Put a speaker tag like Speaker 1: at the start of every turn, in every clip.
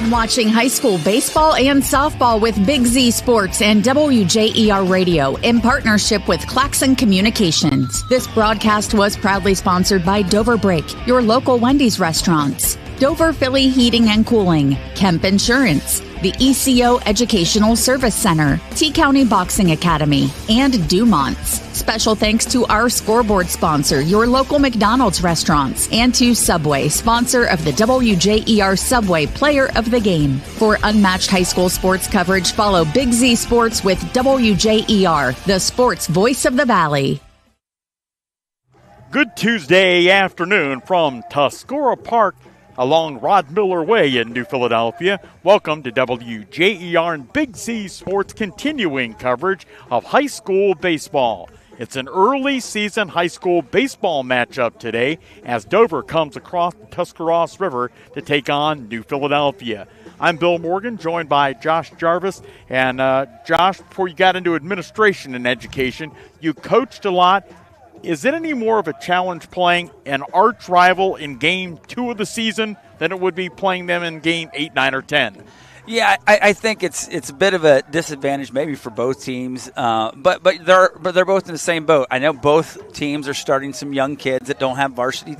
Speaker 1: Enjoyed watching high school baseball and softball with Big Z Sports and WJER Radio in partnership with Claxon Communications. This broadcast was proudly sponsored by Dover Break, your local Wendy's restaurants, Dover Philly Heating and Cooling, Kemp Insurance, the ECO Educational Service Center, T-County Boxing Academy, and Dumont's. Special thanks to our scoreboard sponsor, your local McDonald's restaurants, and to Subway, sponsor of the WJER Subway Player of the Game. For unmatched high school sports coverage, follow Big Z Sports with WJER, the sports voice of the Valley.
Speaker 2: Good Tuesday afternoon from Tuscarora Park along Rod Miller Way in New Philadelphia. Welcome to WJER and Big Z Sports continuing coverage of high school baseball. It's an early season high school baseball matchup today as Dover comes across the Tuscarawas River to take on New Philadelphia. I'm Bill Morgan, joined by Josh Jarvis. And Josh, before you got into administration and education, you coached a lot. Is it any more of a challenge playing an arch rival in Game 2 of the season than it would be playing them in Game 8, 9, or 10?
Speaker 3: Yeah, I think it's a bit of a disadvantage maybe for both teams, but they're both in the same boat. I know both teams are starting some young kids that don't have varsity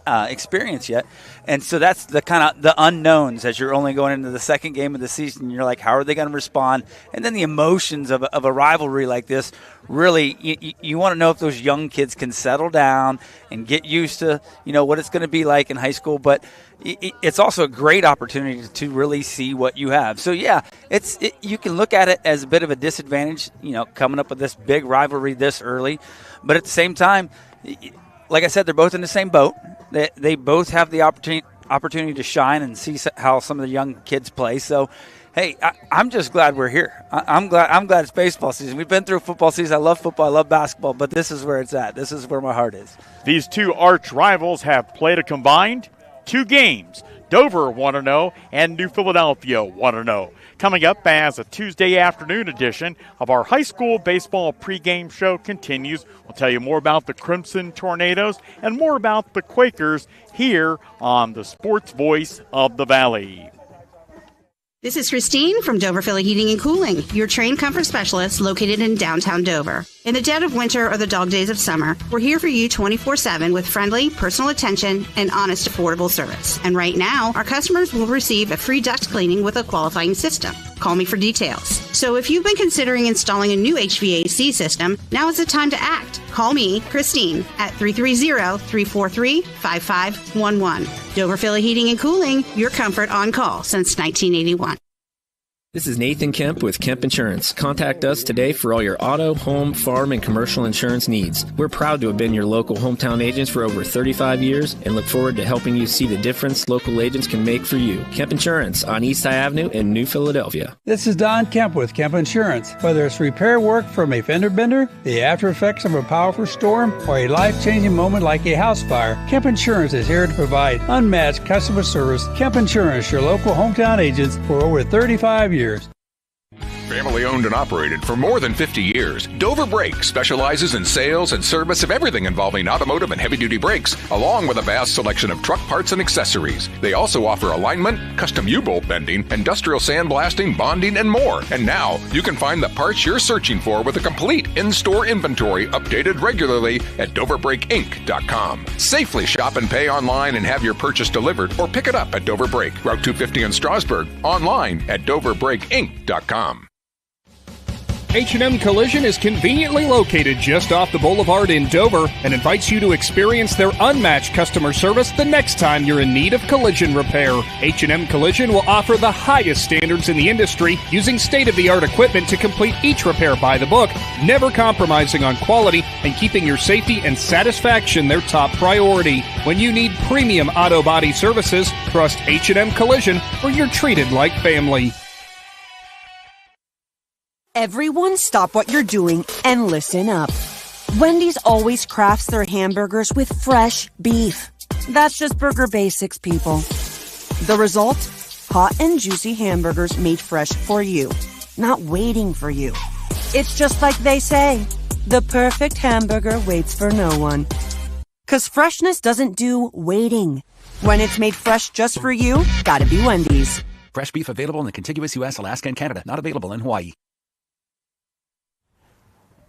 Speaker 3: experience yet, and so that's the kind of the unknowns as you're only going into the second game of the season. You're like, how are they going to respond? And then the emotions of a rivalry like this. Really, you want to know if those young kids can settle down and get used to what it's going to be like in high school, but it's also a great opportunity to really see what you have. So, yeah, you can look at it as a bit of a disadvantage, coming up with this big rivalry this early. But at the same time, like I said, they're both in the same boat. They both have the opportunity to shine and see how some of the young kids play. So, hey, I'm just glad we're here. I'm glad it's baseball season. We've been through football season. I love football. I love basketball. But this is where it's at. This is where my heart is.
Speaker 2: These two arch rivals have played a combined 2 games. Dover 1-0 and New Philadelphia 1-0. Coming up as a Tuesday afternoon edition of our high school baseball pregame show continues. We'll tell you more about the Crimson Tornadoes and more about the Quakers here on the Sports Voice of the Valley.
Speaker 4: This is Christine from Dover Philly Heating and Cooling, your trained comfort specialist located in downtown Dover. In the dead of winter or the dog days of summer, we're here for you 24/7 with friendly, personal attention and honest, affordable service. And right now, our customers will receive a free duct cleaning with a qualifying system. Call me for details. So if you've been considering installing a new HVAC system, now is the time to act. Call me, Christine, at 330-343-5511. Dover Philly Heating and Cooling, your comfort on call since 1981.
Speaker 5: This is Nathan Kemp with Kemp Insurance. Contact us today for all your auto, home, farm, and commercial insurance needs. We're proud to have been your local hometown agents for over 35 years and look forward to helping you see the difference local agents can make for you. Kemp Insurance on East High Avenue in New Philadelphia.
Speaker 6: This is Don Kemp with Kemp Insurance. Whether it's repair work from a fender bender, the after effects of a powerful storm, or a life-changing moment like a house fire, Kemp Insurance is here to provide unmatched customer service. Kemp Insurance, your local hometown agents for over 35 years.
Speaker 7: Family owned and operated for more than 50 years, Dover Brake specializes in sales and service of everything involving automotive and heavy-duty brakes, along with a vast selection of truck parts and accessories. They also offer alignment, custom U-bolt bending, industrial sandblasting, bonding, and more. And now, you can find the parts you're searching for with a complete in-store inventory updated regularly at DoverBrakeInc.com. Safely shop and pay online and have your purchase delivered, or pick it up at Dover Brake, Route 250 in Strasburg, online at DoverBrakeInc.com.
Speaker 8: H&M Collision is conveniently located just off the boulevard in Dover and invites you to experience their unmatched customer service the next time you're in need of collision repair. H&M Collision will offer the highest standards in the industry using state-of-the-art equipment to complete each repair by the book, never compromising on quality and keeping your safety and satisfaction their top priority. When you need premium auto body services, trust H&M Collision or you're treated like family.
Speaker 9: Everyone stop what you're doing and listen up. Wendy's always crafts their hamburgers with fresh beef. That's just burger basics, people. The result? Hot and juicy hamburgers made fresh for you, not waiting for you. It's just like they say, the perfect hamburger waits for no one. 'Cause freshness doesn't do waiting. When it's made fresh just for you, gotta be Wendy's.
Speaker 10: Fresh beef available in the contiguous U.S., Alaska, and Canada. Not available in Hawaii.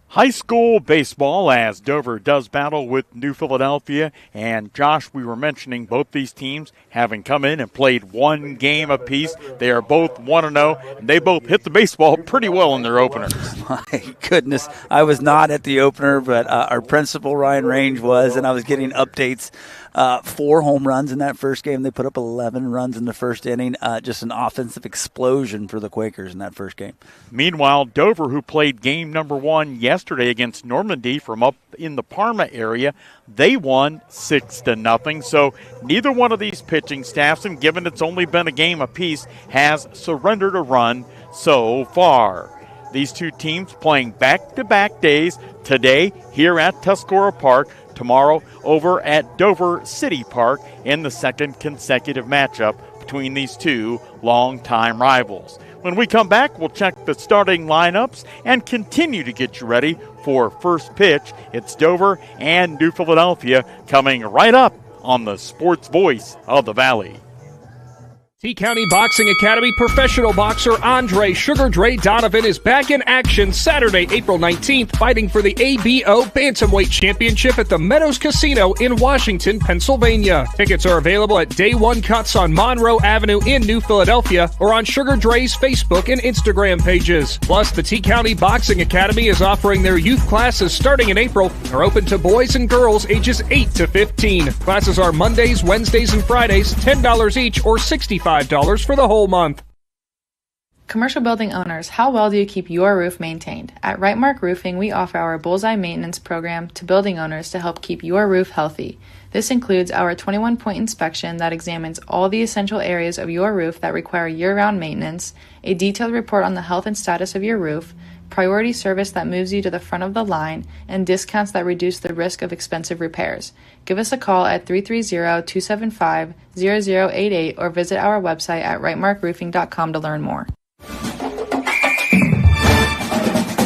Speaker 2: High school baseball as Dover does battle with New Philadelphia. And Josh, we were mentioning both these teams having come in and played one game apiece. They are both 1-0, and they both hit the baseball pretty well in their openers.
Speaker 3: My goodness. I was not at the opener, but our principal, Ryan Range, was, and I was getting updates. 4 home runs in that first game. They put up 11 runs in the first inning. Just an offensive explosion for the Quakers in that first game.
Speaker 2: Meanwhile, Dover, who played game number 1 yesterday against Normandy from up in the Parma area, they won 6-0. So neither one of these pitching staffs, and given it's only been a game apiece, has surrendered a run so far. These two teams playing back-to-back days, today here at Tuscarora Park, tomorrow over at Dover City Park in the second consecutive matchup between these two longtime rivals. When we come back, we'll check the starting lineups and continue to get you ready for first pitch. It's Dover and New Philadelphia coming right up on the Sports Voice of the Valley.
Speaker 8: T-County Boxing Academy professional boxer Andre Sugar Dre Donovan is back in action Saturday, April 19th, fighting for the ABO Bantamweight Championship at the Meadows Casino in Washington, Pennsylvania. Tickets are available at Day One Cuts on Monroe Avenue in New Philadelphia or on Sugar Dre's Facebook and Instagram pages. Plus, the T-County Boxing Academy is offering their youth classes starting in April. They're open to boys and girls ages 8 to 15. Classes are Mondays, Wednesdays, and Fridays, $10 each or $65 for the whole month.
Speaker 11: Commercial building owners, how well do you keep your roof maintained? At Rightmark Roofing, we offer our Bullseye Maintenance Program to building owners to help keep your roof healthy. This includes our 21-point inspection that examines all the essential areas of your roof that require year-round maintenance, a detailed report on the health and status of your roof, priority service that moves you to the front of the line, and discounts that reduce the risk of expensive repairs. Give us a call at 330-275-0088 or visit our website at rightmarkroofing.com to learn more.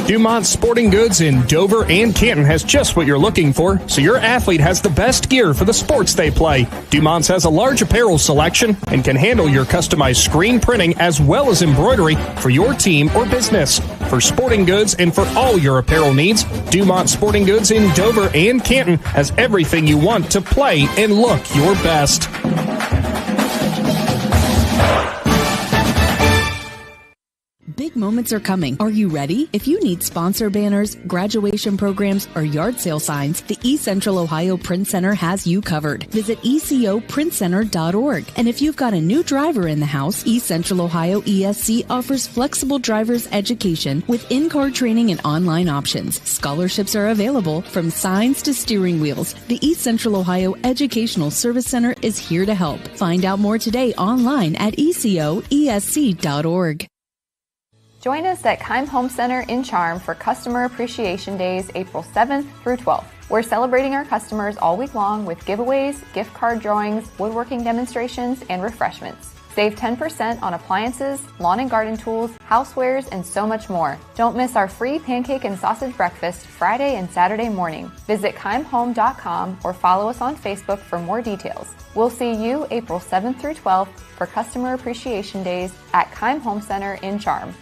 Speaker 8: Dumont Sporting Goods in Dover and Canton has just what you're looking for, so your athlete has the best gear for the sports they play. Dumont's has a large apparel selection and can handle your customized screen printing as well as embroidery for your team or business. For sporting goods and for all your apparel needs, Dumont Sporting Goods in Dover and Canton has everything you want to play and look your best.
Speaker 1: Big moments are coming. Are you ready? If you need sponsor banners, graduation programs, or yard sale signs, the East Central Ohio Print Center has you covered. Visit ecoprintcenter.org. And if you've got a new driver in the house, East Central Ohio ESC offers flexible driver's education with in-car training and online options. Scholarships are available from signs to steering wheels. The East Central Ohio Educational Service Center is here to help. Find out more today online at ecoesc.org.
Speaker 12: Join us at Keim Home Center in Charm for Customer Appreciation Days, April 7th through 12th. We're celebrating our customers all week long with giveaways, gift card drawings, woodworking demonstrations, and refreshments. Save 10% on appliances, lawn and garden tools, housewares, and so much more. Don't miss our free pancake and sausage breakfast Friday and Saturday morning. Visit keimhome.com or follow us on Facebook for more details. We'll see you April 7th through 12th for Customer Appreciation Days at Keim Home Center in Charm.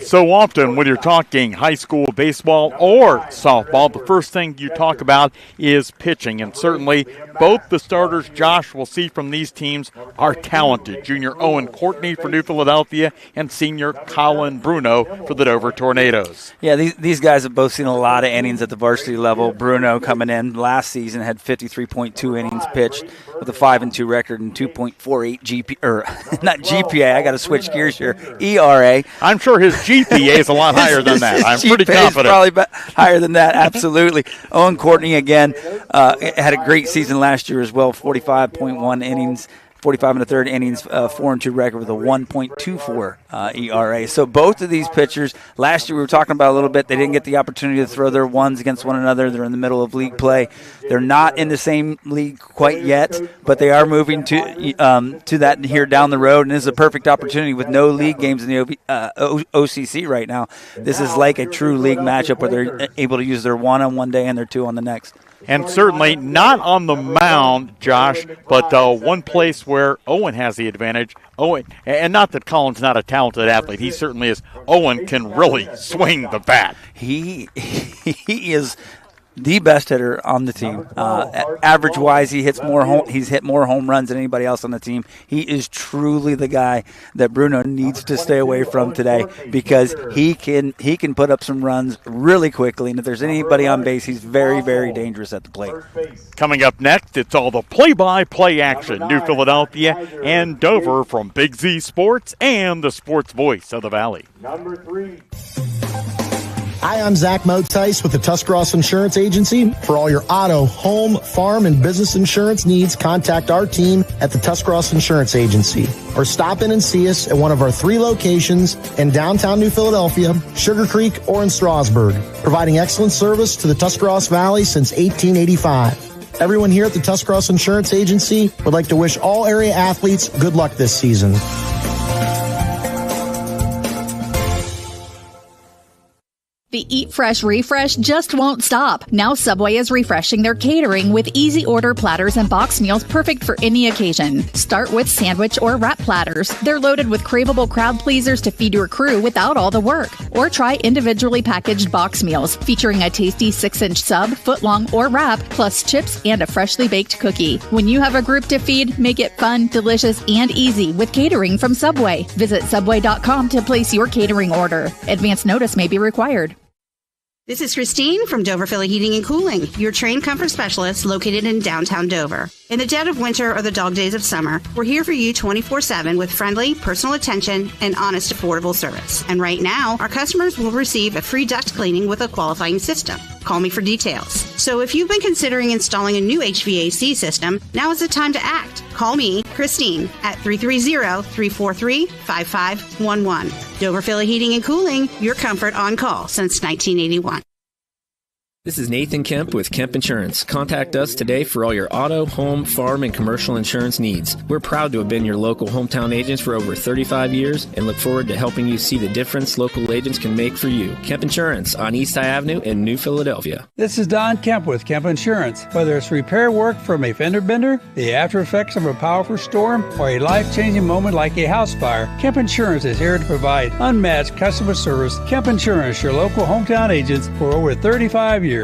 Speaker 2: So often when you're talking high school baseball or softball, the first thing you talk about is pitching. And certainly both the starters Josh will see from these teams are talented. Junior Owen Courtney for New Philadelphia and senior Colin Bruno for the Dover Tornadoes.
Speaker 3: Yeah, these guys have both seen a lot of innings at the varsity level. Bruno coming in last season had 53.2 innings pitched with a 5-2 record and 2.48 GPA. I got to switch gears here. ERA.
Speaker 2: I'm sure his GPA is a lot higher than that. I'm pretty confident.
Speaker 3: Probably higher than that, absolutely. Owen Courtney, again, had a great season last year as well, 45.1 innings. 45 1/3 innings, 4-2 record with a 1.24 ERA. So both of these pitchers, last year we were talking about a little bit, they didn't get the opportunity to throw their ones against one another. They're in the middle of league play. They're not in the same league quite yet, but they are moving to that here down the road, and this is a perfect opportunity with no league games in the OCC right now. This is like a true league matchup where they're able to use their one on one day and their two on the next.
Speaker 2: And certainly not on the mound, Josh, but one place where Owen has the advantage. Owen, and not that Colin's not a talented athlete. He certainly is. Owen can really swing the bat.
Speaker 3: He is the best hitter on the team. Average-wise, he's hit more home runs than anybody else on the team. He is truly the guy that Bruno needs to stay away from today because he can put up some runs really quickly, and if there's anybody on base, he's very, very dangerous at the plate.
Speaker 2: Coming up next, it's all the play-by-play action. New Philadelphia and Dover from Big Z Sports and the sports voice of the Valley.
Speaker 13: Number 3. Hi, I'm Zach Motice with the Tuscarawas Insurance Agency. For all your auto, home, farm, and business insurance needs, contact our team at the Tuscarawas Insurance Agency. Or stop in and see us at one of our 3 locations in downtown New Philadelphia, Sugar Creek, or in Strasburg, providing excellent service to the Tuscarawas Valley since 1885. Everyone here at the Tuscarawas Insurance Agency would like to wish all area athletes good luck this season.
Speaker 1: The Eat Fresh refresh just won't stop. Now Subway is refreshing their catering with easy order platters and box meals perfect for any occasion. Start with sandwich or wrap platters. They're loaded with craveable crowd pleasers to feed your crew without all the work. Or try individually packaged box meals featuring a tasty 6-inch sub, footlong, or wrap, plus chips and a freshly baked cookie. When you have a group to feed, make it fun, delicious, and easy with catering from Subway. Visit Subway.com to place your catering order. Advance notice may be required.
Speaker 4: This is Christine from Dover Philly Heating and Cooling, your trained comfort specialist located in downtown Dover. In the dead of winter or the dog days of summer, we're here for you 24/7 with friendly, personal attention and honest, affordable service. And right now, our customers will receive a free duct cleaning with a qualifying system. Call me for details. So if you've been considering installing a new HVAC system, now is the time to act. Call me, Christine, at 330-343-5511. Dover Philly Heating and Cooling, your comfort on call since 1981.
Speaker 5: This is Nathan Kemp with Kemp Insurance. Contact us today for all your auto, home, farm, and commercial insurance needs. We're proud to have been your local hometown agents for over 35 years and look forward to helping you see the difference local agents can make for you. Kemp Insurance on East High Avenue in New Philadelphia.
Speaker 6: This is Don Kemp with Kemp Insurance. Whether it's repair work from a fender bender, the after effects of a powerful storm, or a life-changing moment like a house fire, Kemp Insurance is here to provide unmatched customer service. Kemp Insurance, your local hometown agents for over 35 years.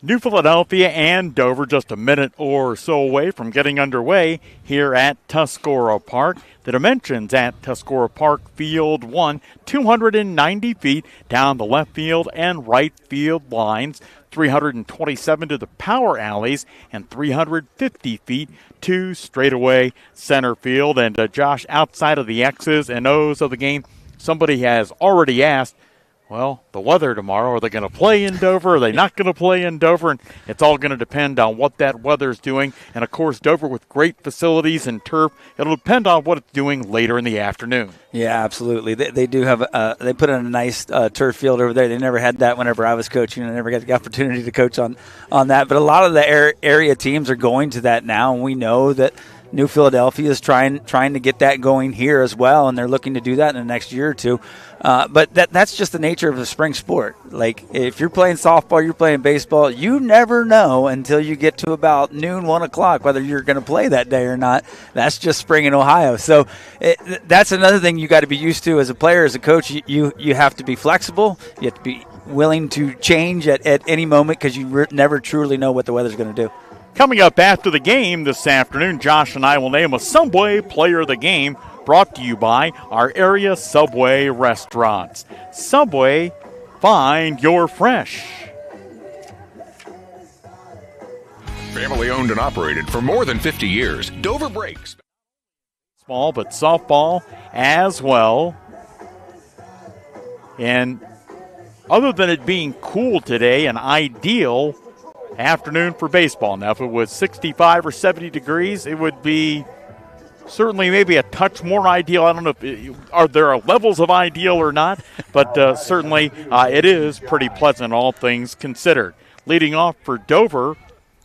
Speaker 2: New Philadelphia and Dover just a minute or so away from getting underway here at Tuscarawas Park. The dimensions at Tuscarawas Park, Field 1, 290 feet down the left field and right field lines, 327 to the power alleys, and 350 feet to straightaway center field. And Josh, outside of the X's and O's of the game, somebody has already asked, well, the weather tomorrow, are they going to play in Dover? Are they not going to play in Dover? And it's all going to depend on what that weather's doing. And, of course, Dover with great facilities and turf, it'll depend on what it's doing later in the afternoon.
Speaker 3: Yeah, absolutely. They do have they put in a nice turf field over there. They never had that whenever I was coaching. I never got the opportunity to coach on that. But a lot of the area teams are going to that now, and we know that New Philadelphia is trying to get that going here as well, and they're looking to do that in the next year or two. But that's just the nature of a spring sport. Like, if you're playing softball, you're playing baseball, you never know until you get to about noon, 1 o'clock, whether you're going to play that day or not. That's just spring in Ohio. So that's another thing you got to be used to as a player, as a coach. You have to be flexible. You have to be willing to change at any moment because you never truly know what the weather's going to do.
Speaker 2: Coming up after the game this afternoon, Josh and I will name a Subway Player of the Game, brought to you by our area Subway restaurants. Subway, find your fresh.
Speaker 7: Family owned and operated for more than 50 years. Dover Breaks.
Speaker 2: Small, but softball as well. And other than it being cool today, an ideal afternoon for baseball. Now, if it was 65 or 70 degrees, it would be certainly maybe a touch more ideal. I don't know if are there levels of ideal or not, but certainly it is pretty pleasant, all things considered. Leading off for Dover,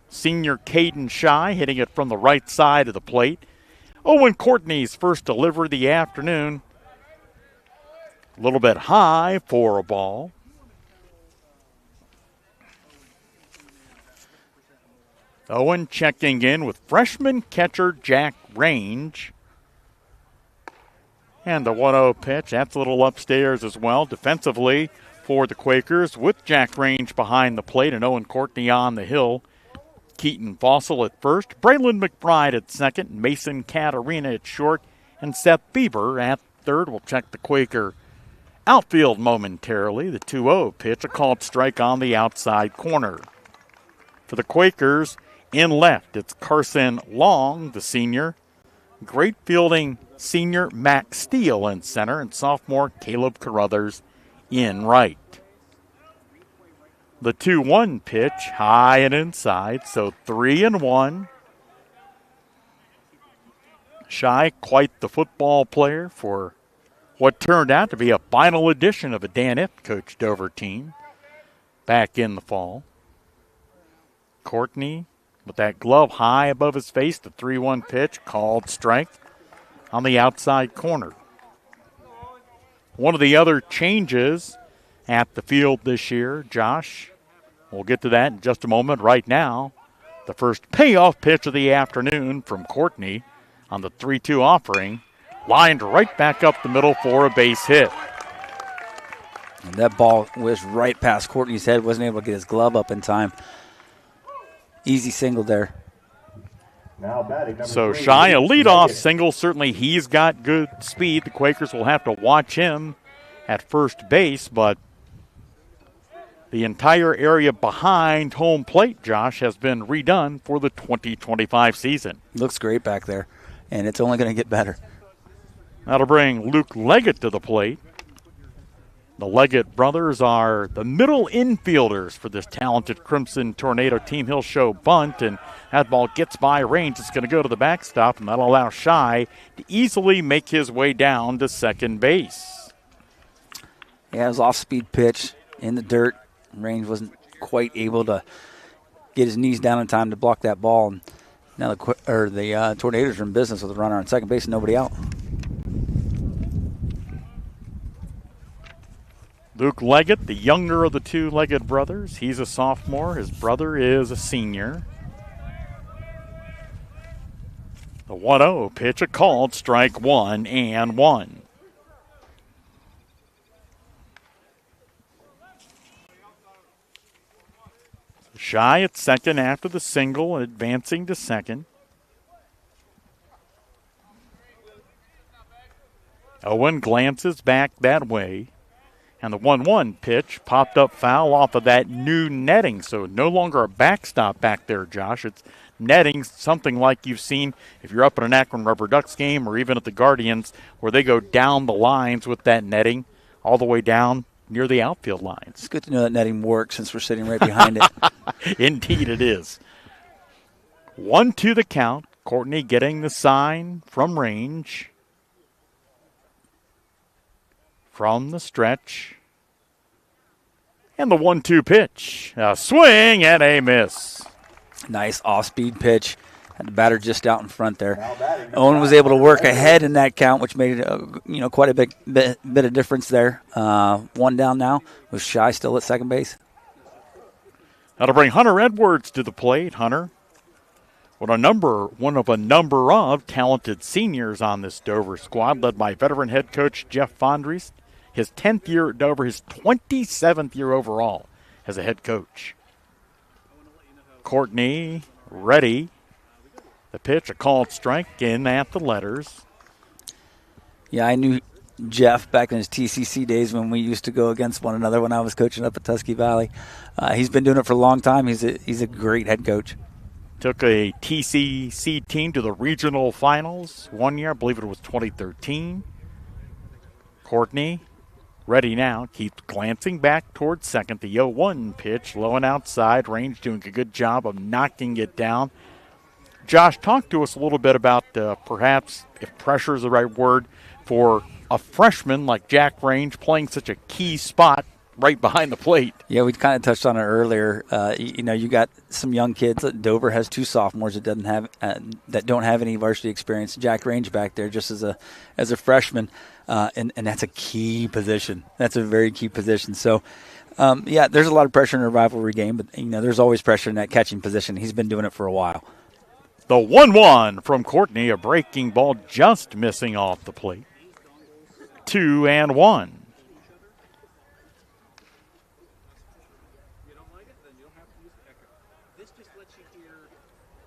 Speaker 2: senior Caden Shy, hitting it from the right side of the plate. Owen Courtney's first delivery of the afternoon. A little bit high for a ball. Owen checking in with freshman catcher Jack Range. And the 1-0 pitch, that's a little upstairs as well. Defensively for the Quakers with Jack Range behind the plate and Owen Courtney on the hill. Keaton Fossil at first, Braylon McBride at second, Mason Catarina at short, and Seth Bieber at third. We'll check the Quaker outfield momentarily. The 2-0 pitch, a called strike on the outside corner. For the Quakers, in left, it's Carson Long, the senior. Great fielding senior Max Steele in center, and sophomore Caleb Carruthers in right. The 2-1 pitch, high and inside, so 3-1. Shy, quite the football player for what turned out to be a final edition of a Dan F. coached Dover team back in the fall. Courtney with that glove high above his face, the 3-1 pitch, called strike on the outside corner. One of the other changes at the field this year, Josh, we'll get to that in just a moment. Right now, the first payoff pitch of the afternoon from Courtney on the 3-2 offering, lined right back up the middle for a base hit.
Speaker 3: And that ball was right past Courtney's head, wasn't able to get his glove up in time. Easy single there.
Speaker 2: So Shy, a leadoff single. Certainly he's got good speed. The Quakers will have to watch him at first base, but the entire area behind home plate, Josh, has been redone for the 2025 season.
Speaker 3: Looks great back there, and it's only going to get better.
Speaker 2: That'll bring Luke Leggett to the plate. The Leggett brothers are the middle infielders for this talented Crimson Tornado team. He'll show bunt, and that ball gets by Range. It's going to go to the backstop, and that'll allow Shy to easily make his way down to second base.
Speaker 3: Yeah, it was off-speed pitch in the dirt. Range wasn't quite able to get his knees down in time to block that ball. And now the Tornadoes are in business with a runner on second base and nobody out.
Speaker 2: Luke Leggett, the younger of the two Leggett brothers. He's a sophomore. His brother is a senior. The 1-0 pitch, a called strike, 1-1. Shy at second after the single and advancing to second. Owen glances back that way. And the 1-1 pitch popped up foul off of that new netting. So no longer a backstop back there, Josh. It's netting, something like you've seen if you're up at an Akron Rubber Ducks game or even at the Guardians, where they go down the lines with that netting all the way down near the outfield lines.
Speaker 3: It's good to know that netting works since we're sitting right behind it.
Speaker 2: Indeed it is. 1-2 the count. Courtney getting the sign from Range. From the stretch. And the 1-2 pitch. A swing and a miss.
Speaker 3: Nice off-speed pitch. Had the batter just out in front there. Owen was able to work ahead in that count, which made it quite a bit of difference there. One down now with Shy still at second base.
Speaker 2: That'll bring Hunter Edwards to the plate. Hunter, one of a number of talented seniors on this Dover squad, led by veteran head coach Jeff Fondries. His 10th year at Dover, his 27th year overall as a head coach. Courtney ready. The pitch, a called strike in at the letters.
Speaker 3: Yeah, I knew Jeff back in his TCC days when we used to go against one another when I was coaching up at Tusky Valley. He's been doing it for a long time. He's a great head coach.
Speaker 2: Took a TCC team to the regional finals one year. I believe it was 2013. Courtney ready now. Keeps glancing back towards second. The 0-1 pitch, low and outside. Range doing a good job of knocking it down. Josh, talk to us a little bit about perhaps, if pressure is the right word, for a freshman like Jack Range playing such a key spot right behind the plate.
Speaker 3: Yeah, we kind of touched on it earlier. You got some young kids. Dover has two sophomores that don't have any varsity experience. Jack Range back there just as a freshman, and that's a key position. That's a very key position. So Yeah, there's a lot of pressure in a rivalry game, but there's always pressure in that catching position. He's been doing it for a while.
Speaker 2: The 1-1 from Courtney, a breaking ball just missing off the plate. 2-1.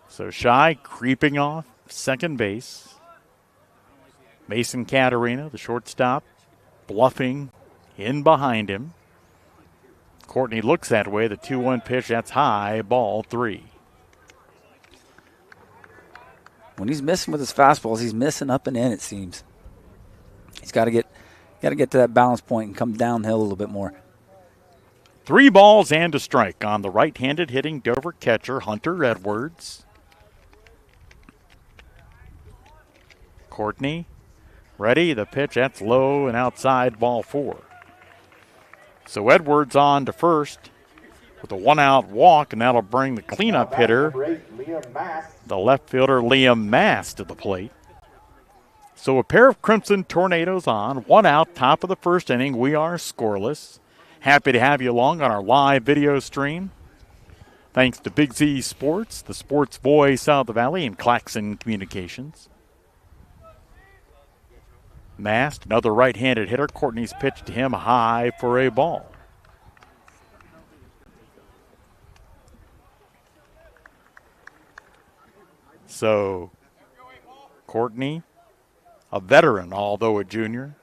Speaker 2: So Shy creeping off second base. Mason Caterina, the shortstop, bluffing in behind him. Courtney looks that way. The 2-1 pitch, that's high, ball 3.
Speaker 3: When he's missing with his fastballs, he's missing up and in, it seems. He's got to get to that balance point and come downhill a little bit more.
Speaker 2: 3 balls and a strike on the right-handed hitting Dover catcher, Hunter Edwards. Courtney ready. The pitch, that's low and outside, ball 4. So Edwards on to first with a 1-out walk, and that'll bring the cleanup hitter, the left fielder Liam Mass, to the plate. So a pair of Crimson Tornadoes on, 1 out, top of the first inning. We are scoreless. Happy to have you along on our live video stream. Thanks to Big Z Sports, the sports voice of the Valley, and Claxon Communications. Mast, another right-handed hitter. Courtney's pitch to him high for a ball. So Courtney, a veteran, although a junior,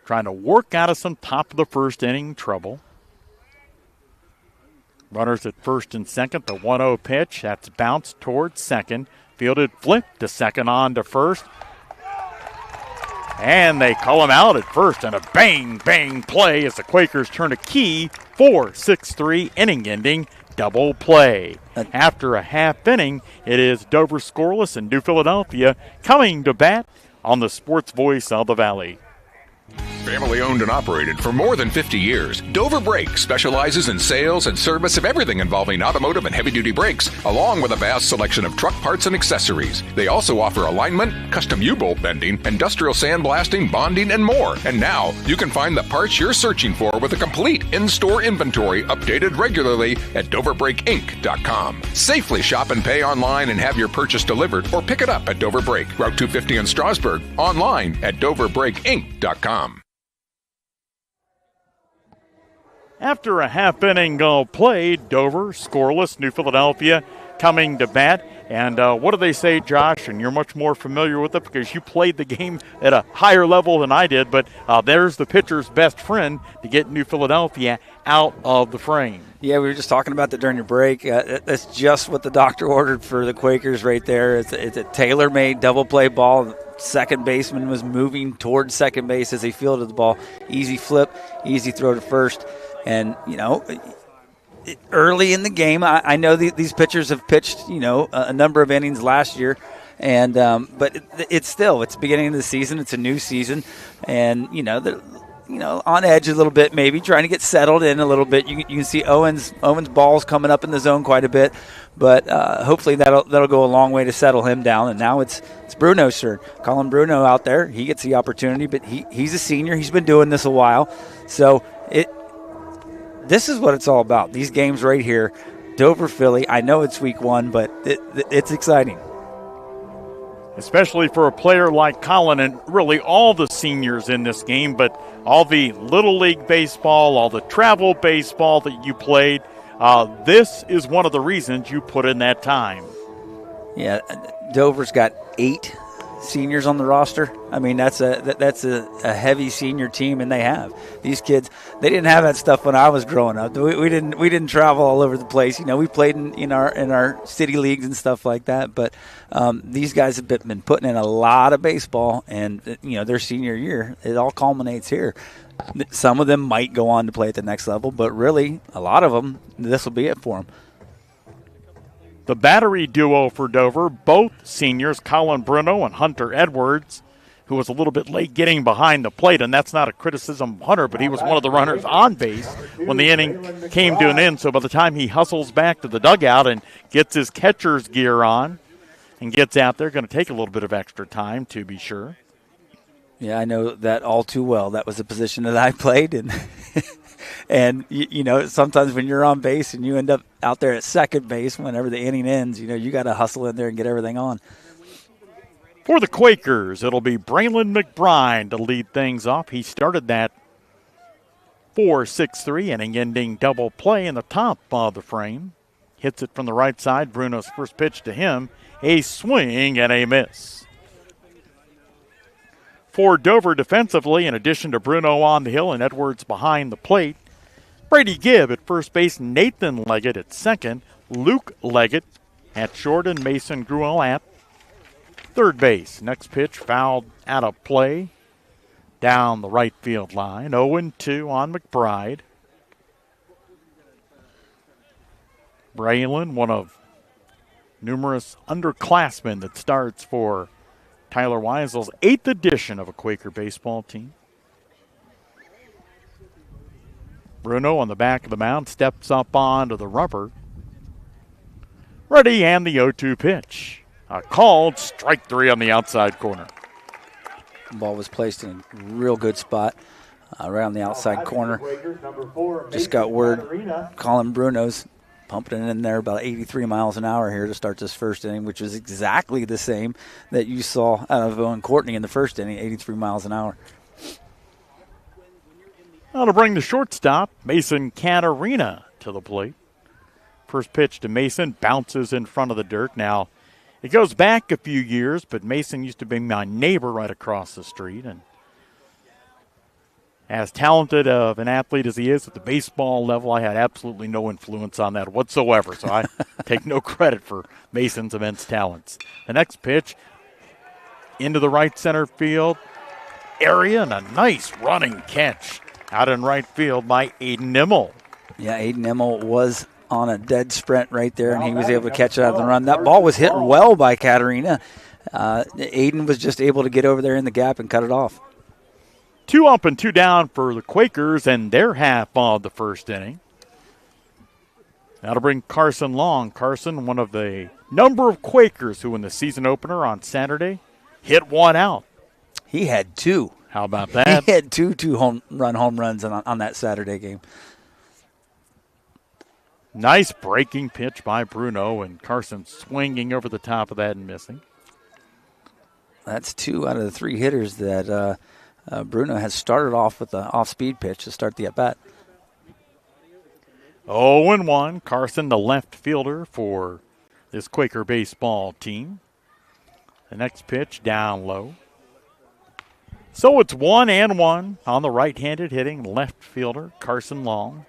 Speaker 2: trying to work out of some top of the first inning trouble. Runners at first and second. The 1-0 pitch, that's bounced towards second. Fielded, flipped to second, on to first. And they call him out at first, and a bang, bang play as the Quakers turn a key. 4-6-3 inning-ending double play. After a half inning, it is Dover scoreless and New Philadelphia coming to bat on the sports voice of the Valley.
Speaker 7: Family owned and operated for more than 50 years, Dover Brake specializes in sales and service of everything involving automotive and heavy-duty brakes, along with a vast selection of truck parts and accessories. They also offer alignment, custom U-bolt bending, industrial sandblasting, bonding, and more. And now, you can find the parts you're searching for with a complete in-store inventory updated regularly at DoverBrakeInc.com. Safely shop and pay online and have your purchase delivered, or pick it up at Dover Brake, Route 250 in Strasburg, online at DoverBrakeInc.com.
Speaker 2: After a half inning played, Dover scoreless, New Philadelphia coming to bat. And what do they say, Josh? And you're much more familiar with it because you played the game at a higher level than I did. But there's the pitcher's best friend to get New Philadelphia out of the frame.
Speaker 3: Yeah, we were just talking about that during your break. That's just what the doctor ordered for the Quakers right there. It's a tailor-made double play ball. The second baseman was moving towards second base as he fielded the ball. Easy flip, easy throw to first. And, early in the game, I know these pitchers have pitched, a number of innings last year. And but it's the beginning of the season. It's a new season. And, on edge a little bit, maybe trying to get settled in a little bit. You can see Owen's balls coming up in the zone quite a bit, but hopefully that'll go a long way to settle him down. And now it's Bruno's turn. Colin Bruno out there, he gets the opportunity, but he's a senior. He's been doing this a while, so this is what it's all about. These games right here, Dover Philly. I know it's week 1, but it's exciting.
Speaker 2: Especially for a player like Colin and really all the seniors in this game, but all the Little League baseball, all the travel baseball that you played, this is one of the reasons you put in that time.
Speaker 3: Yeah, Dover's got 8 seniors on the roster. I mean, that's a heavy senior team, and they have these kids. They didn't have that stuff when I was growing up. We didn't travel all over the place. We played in our city leagues and stuff like that. But these guys have been putting in a lot of baseball, and their senior year, it all culminates here. Some of them might go on to play at the next level, but really, a lot of them, this will be it for them.
Speaker 2: The battery duo for Dover, both seniors, Colin Bruno and Hunter Edwards, who was a little bit late getting behind the plate, and that's not a criticism of Hunter, but he was one of the runners on base when the inning came to an end. So by the time he hustles back to the dugout and gets his catcher's gear on and gets out there, going to take a little bit of extra time to be sure.
Speaker 3: Yeah, I know that all too well. That was a position that I played, and And, sometimes when you're on base and you end up out there at second base whenever the inning ends, you got to hustle in there and get everything on.
Speaker 2: For the Quakers, it'll be Braylon McBride to lead things off. He started that 4-6-3 inning-ending double play in the top of the frame. Hits it from the right side. Bruno's first pitch to him, a swing and a miss. For Dover defensively, in addition to Bruno on the hill and Edwards behind the plate, Brady Gibb at first base, Nathan Leggett at second, Luke Leggett at short, and Mason Gruel at third base. Next pitch fouled out of play down the right field line. 0-2 on McBride. Braylon, one of numerous underclassmen that starts for Tyler Weisel's 8th edition of a Quaker baseball team. Bruno on the back of the mound steps up onto the rubber. Ready, and the 0-2 pitch. A called strike 3 on the outside corner.
Speaker 3: The ball was placed in a real good spot right on the outside corner. Just got word Colin Bruno's pumping it in there about 83 miles an hour here to start this first inning, which is exactly the same that you saw out of Owen Courtney in the first inning, 83 miles an hour.
Speaker 2: Now to bring the shortstop, Mason Catarina, to the plate. First pitch to Mason, bounces in front of the dirt. Now, it goes back a few years, but Mason used to be my neighbor right across the street. And as talented of an athlete as he is at the baseball level, I had absolutely no influence on that whatsoever. So I take no credit for Mason's immense talents. The next pitch into the right center field area, and a nice running catch out in right field by Aiden Immel.
Speaker 3: Yeah, Aiden Immel was on a dead sprint right there, and he was able to catch it out of the run. That ball was hit well by Catarina. Aiden was just able to get over there in the gap and cut it off.
Speaker 2: 2 up and 2 down for the Quakers and their half of the first inning. Now to bring Carson Long. Carson, one of the number of Quakers who in the season opener on Saturday hit one out.
Speaker 3: He had 2.
Speaker 2: How about that?
Speaker 3: He had two home runs on that Saturday game.
Speaker 2: Nice breaking pitch by Bruno, and Carson swinging over the top of that and missing.
Speaker 3: That's 2 out of the 3 hitters that Bruno has started off with an off-speed pitch to start the at-bat.
Speaker 2: 0-1. Carson, the left fielder for this Quaker baseball team. The next pitch down low. So it's 1-1 on the right-handed hitting left fielder, Carson Long.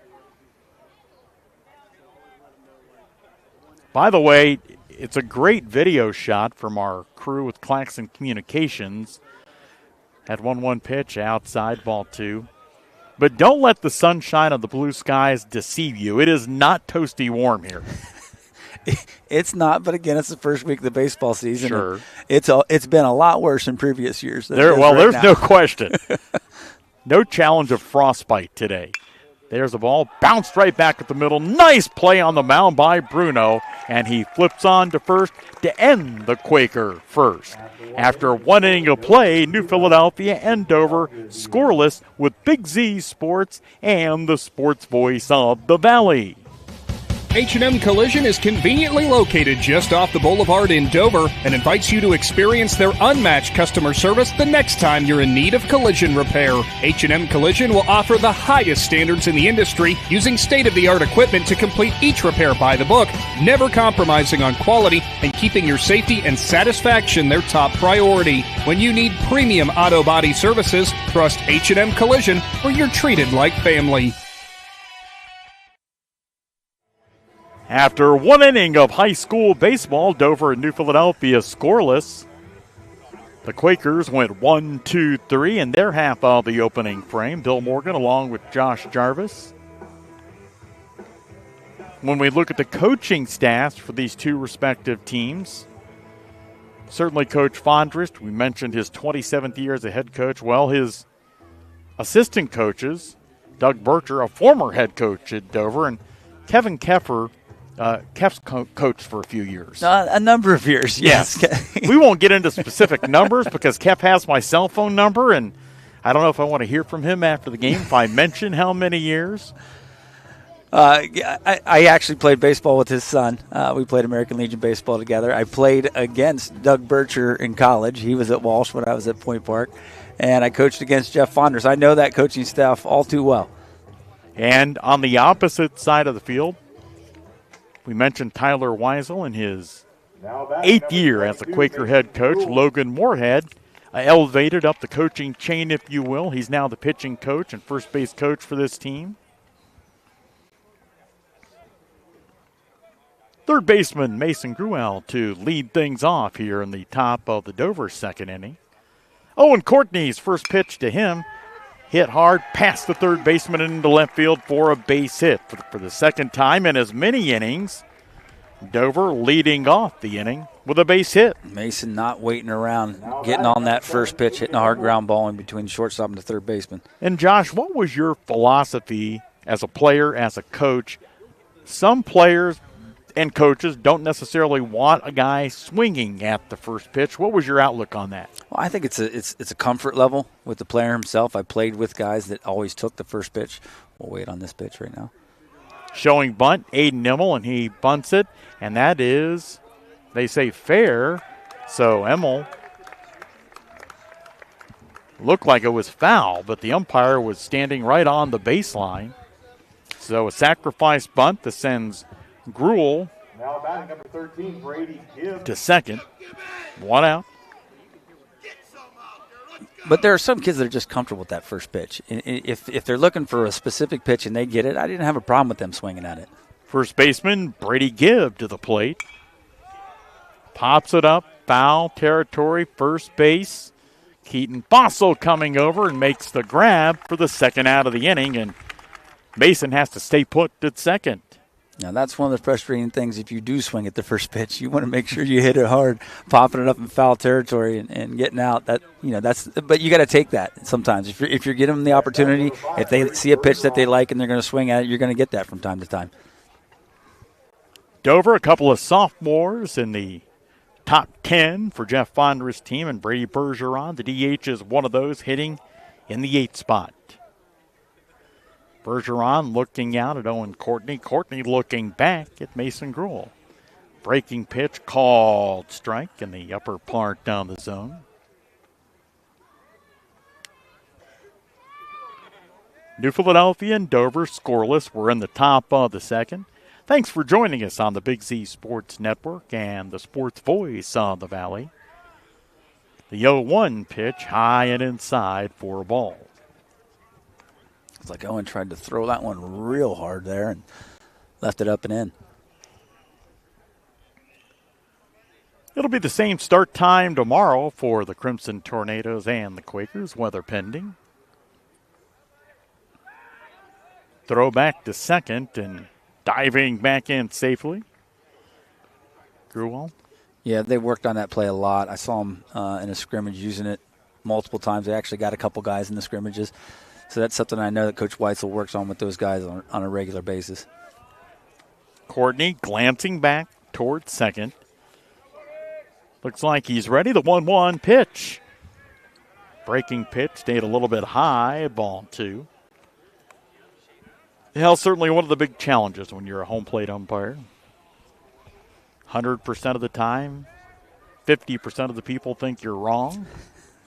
Speaker 2: By the way, it's a great video shot from our crew with Claxon Communications. At 1-1 pitch, outside, ball 2. But don't let the sunshine of the blue skies deceive you. It is not toasty warm here.
Speaker 3: It's not, but again, it's the first week of the baseball season.
Speaker 2: Sure.
Speaker 3: It's been a lot worse in previous years.
Speaker 2: There's no question. No challenge of frostbite today. There's the ball, bounced right back at the middle. Nice play on the mound by Bruno, and he flips on to first to end the Quaker first. After 1 inning of play, New Philadelphia and Dover scoreless with Big Z Sports and the sports voice of the Valley.
Speaker 8: H&M Collision is conveniently located just off the boulevard in Dover and invites you to experience their unmatched customer service the next time you're in need of collision repair. H&M Collision will offer the highest standards in the industry using state-of-the-art equipment to complete each repair by the book, never compromising on quality and keeping your safety and satisfaction their top priority. When you need premium auto body services, trust H&M Collision, where you're treated like family.
Speaker 2: After 1 inning of high school baseball, Dover and New Philadelphia scoreless. The Quakers went 1-2-3 in their half of the opening frame. Bill Morgan along with Josh Jarvis. When we look at the coaching staffs for these two respective teams, certainly Coach Fondrist, we mentioned his 27th year as a head coach. Well, his assistant coaches, Doug Bircher, a former head coach at Dover, and Kevin Keffer, Kef's coached for a few years.
Speaker 3: A number of years, yes.
Speaker 2: We won't get into specific numbers because Kef has my cell phone number, and I don't know if I want to hear from him after the game, if I mention how many years.
Speaker 3: I actually played baseball with his son. We played American Legion baseball together. I played against Doug Bircher in college. He was at Walsh when I was at Point Park. And I coached against Jeff Fonders. I know that coaching staff all too well.
Speaker 2: And on the opposite side of the field, we mentioned Tyler Weisel in his 8th year as a Quaker head coach. Logan Moorhead elevated up the coaching chain, if you will. He's now the pitching coach and first base coach for this team. Third baseman Mason Gruel to lead things off here in the top of the Dover second inning. Owen Courtney's first pitch to him hit hard past the third baseman into left field for a base hit. For the second time in as many innings, Dover leading off the inning with a base hit.
Speaker 3: Mason not waiting around, getting on that first pitch, hitting a hard ground ball in between shortstop and the third baseman.
Speaker 2: And Josh, what was your philosophy as a player, as a coach? Some players and coaches don't necessarily want a guy swinging at the first pitch. What was your outlook on that?
Speaker 3: Well, I think it's a comfort level with the player himself. I played with guys that always took the first pitch. We'll wait on this pitch right now.
Speaker 2: Showing bunt, Aiden Immel, and he bunts it, and that is, they say, fair. So Immel looked like it was foul, but the umpire was standing right on the baseline. So a sacrifice bunt that sends Gruel
Speaker 14: number 13, Brady Gibbs
Speaker 2: to second. One out.
Speaker 3: But there are some kids that are just comfortable with that first pitch. If they're looking for a specific pitch and they get it, I didn't have a problem with them swinging at it.
Speaker 2: First baseman Brady Gibb to the plate. Pops it up, foul territory, first base. Keaton Fossil coming over and makes the grab for the second out of the inning, and Mason has to stay put at second.
Speaker 3: Now, that's one of the frustrating things if you do swing at the first pitch. You want to make sure you hit it hard, popping it up in foul territory and getting out. But you got to take that sometimes. If you're giving them the opportunity, if they see a pitch that they like and they're going to swing at it, you're going to get that from time to time.
Speaker 2: Dover, a couple of sophomores in the top 10 for Jeff Fonder's team, and Brady Bergeron, the DH, is one of those, hitting in the 8th spot. Bergeron looking out at Owen Courtney. Courtney looking back at Mason Gruel. Breaking pitch called strike in the upper part down the zone. New Philadelphia and Dover scoreless. We're in the top of the second. Thanks for joining us on the Big Z Sports Network and the Sports Voice of the Valley. The 0-1 pitch high and inside for a ball.
Speaker 3: It's like Owen tried to throw that one real hard there and left it up and in.
Speaker 2: It'll be the same start time tomorrow for the Crimson Tornadoes and the Quakers, weather pending. Throw back to second and diving back in safely. Gruel.
Speaker 3: Yeah, they worked on that play a lot. I saw them in a scrimmage using it multiple times. They actually got a couple guys in the scrimmages. So that's something I know that Coach Weitzel works on with those guys on a regular basis.
Speaker 2: Courtney glancing back towards second. Looks like he's ready. The 1-1 pitch. Breaking pitch stayed a little bit high, ball 2. Hell, certainly one of the big challenges when you're a home plate umpire. 100% of the time, 50% of the people think you're wrong.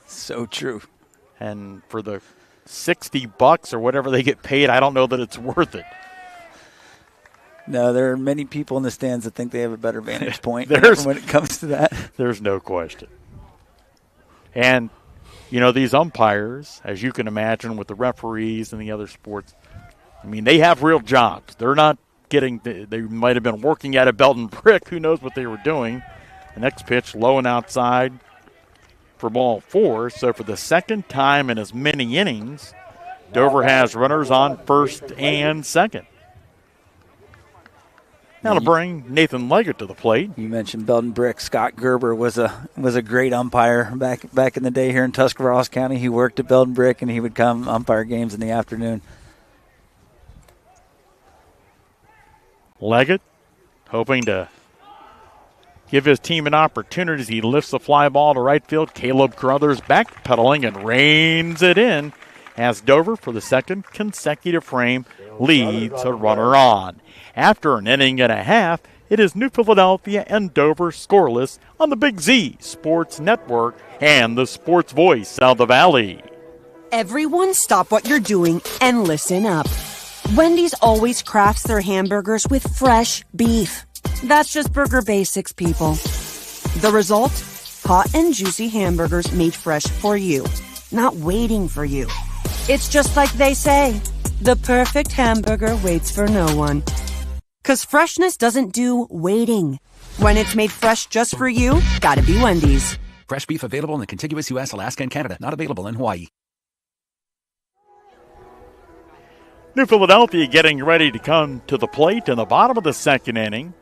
Speaker 3: So true.
Speaker 2: And for the $60 or whatever they get paid, I don't know that it's worth it.
Speaker 3: No, there are many people in the stands that think they have a better vantage point when it comes to that.
Speaker 2: There's no question. And, these umpires, as you can imagine with the referees and the other sports, I mean, they have real jobs. They're not they might have been working at a belt and brick. Who knows what they were doing. The next pitch, low and outside for ball 4. So for the second time in as many innings, Dover has runners on first and second. Now to bring Nathan Leggett to the plate.
Speaker 3: You mentioned Belton Brick. Scott Gerber was a great umpire back in the day here in Tuscarawas County. He worked at Belton Brick, and he would come umpire games in the afternoon.
Speaker 2: give his team an opportunity as he lifts the fly ball to right field. Caleb Carruthers backpedaling and reins it in as Dover, for the second consecutive frame, leads a runner on. After an inning and a half, it is New Philadelphia and Dover scoreless on the Big Z Sports Network and the sports voice of the Valley.
Speaker 9: Everyone stop what you're doing and listen up. Wendy's always crafts their hamburgers with fresh beef. That's just burger basics, people. The result? Hot and juicy hamburgers made fresh for you, not waiting for you. It's just like they say, the perfect hamburger waits for no one. 'Cause freshness doesn't do waiting. When it's made fresh just for you, gotta be Wendy's.
Speaker 10: Fresh beef available in the contiguous U.S., Alaska, and Canada. Not available in Hawaii.
Speaker 2: New Philadelphia getting ready to come to the plate in the bottom of the second inning.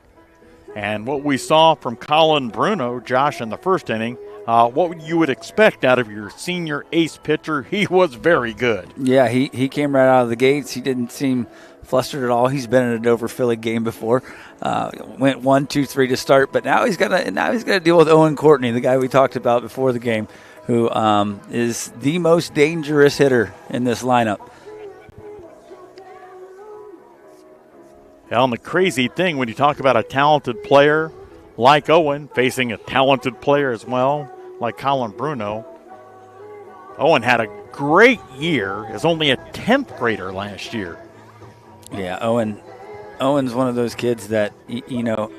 Speaker 2: And what we saw from Colin Bruno, Josh, in the first inning, what you would expect out of your senior ace pitcher, he was very good.
Speaker 3: Yeah, he came right out of the gates. He didn't seem flustered at all. He's been in a Dover Philly game before. Went 1-2-3 to start, but now he's got to deal with Owen Courtney, the guy we talked about before the game, who is the most dangerous hitter in this lineup.
Speaker 2: And the crazy thing when you talk about a talented player like Owen facing a talented player as well, like Colin Bruno, Owen had a great year as only a 10th grader last year.
Speaker 3: Yeah, Owen's one of those kids that, you know,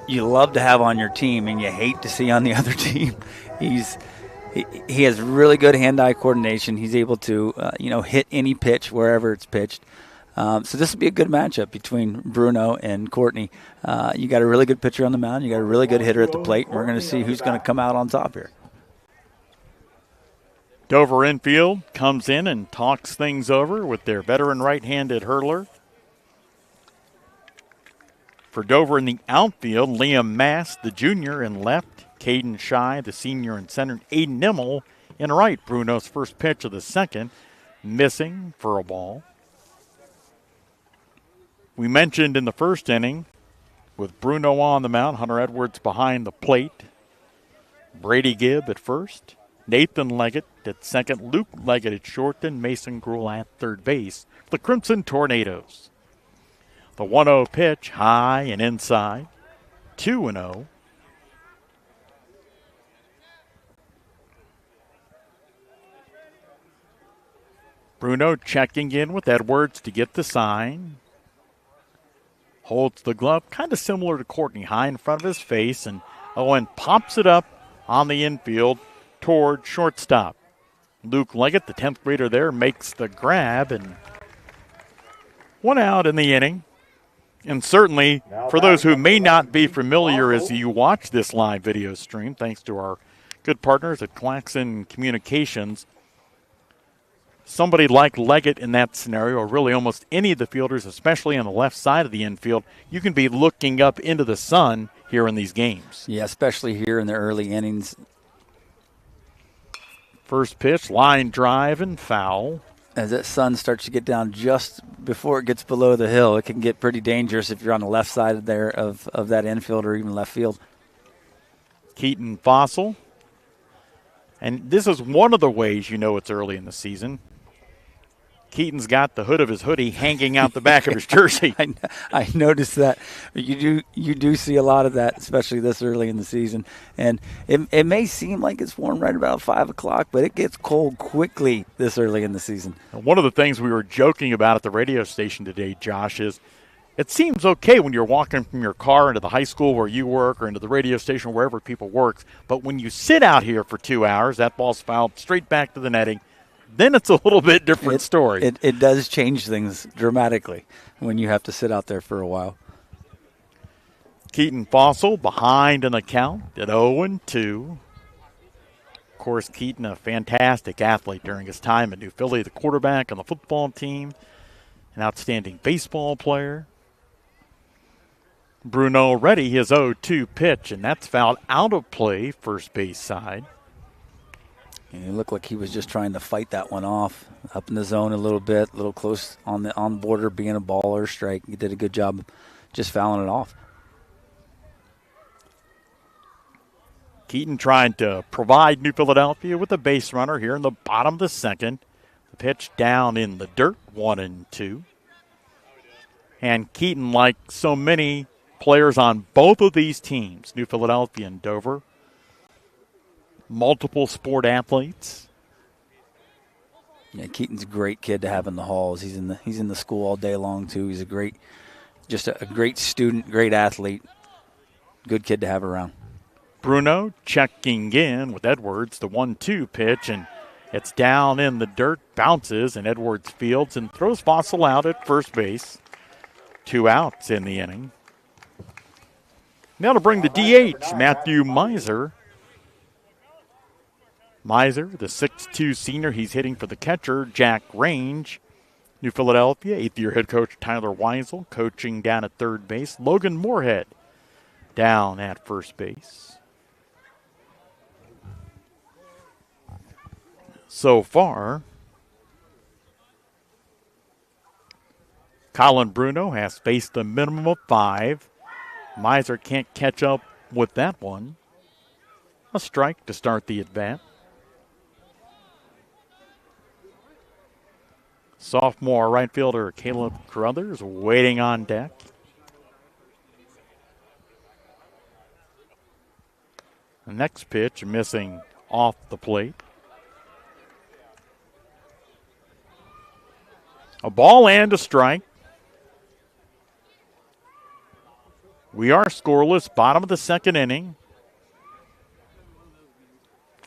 Speaker 3: you love to have on your team and you hate to see on the other team. He has really good hand-eye coordination. He's able to, hit any pitch wherever it's pitched. So this will be a good matchup between Bruno and Courtney. You got a really good pitcher on the mound. You got a really good hitter at the plate. And we're going to see who's going to come out on top here.
Speaker 2: Dover infield comes in and talks things over with their veteran right-handed hurler. For Dover in the outfield, Liam Mass, the junior, in left. Caden Shy, the senior, in center. Aiden Nimmel in right. Bruno's first pitch of the second, missing for a ball. We mentioned in the first inning, with Bruno on the mound, Hunter Edwards behind the plate, Brady Gibb at first, Nathan Leggett at second, Luke Leggett at short, and Mason Gruel at third base. The Crimson Tornadoes. The 1-0 pitch, high and inside, 2-0. Bruno checking in with Edwards to get the sign. Holds the glove, kind of similar to Courtney, high in front of his face, and Owen pops it up on the infield toward shortstop. Luke Leggett, the 10th grader there, makes the grab, and one out in the inning. And certainly, for those who may not be familiar as you watch this live video stream, thanks to our good partners at Claxon Communications, somebody like Leggett in that scenario, or really almost any of the fielders, especially on the left side of the infield, you can be looking up into the sun here in these games.
Speaker 3: Yeah, especially here in the early innings.
Speaker 2: First pitch, line drive and foul.
Speaker 3: As that sun starts to get down just before it gets below the hill, it can get pretty dangerous if you're on the left side there of that infield or even left field.
Speaker 2: Keaton Fossil. And this is one of the ways you know it's early in the season. Keaton's got the hood of his hoodie hanging out the back of his jersey.
Speaker 3: I noticed that. You do see a lot of that, especially this early in the season. And it may seem like it's warm right about 5 o'clock, but it gets cold quickly this early in the season.
Speaker 2: One of the things we were joking about at the radio station today, Josh, is it seems okay when you're walking from your car into the high school where you work or into the radio station wherever people work. But when you sit out here for 2 hours, that ball's fouled straight back to the netting. Then it's a little bit different story.
Speaker 3: It does change things dramatically when you have to sit out there for a while.
Speaker 2: Keaton Fossil behind in the count at 0-2. Of course, Keaton, a fantastic athlete during his time at New Philly, the quarterback on the football team, an outstanding baseball player. Bruno ready, his 0-2 pitch, and that's fouled out of play, first base side.
Speaker 3: And it looked like he was just trying to fight that one off, up in the zone a little bit, a little close on the border, being a ball or a strike. He did a good job just fouling it off.
Speaker 2: Keaton trying to provide New Philadelphia with a base runner here in the bottom of the second. The pitch down in the dirt, 1-2. And Keaton, like so many players on both of these teams, New Philadelphia and Dover, multiple sport athletes.
Speaker 3: Yeah, Keaton's a great kid to have in the halls. He's in the school all day long too. He's a great student, great athlete, good kid to have around.
Speaker 2: Bruno checking in with Edwards, the 1-2 pitch, and it's down in the dirt, bounces, and Edwards fields and throws Fossil out at first base. 2 outs in the inning. Now to bring the DH, Matthew Miser. Miser, the 6'2 senior, he's hitting for the catcher, Jack Range. New Philadelphia, 8th-year head coach Tyler Weisel, coaching down at third base. Logan Moorhead down at first base. So far, Colin Bruno has faced a minimum of 5. Miser can't catch up with that one. A strike to start the at-bat. Sophomore right fielder Caleb Carruthers waiting on deck. The next pitch missing off the plate. A ball and a strike. We are scoreless, bottom of the second inning.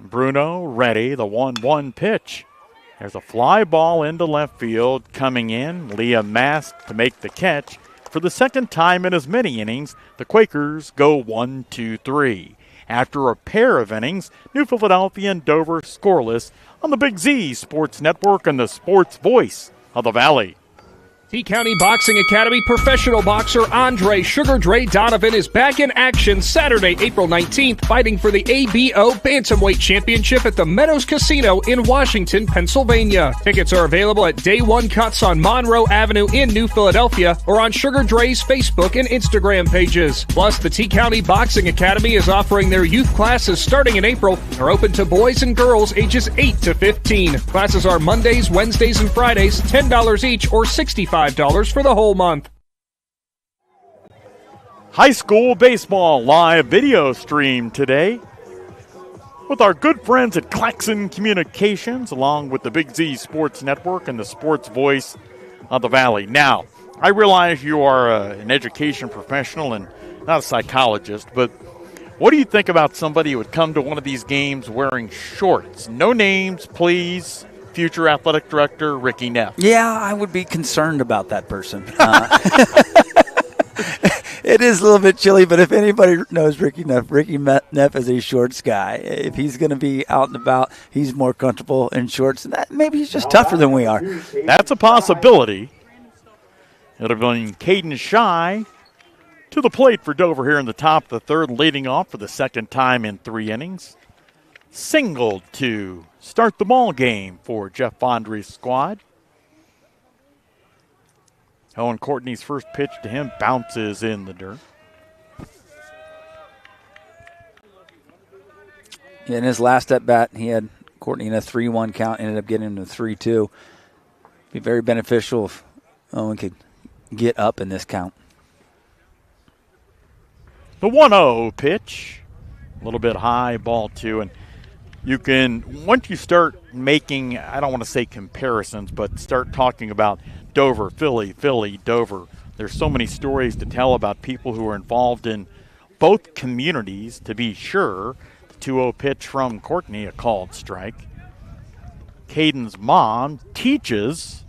Speaker 2: Bruno ready, the 1-1 pitch. There's a fly ball into left field coming in. Liam Mask to make the catch. For the second time in as many innings, the Quakers go 1-2-3. After a pair of innings, New Philadelphia and Dover scoreless on the Big Z Sports Network and the sports voice of the Valley.
Speaker 8: T-County Boxing Academy professional boxer Andre Sugar Dre Donovan is back in action Saturday, April 19th, fighting for the ABO Bantamweight Championship at the Meadows Casino in Washington, Pennsylvania. Tickets are available at Day One Cuts on Monroe Avenue in New Philadelphia or on Sugar Dre's Facebook and Instagram pages. Plus, the T-County Boxing Academy is offering their youth classes starting in April and are open to boys and girls ages 8 to 15. Classes are Mondays, Wednesdays, and Fridays, $10 each or $65 for the whole month.
Speaker 2: High school baseball live video stream today with our good friends at Claxon Communications along with the Big Z Sports Network and the sports voice of the Valley. Now, I realize you are an education professional and not a psychologist, but what do you think about somebody who would come to one of these games wearing shorts? No names, please. Future athletic director Ricky Neff.
Speaker 3: Yeah, I would be concerned about that person. It is a little bit chilly, but if anybody knows Ricky Neff is a shorts guy. If he's going to be out and about, he's more comfortable in shorts. And that maybe he's just tougher than we are.
Speaker 2: That's a possibility. It'll be Caden Shy to the plate for Dover here in the top of the third, leading off for the second time in 3 innings. Singled to start the ball game for Jeff Fondry's squad. Owen Courtney's first pitch to him bounces in the dirt.
Speaker 3: In his last at-bat, he had Courtney in a 3-1 count, ended up getting him to 3-2. Be very beneficial if Owen could get up in this count.
Speaker 2: The 1-0 pitch, a little bit high, ball 2, and you can, once you start making, I don't want to say comparisons, but start talking about Dover, Philly, Dover. There's so many stories to tell about people who are involved in both communities, to be sure. The 2-0 pitch from Courtney, a called strike. Caden's mom teaches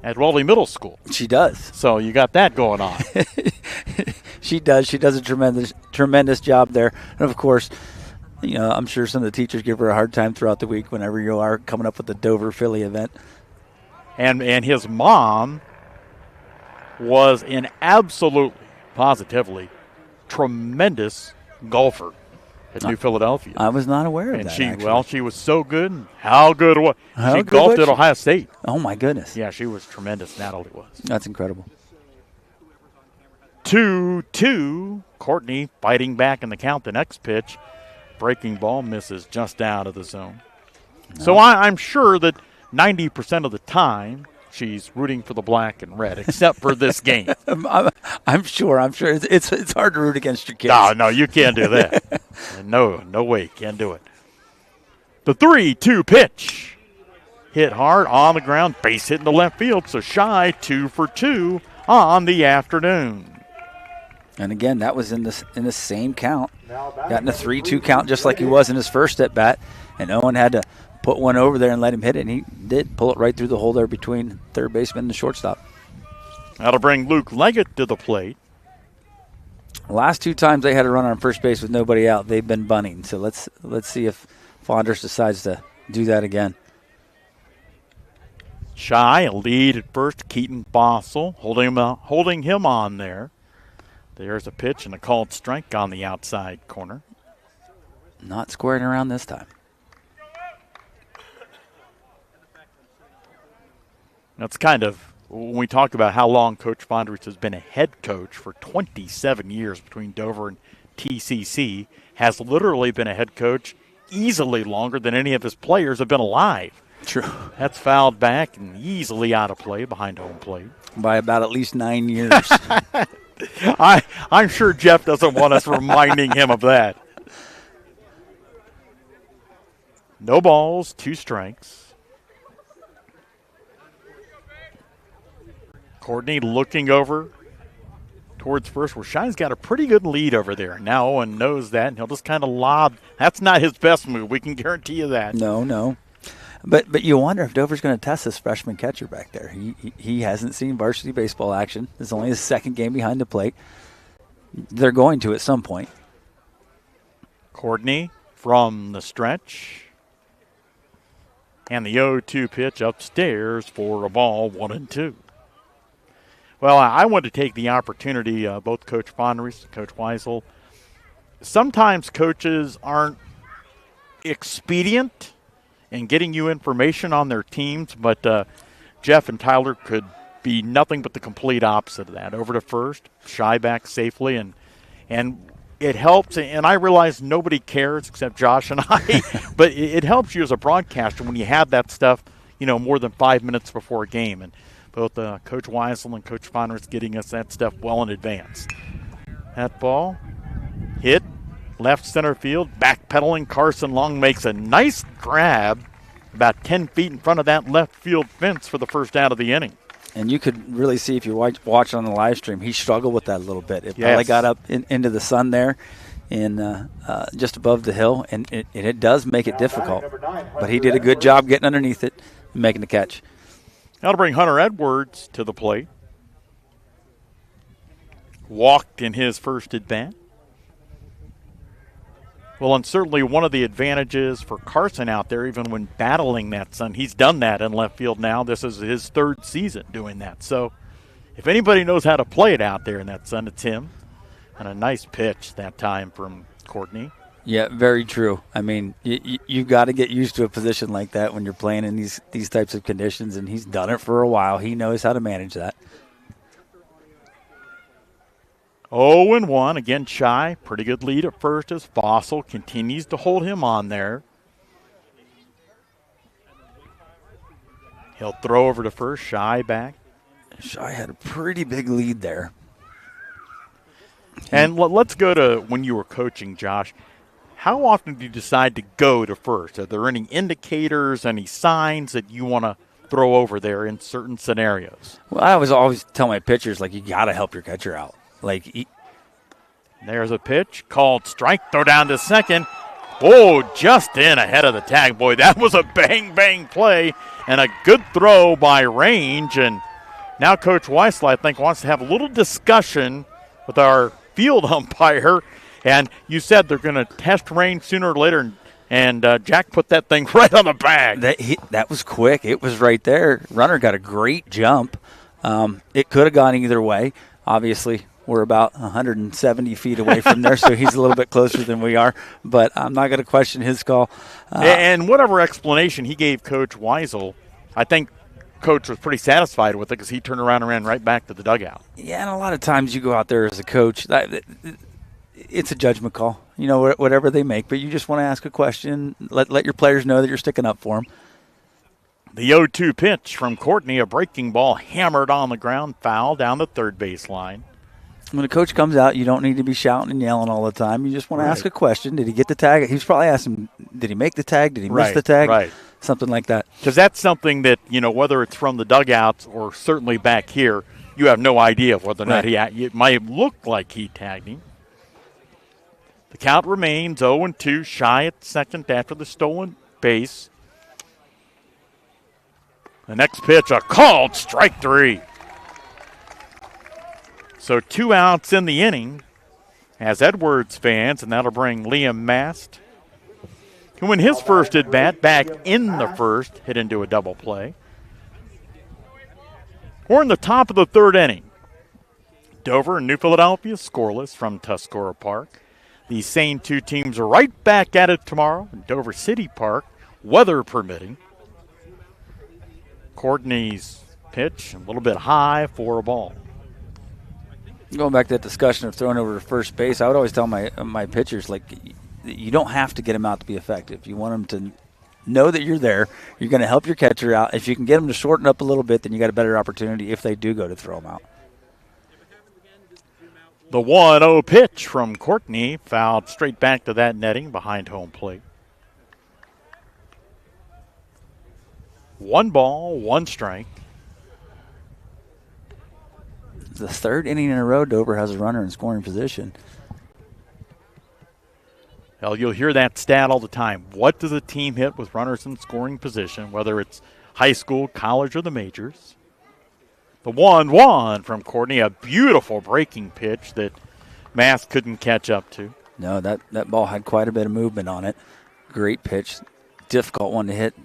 Speaker 2: at Raleigh Middle School.
Speaker 3: She does.
Speaker 2: So you got that going on.
Speaker 3: She does. She does a tremendous job there. And, of course, you know, I'm sure some of the teachers give her a hard time throughout the week whenever you are coming up with the Dover Philly event.
Speaker 2: And his mom was an absolutely, positively tremendous golfer at New Philadelphia.
Speaker 3: I was not aware of that,
Speaker 2: And she was so good. How good was she? She golfed at Ohio State.
Speaker 3: Oh, my goodness.
Speaker 2: Yeah, she was tremendous. Natalie was.
Speaker 3: That's incredible.
Speaker 2: 2-2. Courtney fighting back in the count. The next pitch breaking ball misses just out of the zone. No. So I'm sure that 90% of the time she's rooting for the black and red, except for this game.
Speaker 3: I'm sure. It's hard to root against your kids.
Speaker 2: No, you can't do that. No way, can't do it. The 3-2 pitch. Hit hard on the ground, base hit in the left field, so Shy 2 for 2 on the afternoon.
Speaker 3: And again, that was in the same count. Got in a 3-2 count just like he was in his first at bat, and Owen had to put one over there and let him hit it, and he did pull it right through the hole there between third baseman and the shortstop.
Speaker 2: That'll bring Luke Leggett to the plate.
Speaker 3: The last 2 times they had a run on first base with nobody out, they've been bunting. So let's see if Fonders decides to do that again.
Speaker 2: Shy, a lead at first. Keaton Bossel holding him on there. There's a pitch and a called strike on the outside corner.
Speaker 3: Not squaring around this time.
Speaker 2: That's kind of, when we talk about how long Coach Fonders has been a head coach for 27 years between Dover and TCC, has literally been a head coach easily longer than any of his players have been alive.
Speaker 3: True.
Speaker 2: That's fouled back and easily out of play behind home plate.
Speaker 3: By about at least 9 years.
Speaker 2: I'm sure Jeff doesn't want us reminding him of that. No balls, 2 strikes. Courtney looking over towards first, where Shine's got a pretty good lead over there. Now Owen knows that, and he'll just kind of lob. That's not his best move. We can guarantee you that.
Speaker 3: No. But you wonder if Dover's going to test this freshman catcher back there. He hasn't seen varsity baseball action. It's only his second game behind the plate. They're going to at some point.
Speaker 2: Courtney from the stretch. And the 0-2 pitch upstairs for a ball, 1-2. Well, I want to take the opportunity, both Coach Fonders and Coach Weisel. Sometimes coaches aren't expedient in getting you information on their teams, but Jeff and Tyler could be nothing but the complete opposite of that. Over to first, Shy back safely, and it helps, and I realize nobody cares except Josh and I, but it helps you as a broadcaster when you have that stuff, more than 5 minutes before a game. And both Coach Weisel and Coach Fonders getting us that stuff well in advance. That ball hit left center field, backpedaling. Carson Long makes a nice grab about 10 feet in front of that left field fence for the first out of the inning.
Speaker 3: And you could really see if you watch on the live stream, he struggled with that a little bit. It probably got up into the sun there and just above the hill, and it does make it difficult. But he did a good job getting underneath it and making the catch.
Speaker 2: That'll bring Hunter Edwards to the plate. Walked in his first at bat. Well, and certainly one of the advantages for Carson out there, even when battling that sun, he's done that in left field now. This is his third season doing that. So if anybody knows how to play it out there in that sun, it's him. And a nice pitch that time from Courtney.
Speaker 3: Yeah, very true. I mean, you've got to get used to a position like that when you're playing in these types of conditions, and he's done it for a while. He knows how to manage that.
Speaker 2: 0-1, again Shy. Pretty good lead at first as Fossil continues to hold him on there. He'll throw over to first, Shy back.
Speaker 3: Shy had a pretty big lead there.
Speaker 2: And let's go to when you were coaching, Josh. How often do you decide to go to first? Are there any indicators, any signs that you want to throw over there in certain scenarios?
Speaker 3: Well, I always tell my pitchers, you got to help your catcher out.
Speaker 2: There's a pitch, called strike, throw down to second. Oh, just in ahead of the tag. Boy, that was a bang play and a good throw by Range. And now Coach Weisel, I think, wants to have a little discussion with our field umpire. And you said they're going to test Range sooner or later, and Jack put that thing right on the bag.
Speaker 3: That was quick. It was right there. Runner got a great jump. It could have gone either way. Obviously, we're about 170 feet away from there, so he's a little bit closer than we are. But I'm not going to question his call.
Speaker 2: And whatever explanation he gave Coach Weisel, I think Coach was pretty satisfied with it because he turned around and ran right back to the dugout.
Speaker 3: Yeah, and a lot of times you go out there as a coach, it's a judgment call, whatever they make. But you just want to ask a question, let your players know that you're sticking up for them.
Speaker 2: The 0-2 pitch from Courtney, a breaking ball hammered on the ground, foul down the third base line.
Speaker 3: When a coach comes out, you don't need to be shouting and yelling all the time. You just want to ask a question. Did he get the tag? He was probably asking, did he make the tag? Did he miss the tag?
Speaker 2: Right.
Speaker 3: Something like that.
Speaker 2: Because that's something that, whether it's from the dugouts or certainly back here, you have no idea whether or not it might look like he tagged him. The count remains 0-2, shy at second after the stolen base. The next pitch, a called strike 3. So 2 outs in the inning as Edwards fans, and that'll bring Liam Mast, who in his first at-bat back in the first hit into a double play. We're in the top of the third inning. Dover and New Philadelphia scoreless from Tuscarora Park. These same two teams are right back at it tomorrow in Dover City Park, weather permitting. Courtney's pitch, a little bit high for a ball.
Speaker 3: Going back to that discussion of throwing over to first base, I would always tell my pitchers, you don't have to get them out to be effective. You want them to know that you're there. You're going to help your catcher out. If you can get them to shorten up a little bit, then you got a better opportunity if they do go to throw them out.
Speaker 2: The 1-0 pitch from Courtney fouled straight back to that netting behind home plate. 1 ball, 1 strike.
Speaker 3: The third inning in a row, Dover has a runner in scoring position.
Speaker 2: Well, you'll hear that stat all the time. What does a team hit with runners in scoring position, whether it's high school, college, or the majors? The 1-1 from Courtney, a beautiful breaking pitch that Mass couldn't catch up to.
Speaker 3: No, that ball had quite a bit of movement on it. Great pitch. Difficult one to hit.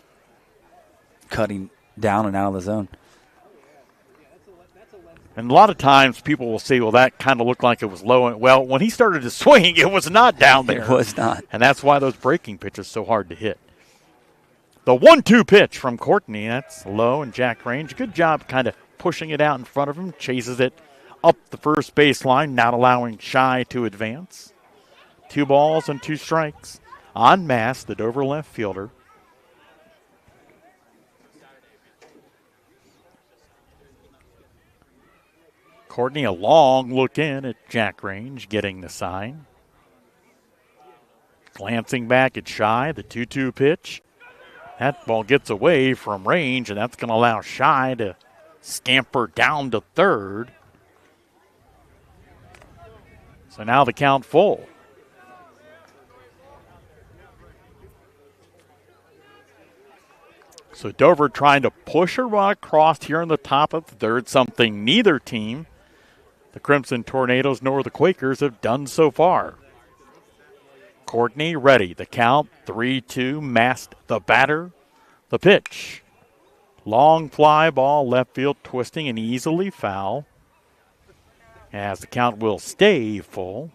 Speaker 3: Cutting down and out of the zone.
Speaker 2: And a lot of times people will say, well, that kind of looked like it was low. Well, when he started to swing, it was not down there.
Speaker 3: It was not.
Speaker 2: And that's why those breaking pitches are so hard to hit. The 1-2 pitch from Courtney, that's low and jack range. Good job kind of pushing it out in front of him. Chases it up the first baseline, not allowing Shy to advance. 2 balls and 2 strikes. On Mass, the Dover left fielder. Courtney, a long look in at jack range, getting the sign. Glancing back at Shy, the 2-2 pitch. That ball gets away from range, and that's going to allow Shy to scamper down to third. So now the count full. So Dover trying to push a run across here in the top of the third, something neither team, the Crimson Tornadoes nor the Quakers, have done so far. Courtney ready. The count, 3-2, Mast the batter. The pitch. Long fly ball, left field twisting and easily foul. As the count will stay full.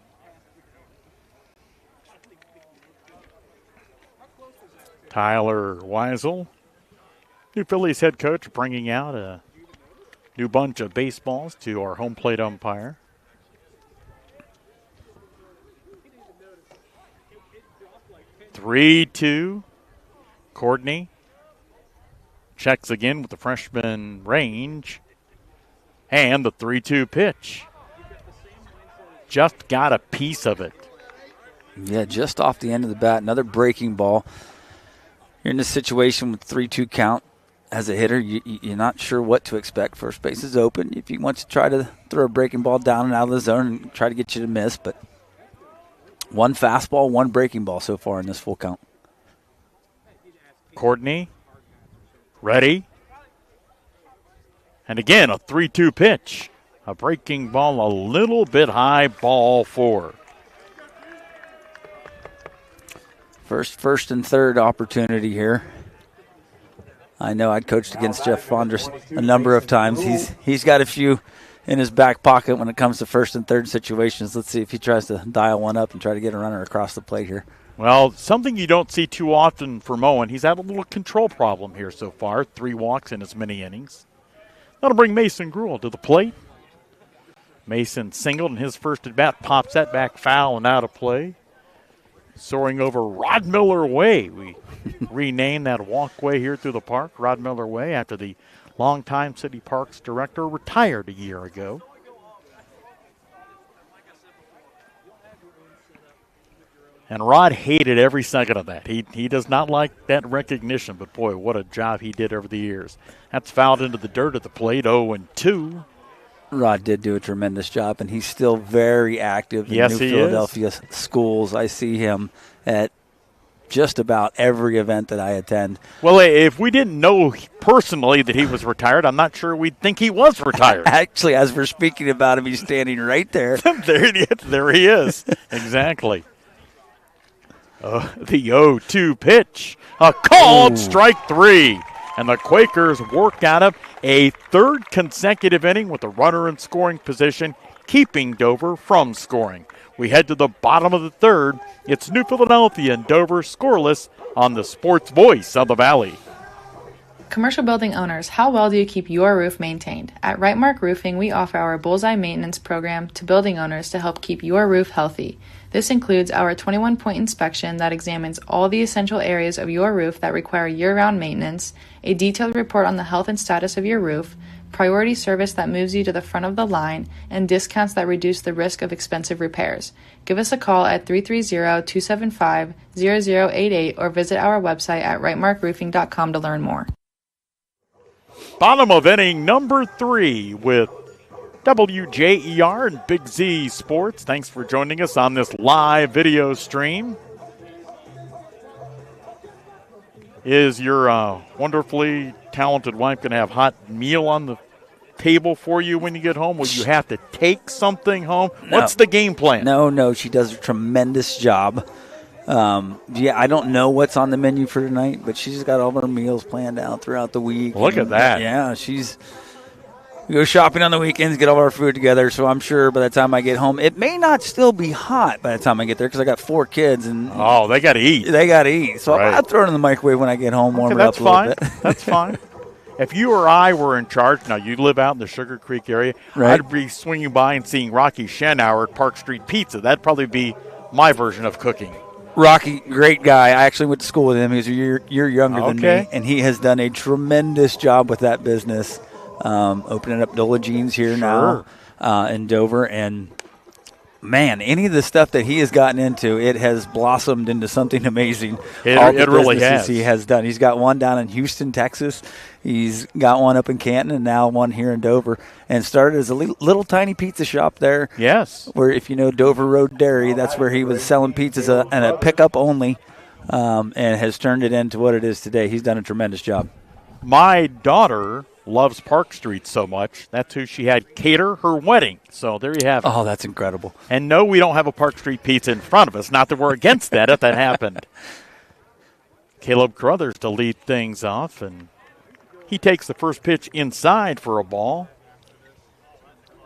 Speaker 2: Tyler Weisel, New Phillies head coach, bringing out a new bunch of baseballs to our home plate umpire. (3-2). Courtney checks again with the freshman range. And the 3-2 pitch. Just got a piece of it.
Speaker 3: Yeah, just off the end of the bat. Another breaking ball. You're in this situation with 3-2 count. As a hitter, you're not sure what to expect. First base is open. If you want to try to throw a breaking ball down and out of the zone and try to get you to miss, but 1 fastball, 1 breaking ball so far in this full count.
Speaker 2: Courtney, ready. And again, a 3-2 pitch. A breaking ball, a little bit high, ball 4.
Speaker 3: First and third opportunity here. I know I'd coached against Jeff Fonders a number of times. He's got a few in his back pocket when it comes to first and third situations. Let's see if he tries to dial one up and try to get a runner across the plate here.
Speaker 2: Well, something you don't see too often from Owen. He's had a little control problem here so far. 3 walks in as many innings. That'll bring Mason Gruel to the plate. Mason singled in his first at bat, pops that back foul and out of play. Soaring over Rod Miller Way. We renamed that walkway here through the park, Rod Miller Way, after the longtime City Parks director retired a year ago. And Rod hated every second of that. He does not like that recognition, but boy, what a job he did over the years. That's fouled into the dirt at the plate, 0-2.
Speaker 3: Rod did do a tremendous job, and he's still very active in
Speaker 2: Yes,
Speaker 3: New
Speaker 2: he
Speaker 3: Philadelphia
Speaker 2: is.
Speaker 3: schools. I see him at just about every event that I attend.
Speaker 2: Well, if we didn't know personally that he was retired, I'm not sure we'd think he was retired.
Speaker 3: Actually, as we're speaking about him, he's standing right there.
Speaker 2: there he is. Exactly. The 0-2 pitch. A called strike 3. And the Quakers worked out of a third consecutive inning with a runner in scoring position, keeping Dover from scoring. We head to the bottom of the third. It's New Philadelphia and Dover scoreless on the Sports Voice of the Valley.
Speaker 11: Commercial building owners, how well do you keep your roof maintained? At Right Mark Roofing, we offer our Bullseye Maintenance Program to building owners to help keep your roof healthy. This includes our 21-point inspection that examines all the essential areas of your roof that require year-round maintenance, a detailed report on the health and status of your roof, priority service that moves you to the front of the line, and discounts that reduce the risk of expensive repairs. Give us a call at 330-275-0088 or visit our website at rightmarkroofing.com to learn more.
Speaker 2: Bottom of inning number 3 with WJER and Big Z Sports. Thanks for joining us on this live video stream. Is your wonderfully talented wife going to have hot meal on the table for you when you get home? Will you have to take something home?
Speaker 3: No.
Speaker 2: What's the game plan?
Speaker 3: No, she does a tremendous job. I don't know what's on the menu for tonight, but she's got all of her meals planned out throughout the week.
Speaker 2: Look at that.
Speaker 3: Yeah, we go shopping on the weekends, get all our food together, so I'm sure by the time I get home, it may not still be hot by the time I get there because I got 4 kids. And
Speaker 2: they got to eat.
Speaker 3: So right. I'll throw it in the microwave when I get home, warm it up a little bit.
Speaker 2: That's fine. If you or I were in charge, now you live out in the Sugar Creek area,
Speaker 3: right.
Speaker 2: I'd be swinging by and seeing Rocky Schenauer at Park Street Pizza. That'd probably be my version of cooking.
Speaker 3: Rocky, great guy. I actually went to school with him. He's a year younger than me, and he has done a tremendous job with that business, opening up Dola Jeans here now in Dover. And, man, any of the stuff that he has gotten into, it has blossomed into something amazing.
Speaker 2: It really has.
Speaker 3: He has done. He's got one down in Houston, Texas. He's got one up in Canton and now one here in Dover. And started as a little tiny pizza shop there.
Speaker 2: Yes.
Speaker 3: Where, if you know Dover Road Dairy, that's where he was selling pizzas and a pickup only, and has turned it into what it is today. He's done a tremendous job.
Speaker 2: My daughter loves Park Street so much. That's who she had cater her wedding. So there you have it.
Speaker 3: Oh, that's incredible.
Speaker 2: And no, we don't have a Park Street pizza in front of us. Not that we're against that if that happened. Caleb Carruthers to lead things off, and he takes the first pitch inside for a ball.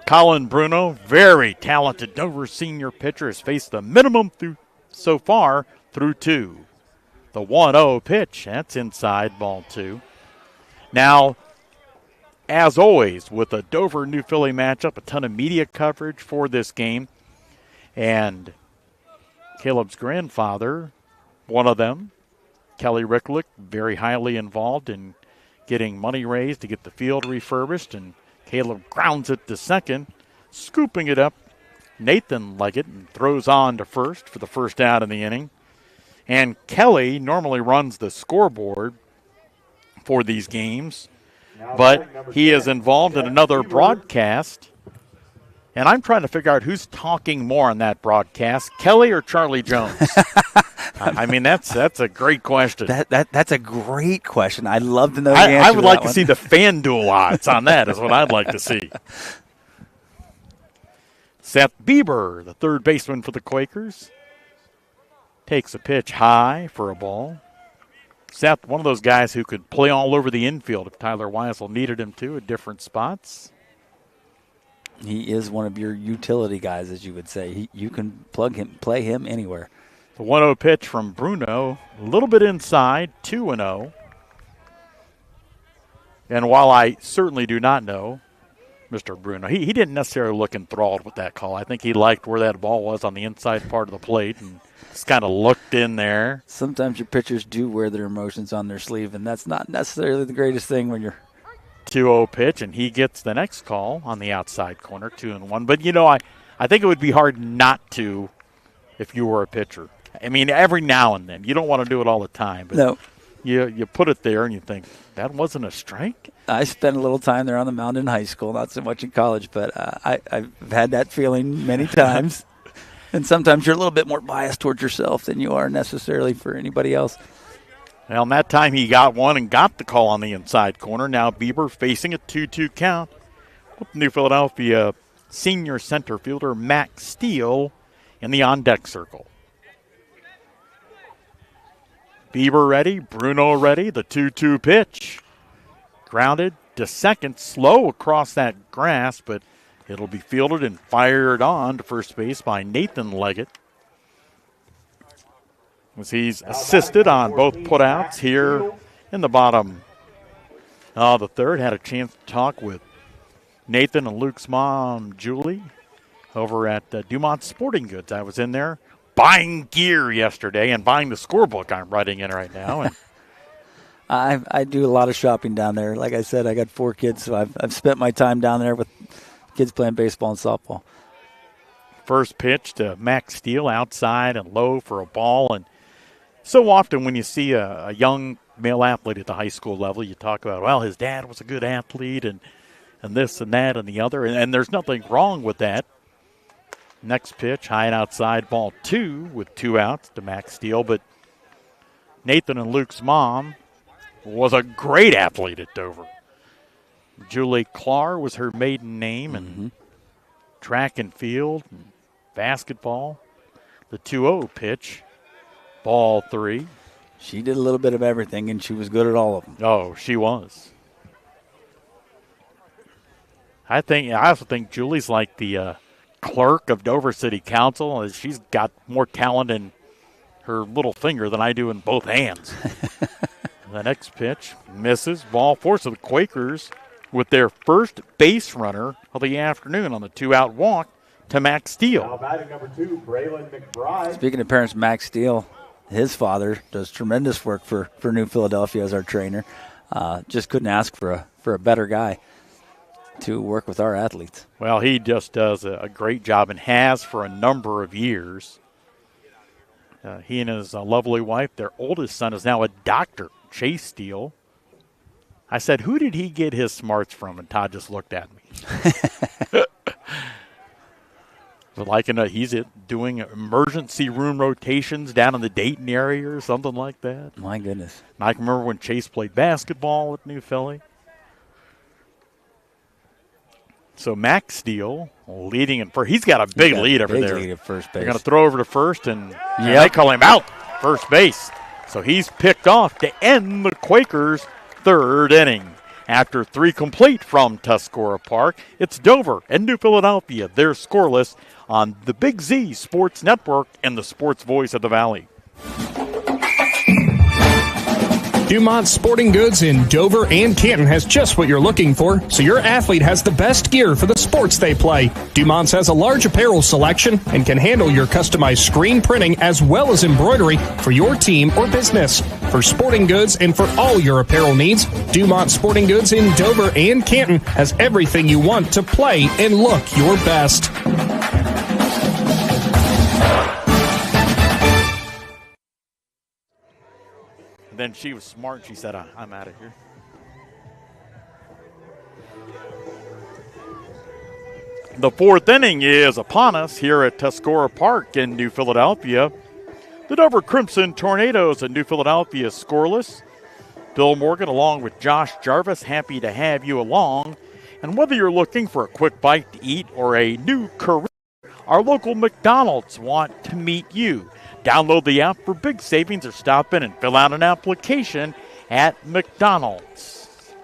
Speaker 2: Colin Bruno, very talented Dover senior pitcher, has faced the minimum so far through 2. The 1-0 pitch, that's inside, ball 2. Now, as always, with the Dover-New Philly matchup, a ton of media coverage for this game. And Caleb's grandfather, one of them, Kelly Ricklick, very highly involved in getting money raised to get the field refurbished. And Caleb grounds it to second, scooping it up. Nathan Leggett and throws on to first for the first out in the inning. And Kelly normally runs the scoreboard for these games, but he is involved in another broadcast, and I'm trying to figure out who's talking more on that broadcast, Kelly or Charlie Jones. I mean, that's a great question.
Speaker 3: That's a great question. I'd love to know the answer.
Speaker 2: I would like to see the FanDuel odds on that is what I'd like to see. Seth Bieber, the third baseman for the Quakers, takes a pitch high for a ball. Seth, one of those guys who could play all over the infield if Tyler Weisel needed him to at different spots.
Speaker 3: He is one of your utility guys, as you would say. You can play him anywhere.
Speaker 2: The 1-0 pitch from Bruno, a little bit inside, 2-0. And while I certainly do not know Mr. Bruno. He didn't necessarily look enthralled with that call. I think he liked where that ball was on the inside part of the plate and just kind of looked in there.
Speaker 3: Sometimes your pitchers do wear their emotions on their sleeve, and that's not necessarily the greatest thing when you're
Speaker 2: 2-0 pitch, and he gets the next call on the outside corner, 2-1. But, I think it would be hard not to if you were a pitcher. I mean, every now and then. You don't want to do it all the time. But
Speaker 3: no.
Speaker 2: You put it there, and you think, that wasn't a strike?
Speaker 3: I spent a little time there on the mound in high school, not so much in college, but I've had that feeling many times. And sometimes you're a little bit more biased towards yourself than you are necessarily for anybody else.
Speaker 2: Well, and that time he got one and got the call on the inside corner. Now Bieber facing a 2-2 count with New Philadelphia senior center fielder Max Steele in the on-deck circle. Bieber ready, Bruno ready, the 2-2 pitch. Grounded to second, slow across that grass, but it'll be fielded and fired on to first base by Nathan Leggett. As he's assisted on both putouts here in the bottom of the third. Had a chance to talk with Nathan and Luke's mom, Julie, over at Dumont Sporting Goods. I was in there buying gear yesterday and buying the scorebook I'm writing in right now. And
Speaker 3: I do a lot of shopping down there. Like I said, I got 4 kids, so I've spent my time down there with kids playing baseball and softball.
Speaker 2: First pitch to Max Steele outside and low for a ball. And so often when you see a young male athlete at the high school level, you talk about, well, his dad was a good athlete and this and that and the other. And there's nothing wrong with that. Next pitch, high and outside, ball 2 with 2 outs to Max Steele. But Nathan and Luke's mom was a great athlete at Dover. Julie Clark was her maiden name, and track and field, and basketball. The 2-0 pitch, ball 3.
Speaker 3: She did a little bit of everything, and she was good at all of them.
Speaker 2: Oh, she was. I also think Julie's like the clerk of Dover City Council. She's got more talent in her little finger than I do in both hands. The next pitch misses. Ball 4. So the Quakers with their first base runner of the afternoon on the 2-out walk to Max Steele.
Speaker 14: Now batting number 2, Braylon McBride.
Speaker 3: Speaking of parents, Max Steele, his father does tremendous work for New Philadelphia as our trainer. Just couldn't ask for a better guy to work with our athletes.
Speaker 2: Well, he just does a great job and has for a number of years. He and his lovely wife, their oldest son is now a doctor, Chase Steele. I said, who did he get his smarts from? And Todd just looked at me. But he's doing emergency room rotations down in the Dayton area or something like that.
Speaker 3: My goodness.
Speaker 2: And I can remember when Chase played basketball at New Philly. So Max Steele leading in first. He's got a big lead over there.
Speaker 3: Lead at first base.
Speaker 2: They're going to throw over to first, and they call him out first base. So he's picked off to end the Quakers' third inning. After 3 complete from Tuscarora Park, it's Dover and New Philadelphia. They're scoreless on the Big Z Sports Network and the sports voice of the Valley.
Speaker 8: Dumont Sporting Goods in Dover and Canton has just what you're looking for, so your athlete has the best gear for the sports they play. Dumont's has a large apparel selection and can handle your customized screen printing as well as embroidery for your team or business. For sporting goods and for all your apparel needs, Dumont Sporting Goods in Dover and Canton has everything you want to play and look your best.
Speaker 2: Then she was smart. She said, I'm out of here. The 4th inning is upon us here at Tuscarora Park in New Philadelphia. The Dover Crimson Tornadoes in New Philadelphia scoreless. Bill Morgan along with Josh Jarvis, happy to have you along. And whether you're looking for a quick bite to eat or a new career, our local McDonald's want to meet you. Download the app for big savings or stop in and fill out an application at McDonald's.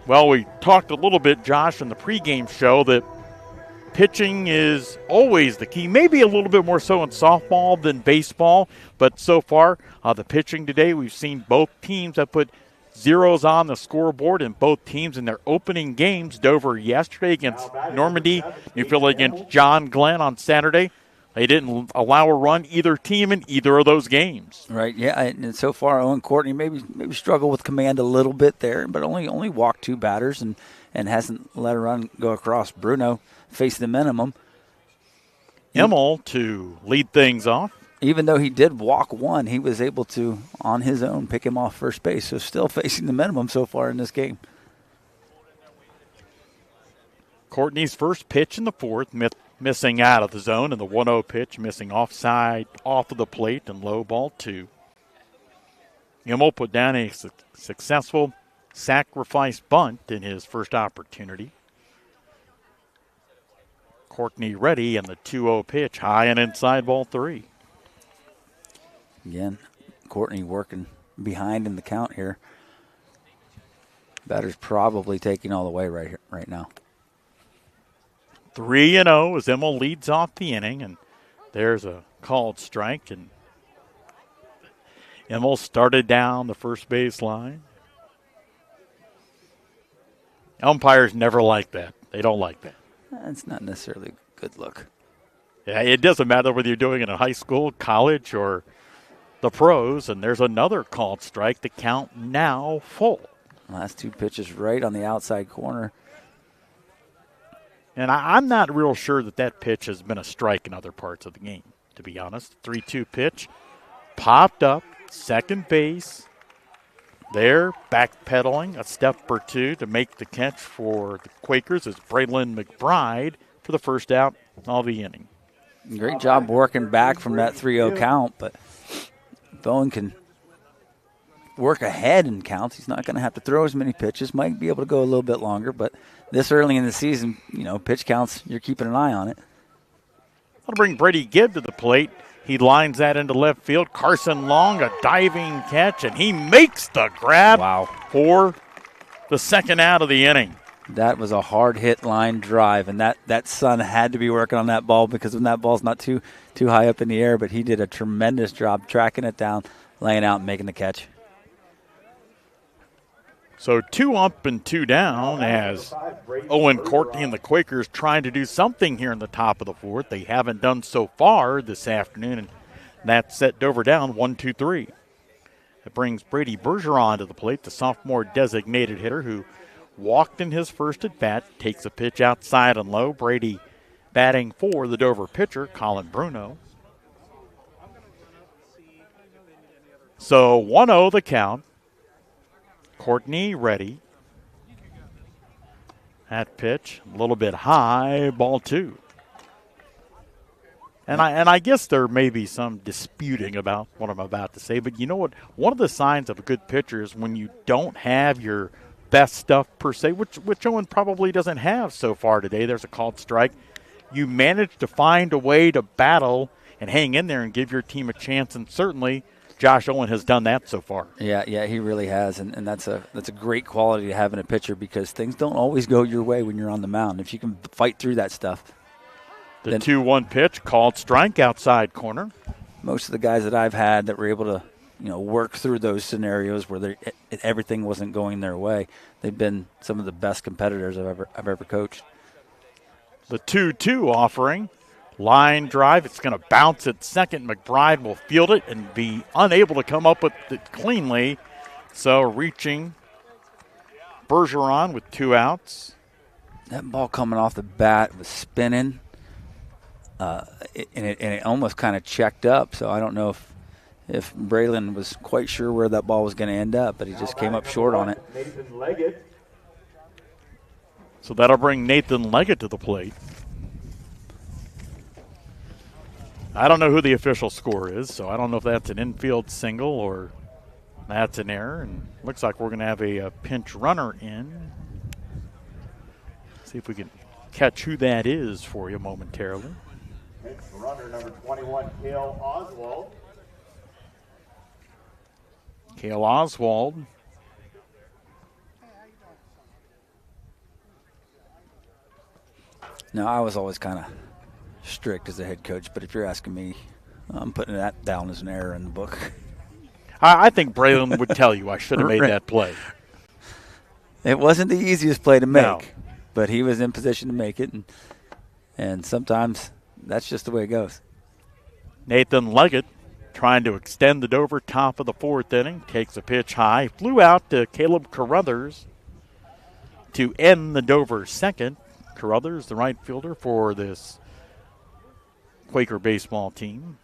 Speaker 2: Well, we talked a little bit, Josh, in the pregame show that pitching is always the key, maybe a little bit more so in softball than baseball, but so far the pitching today, we've seen both teams have put zeros on the scoreboard in both teams in their opening games. Dover yesterday against Normandy, Newfield against John Glenn on Saturday. They didn't allow a run either team in either of those games.
Speaker 3: Right, yeah, and so far Owen Courtney maybe struggled with command a little bit there, but only walked 2 batters and hasn't let a run go across. Bruno faced the minimum.
Speaker 2: Immel to lead things off.
Speaker 3: Even though he did walk 1, he was able to, on his own, pick him off first base, so still facing the minimum so far in this game.
Speaker 2: Courtney's first pitch in the 4th, missing out of the zone, and the 1-0 pitch missing offside off of the plate and low ball 2. Immel put down a successful sacrifice bunt in his first opportunity. Courtney ready, and the 2-0 pitch high and inside ball 3.
Speaker 3: Again, Courtney working behind in the count here. Batter's probably taking all the way right now.
Speaker 2: 3-0 as Immel leads off the inning, and there's a called strike, and Immel started down the first base line. Umpires never like that. They don't like that.
Speaker 3: That's not necessarily a good look.
Speaker 2: Yeah, it doesn't matter whether you're doing it in high school, college, or the pros, and there's another called strike. The count now full.
Speaker 3: Last 2 pitches right on the outside corner.
Speaker 2: And I'm not real sure that pitch has been a strike in other parts of the game, to be honest. 3-2 pitch, popped up, second base. There, backpedaling a step or 2 to make the catch for the Quakers is Braylon McBride for the first out of the inning.
Speaker 3: Great job working back from that 3-0 count, but if Owen can work ahead in counts, he's not going to have to throw as many pitches. Might be able to go a little bit longer, but this early in the season, pitch counts, you're keeping an eye on it.
Speaker 2: I'll bring Brady Gibb to the plate. He lines that into left field. Carson Long, a diving catch, and he makes the grab for the second out of the inning.
Speaker 3: That was a hard-hit line drive, and that son had to be working on that ball because when that ball's not too high up in the air, but he did a tremendous job tracking it down, laying out, and making the catch.
Speaker 2: So 2 up and 2 down as Owen Courtney and the Quakers trying to do something here in the top of the 4th. They haven't done so far this afternoon, and that set Dover down 1-2-3. It brings Brady Bergeron to the plate, the sophomore designated hitter who walked in his first at-bat, takes a pitch outside and low. Brady batting for the Dover pitcher, Colin Bruno. So 1-0 the count. Courtney ready. That pitch, a little bit high, ball 2. And I guess there may be some disputing about what I'm about to say, but you know what? One of the signs of a good pitcher is when you don't have your best stuff per se, which Owen probably doesn't have so far today. There's a called strike. You manage to find a way to battle and hang in there and give your team a chance, and certainly Josh Owen has done that so far.
Speaker 3: Yeah, he really has, and that's a great quality to have in a pitcher because things don't always go your way when you're on the mound. If you can fight through that stuff.
Speaker 2: The 2-1 pitch, called strike outside corner.
Speaker 3: Most of the guys that I've had that were able to, work through those scenarios where everything wasn't going their way, they've been some of the best competitors I've ever coached.
Speaker 2: The 2-2 offering. Line drive, it's going to bounce at second. McBride will field it and be unable to come up with it cleanly. So reaching Bergeron with 2 outs.
Speaker 3: That ball coming off the bat was spinning, and it almost kind of checked up. So I don't know if Braylon was quite sure where that ball was going to end up, but he just came up short on it.
Speaker 14: Nathan Leggett.
Speaker 2: So that'll bring Nathan Leggett to the plate. I don't know who the official score is, so I don't know if that's an infield single or that's an error. And looks like we're going to have a pinch runner in. See if we can catch who that is for you momentarily.
Speaker 14: Pinch runner number 21, Cale Oswald.
Speaker 2: Cale Oswald.
Speaker 3: Now, I was always kind of strict as a head coach, but if you're asking me, I'm putting that down as an error in the book.
Speaker 2: I think Braylon would tell you I should have made that play.
Speaker 3: It wasn't the easiest play to make,
Speaker 2: No.
Speaker 3: but he was in position to make it, and sometimes that's just the way it goes.
Speaker 2: Nathan Leggett trying to extend the Dover top of the fourth inning. Takes a pitch high. Flew out to Caleb Carruthers to end the Dover second. Carruthers, the right fielder for this Quaker baseball team.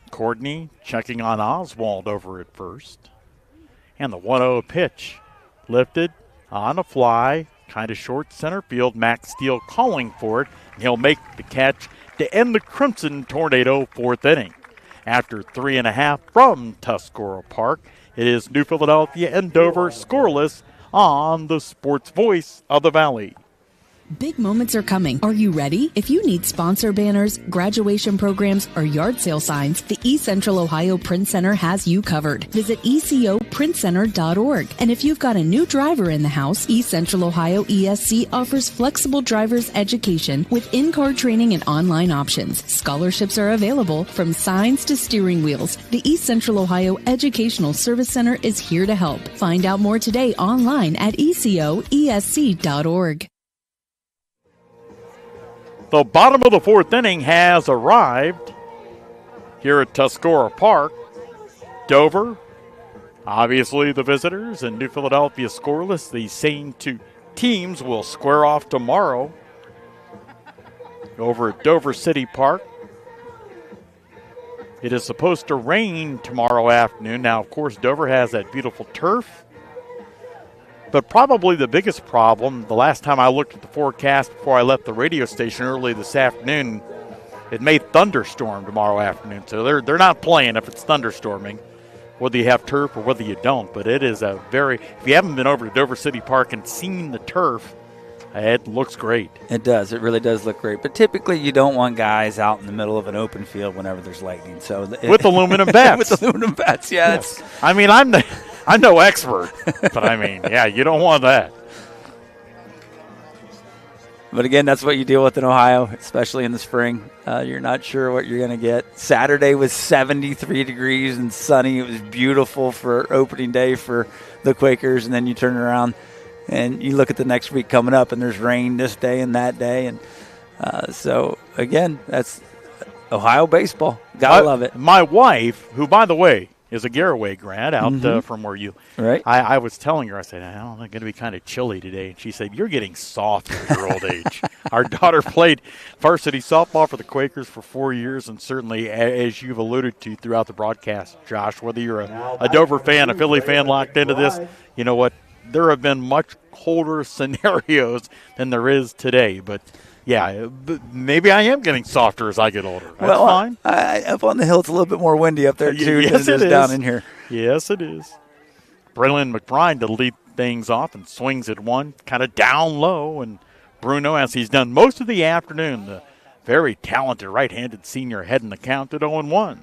Speaker 2: Courtney checking on Oswald over at first. And the 1-0 pitch lifted on a fly, kind of short center field. Max Steele calling for it, and he'll make the catch to end the Crimson Tornado fourth inning. After 3.5 from Tuscarora Park, it is New Philadelphia and Dover scoreless on the Sports Voice of the Valley.
Speaker 1: Big moments are coming. Are you ready? If you need sponsor banners, graduation programs, or yard sale signs, the East Central Ohio Print Center has you covered. Visit ecoprintcenter.org. And if you've got a new driver in the house, East Central Ohio ESC offers flexible driver's education with in-car training and online options. Scholarships are available from signs to steering wheels. The East Central Ohio Educational Service Center is here to help. Find out more today online at ecoesc.org.
Speaker 2: The bottom of the fourth inning has arrived here at Tuscarora Park. Dover, obviously the visitors, and New Philadelphia scoreless. The same two teams will square off tomorrow over at Dover City Park. It is supposed to rain tomorrow afternoon. Now, of course, Dover has that beautiful turf. But probably the biggest problem, the last time I looked at the forecast before I left the radio station early this afternoon, it may thunderstorm tomorrow afternoon. So they're not playing if it's thunderstorming, whether you have turf or whether you don't. But it is if you haven't been over to Dover City Park and seen the turf, it looks great.
Speaker 3: It does. It really does look great. But typically you don't want guys out in the middle of an open field whenever there's lightning. So
Speaker 2: with aluminum bats.
Speaker 3: With aluminum bats, yes.
Speaker 2: I mean, I'm no expert, but I mean, yeah, you don't want that.
Speaker 3: But again, that's what you deal with in Ohio, especially in the spring. You're not sure what you're going to get. Saturday was 73 degrees and sunny. It was beautiful for opening day for the Quakers, and then you turn around and you look at the next week coming up, and there's rain this day and that day. And so, again, that's Ohio baseball. Gotta love it.
Speaker 2: My wife, who, by the way, is a Garaway grad out from where you.
Speaker 3: Right.
Speaker 2: I was telling her, I said, I don't know, it's going to be kind of chilly today. And she said, you're getting soft at your old age. Our daughter played varsity softball for the Quakers for 4 years, and certainly, as you've alluded to throughout the broadcast, Josh, whether you're a Dover fan, a Philly fan locked into this, you know what? There have been much colder scenarios than there is today. But, yeah, maybe I am getting softer as I get older. That's fine.
Speaker 3: Up on the hill, it's a little bit more windy up there, too,
Speaker 2: yes,
Speaker 3: than it is down in here.
Speaker 2: Yes, it is. Braylon McBride to lead things off and swings at one, kind of down low. And Bruno, as he's done most of the afternoon, the very talented right-handed senior heading the count at 0-1.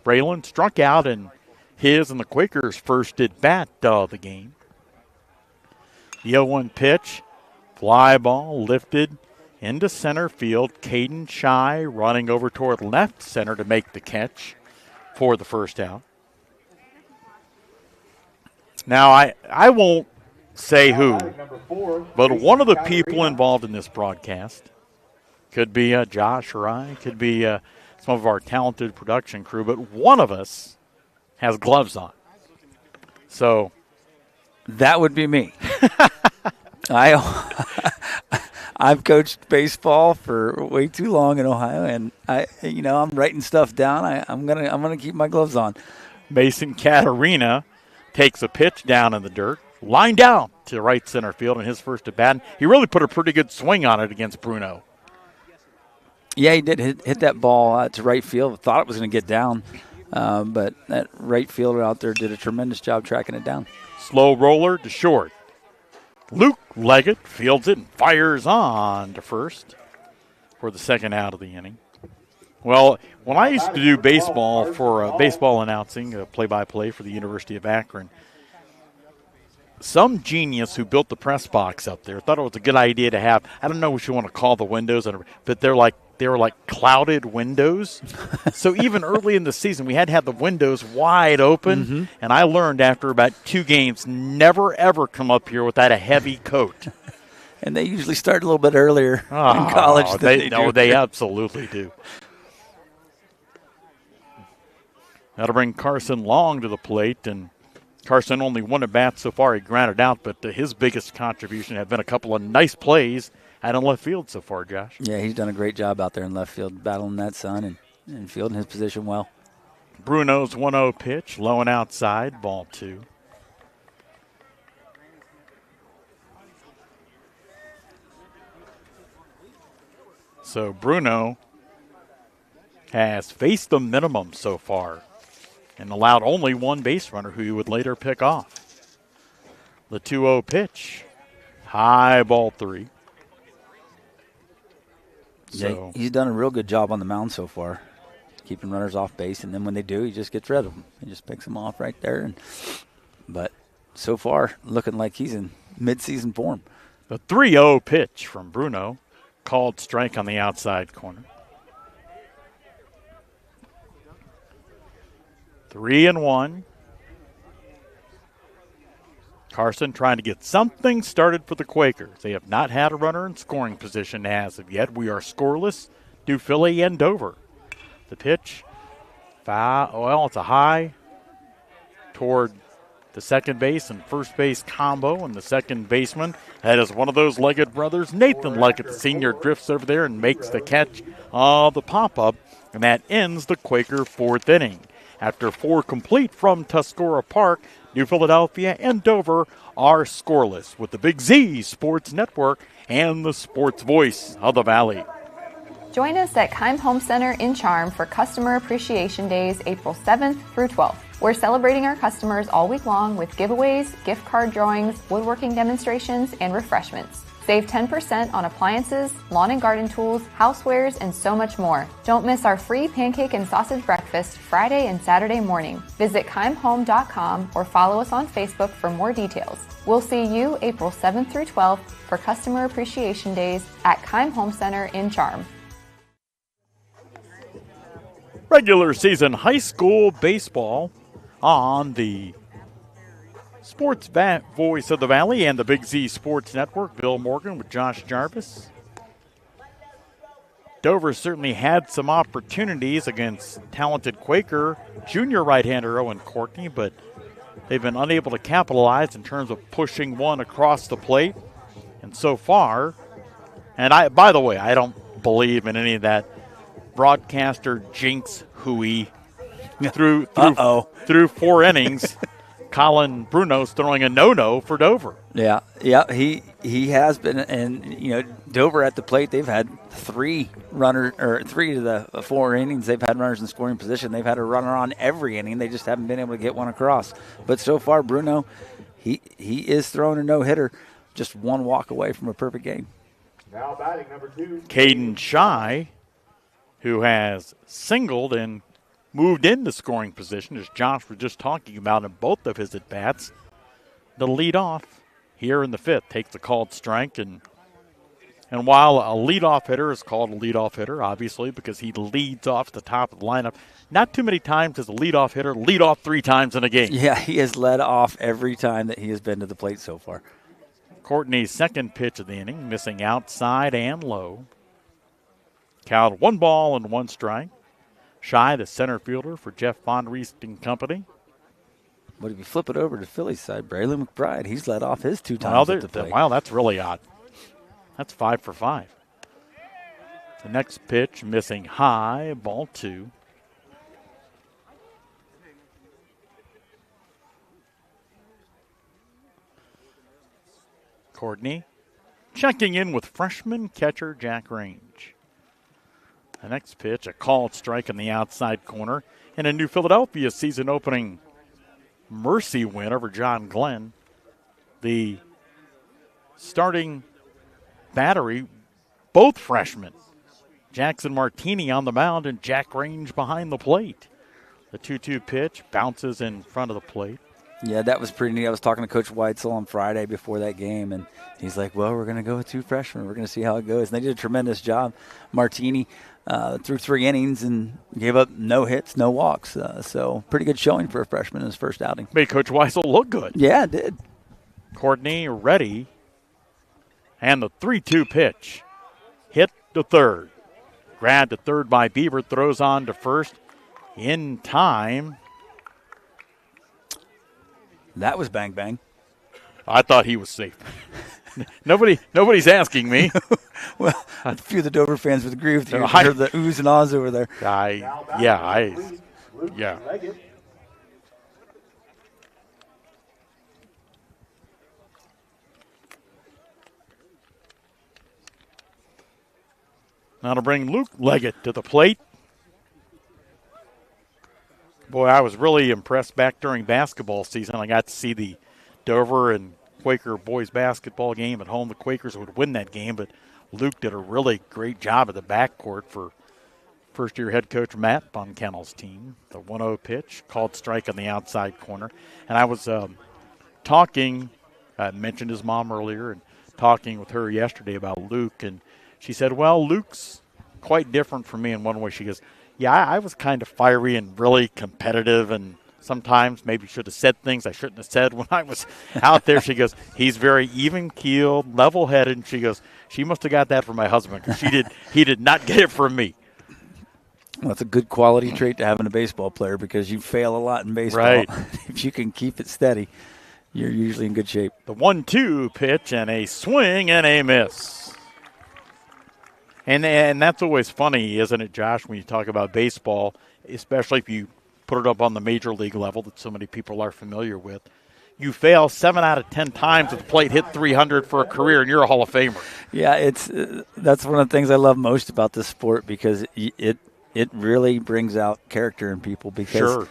Speaker 2: Braylon struck out in his and the Quakers' first at-bat of the game. The 0-1 pitch, fly ball lifted into center field. Caden Shy running over toward left center to make the catch for the first out. Now, I won't say who, but one of the people involved in this broadcast, could be Josh or I, could be some of our talented production crew, but one of us has gloves on. So
Speaker 3: that would be me. I've coached baseball for way too long in Ohio, and I'm writing stuff down. I'm gonna keep my gloves on.
Speaker 2: Mason Catarina takes a pitch down in the dirt, lined out to right center field in his first at bat. He really put a pretty good swing on it against Bruno.
Speaker 3: Yeah, he did hit that ball to right field. Thought it was going to get down, but that right fielder out there did a tremendous job tracking it down.
Speaker 2: Slow roller to short. Luke Leggett fields it and fires on to first for the second out of the inning. Well, when I used to do baseball for baseball announcing, play-by-play for the University of Akron, some genius who built the press box up there thought it was a good idea to have, I don't know what you want to call the windows, but they were like clouded windows. So even early in the season, we had to have the windows wide open. And I learned after about 2 games, never, ever come up here without a heavy coat.
Speaker 3: And they usually start a little bit earlier in college than
Speaker 2: they absolutely do. That'll bring Carson Long to the plate, and Carson only 1 at bat so far. He grounded out, but his biggest contribution have been a couple of nice plays out in left field so far, Josh.
Speaker 3: Yeah, he's done a great job out there in left field, battling that sun and fielding his position well.
Speaker 2: Bruno's 1-0 pitch, low and outside, ball 2. So Bruno has faced the minimum so far and allowed only 1 base runner who he would later pick off. The 2-0 pitch, high, ball 3.
Speaker 3: Yeah, he's done a real good job on the mound so far, keeping runners off base, and then when they do, he just gets rid of them. He just picks them off right there. But so far, looking like he's in mid-season form.
Speaker 2: The 3-0 pitch from Bruno, called strike on the outside corner. 3-1. Carson trying to get something started for the Quakers. They have not had a runner in scoring position as of yet. We are scoreless. Do Philly and Dover. The pitch, foul. Well, it's a high toward the second base and first base combo, and the second baseman, that is one of those Leggett brothers. Nathan Leggett, the senior, drifts over there and makes the catch of the pop-up, and that ends the Quaker 4th inning. After 4 complete from Tuscarora Park, New Philadelphia and Dover are scoreless with the Big Z Sports Network and the sports voice of the Valley.
Speaker 12: Join us at Keim Home Center in Charm for Customer Appreciation Days, April 7th through 12th. We're celebrating our customers all week long with giveaways, gift card drawings, woodworking demonstrations, and refreshments. Save 10% on appliances, lawn and garden tools, housewares, and so much more. Don't miss our free pancake and sausage breakfast Friday and Saturday morning. Visit KeimHome.com or follow us on Facebook for more details. We'll see you April 7th through 12th for Customer Appreciation Days at Keim Home Center in Charm.
Speaker 2: Regular season high school baseball on the Sports Voice of the Valley and the Big Z Sports Network. Bill Morgan with Josh Jarvis. Dover certainly had some opportunities against talented Quaker junior right-hander Owen Courtney, but they've been unable to capitalize in terms of pushing one across the plate. And so far, and by the way, I don't believe in any of that broadcaster jinx hooey through 4 innings. Colin Bruno's throwing a no-no for Dover.
Speaker 3: Yeah, he has been, and Dover at the plate. They've had 3 to the 4 innings. They've had runners in scoring position. They've had a runner on every inning. They just haven't been able to get one across. But so far, Bruno, he is throwing a no-hitter, just 1 walk away from a perfect game.
Speaker 14: Now batting number 2,
Speaker 2: Caden Shy, who has singled and moved into scoring position, as Josh was just talking about in both of his at-bats. The leadoff here in the 5th takes a called strike, and while a leadoff hitter is called a leadoff hitter, obviously, because he leads off the top of the lineup, not too many times does a leadoff hitter lead off 3 times in a game.
Speaker 3: Yeah, he has led off every time that he has been to the plate so far.
Speaker 2: Courtney's second pitch of the inning, missing outside and low. Count 1 ball and 1 strike. Shy, the center fielder for Jeff Von Reest and company.
Speaker 3: But if you flip it over to Philly's side, Braylon McBride, he's led off his 2 times at the plate.
Speaker 2: Wow, that's really odd. That's 5 for 5. The next pitch, missing high, ball 2. Courtney checking in with freshman catcher Jack Range. The next pitch, a called strike on the outside corner. In a New Philadelphia season opening mercy win over John Glenn, the starting battery, both freshmen, Jackson Martini on the mound and Jack Range behind the plate. The 2-2 pitch bounces in front of the plate.
Speaker 3: Yeah, that was pretty neat. I was talking to Coach Weitzel on Friday before that game, and he's like, well, we're going to go with 2 freshmen. We're going to see how it goes. And they did a tremendous job. Martini threw 3 innings and gave up no hits, no walks. So pretty good showing for a freshman in his first outing.
Speaker 2: Made Coach Weitzel look good.
Speaker 3: Yeah, it did.
Speaker 2: Courtney ready. And the 3-2 pitch. Hit to third. Grabbed to third by Bieber. Throws on to first in time.
Speaker 3: That was bang, bang.
Speaker 2: I thought he was safe. Nobody's asking me.
Speaker 3: Well, a few of the Dover fans would agree with you. I heard the oohs and ahs over there.
Speaker 2: Yeah. Now to bring Luke Leggett to the plate. Boy, I was really impressed back during basketball season. I got to see the Dover and Quaker boys basketball game at home. The Quakers would win that game, but Luke did a really great job at the backcourt for first-year head coach Matt Bonkennel's team. The 1-0 pitch, called strike on the outside corner. And I was talking, I mentioned his mom earlier, and talking with her yesterday about Luke, and she said, well, Luke's quite different from me in one way. She goes, yeah, I was kind of fiery and really competitive, and sometimes maybe should have said things I shouldn't have said when I was out there. She goes, he's very even-keeled, level-headed, and she goes, she must have got that from my husband because he did not get it from me.
Speaker 3: Well, it's a good quality trait to have in a baseball player because you fail a lot in baseball.
Speaker 2: Right.
Speaker 3: If you can keep it steady, you're usually in good shape.
Speaker 2: The 1-2 pitch and a swing and a miss. And that's always funny, isn't it, Josh, when you talk about baseball, especially if you put it up on the major league level that so many people are familiar with. You fail 7 out of 10 times at the plate, hit 300 for a career, and you're a Hall of Famer.
Speaker 3: Yeah, that's one of the things I love most about this sport because it really brings out character in people because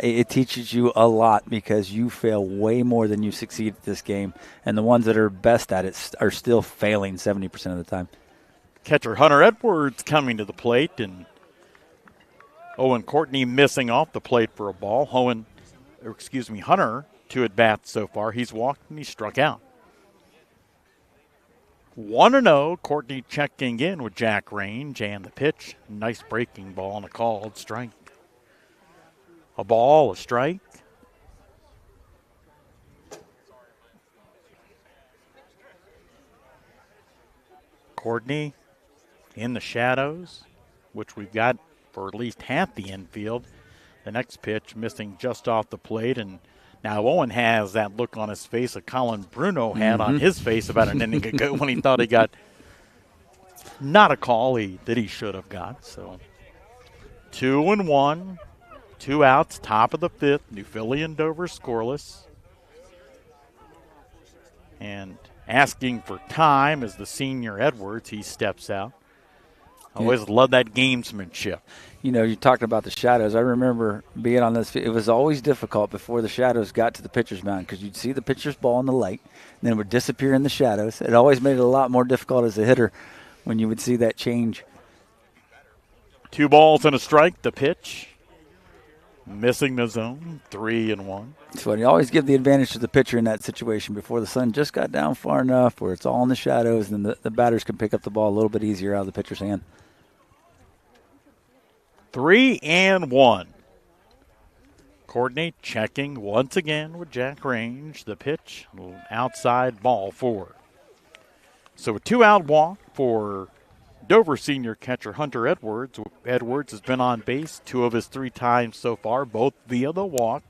Speaker 3: it teaches you a lot because you fail way more than you succeed at this game, and the ones that are best at it are still failing 70% of the time.
Speaker 2: Catcher Hunter Edwards coming to the plate, and Owen Courtney missing off the plate for a ball. Hunter, 2 at-bats so far. He's walked and he struck out. 1-0, Courtney checking in with Jack Range, and the pitch, nice breaking ball and a called strike. A ball, a strike. Courtney in the shadows, which we've got for at least half the infield. The next pitch missing just off the plate, and now Owen has that look on his face that Colin Bruno had on his face about an inning ago when he thought he got not a call that he should have got. So 2-1, 2 outs, top of the 5th. New Philly and Dover scoreless. And asking for time is the senior Edwards. He steps out. I always love that gamesmanship.
Speaker 3: You know, you're talking about the shadows. I remember being on this. It was always difficult before the shadows got to the pitcher's mound because you'd see the pitcher's ball in the light, and then it would disappear in the shadows. It always made it a lot more difficult as a hitter when you would see that change.
Speaker 2: 2 balls and a strike. The pitch. Missing the zone. 3-1.
Speaker 3: So you always give the advantage to the pitcher in that situation before the sun just got down far enough where it's all in the shadows and the batters can pick up the ball a little bit easier out of the pitcher's hand.
Speaker 2: 3-1. Courtney checking once again with Jack Range. The pitch, outside, ball 4. So a 2-out walk for Dover senior catcher Hunter Edwards. Edwards has been on base 2 of his 3 times so far, both via the walk.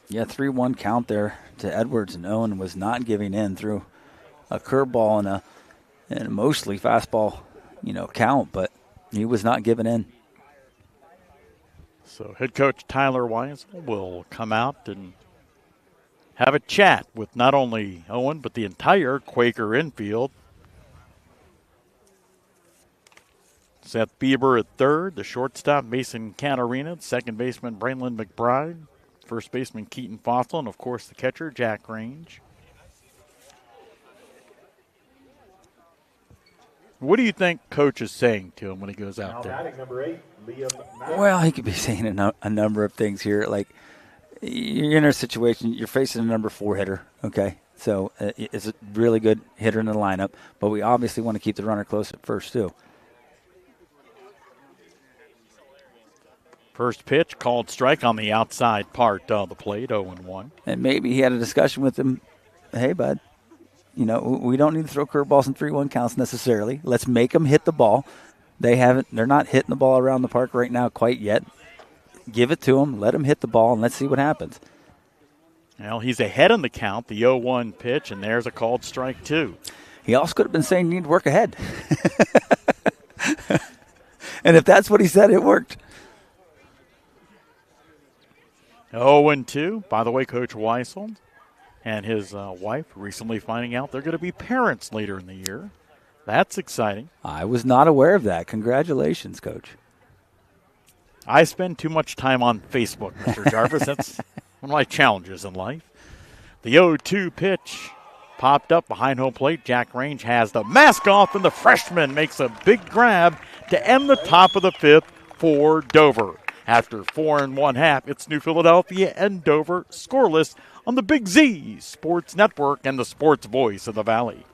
Speaker 3: Yeah, 3-1 count there to Edwards, and Owen was not giving in through a curveball and a mostly fastball, count, but he was not giving in.
Speaker 2: So head coach Tyler Weisel will come out and have a chat with not only Owen but the entire Quaker infield. Seth Bieber at third, the shortstop Mason Catarina, second baseman Braylon McBride, first baseman Keaton Fossil, and of course the catcher Jack Range. What do you think Coach is saying to him when he goes out there?
Speaker 14: Number 8, Liam Mack.
Speaker 3: Well, he could be saying a number of things here. Like, you're in a situation, you're facing a number 4 hitter, okay? So it's a really good hitter in the lineup, but we obviously want to keep the runner close at first, too.
Speaker 2: First pitch, called strike on the outside part of the plate, 0-1.
Speaker 3: And maybe he had a discussion with him, hey, bud, we don't need to throw curveballs in 3-1 counts necessarily. Let's make them hit the ball. They're not hitting the ball around the park right now quite yet. Give it to them, let them hit the ball, and let's see what happens.
Speaker 2: Well, he's ahead in the count, the 0-1 pitch, and there's a called strike, too.
Speaker 3: He also could have been saying you need to work ahead. And if that's what he said, it worked.
Speaker 2: 0-2. By the way, Coach Weissel and his wife recently finding out they're going to be parents later in the year. That's exciting.
Speaker 3: I was not aware of that. Congratulations, Coach.
Speaker 2: I spend too much time on Facebook, Mr. Jarvis. That's one of my challenges in life. The 0-2 pitch popped up behind home plate. Jack Range has the mask off, and the freshman makes a big grab to end the top of the 5th for Dover. After 4 1/2, it's New Philadelphia and Dover scoreless on the Big Z Sports Network and the sports voice of the Valley.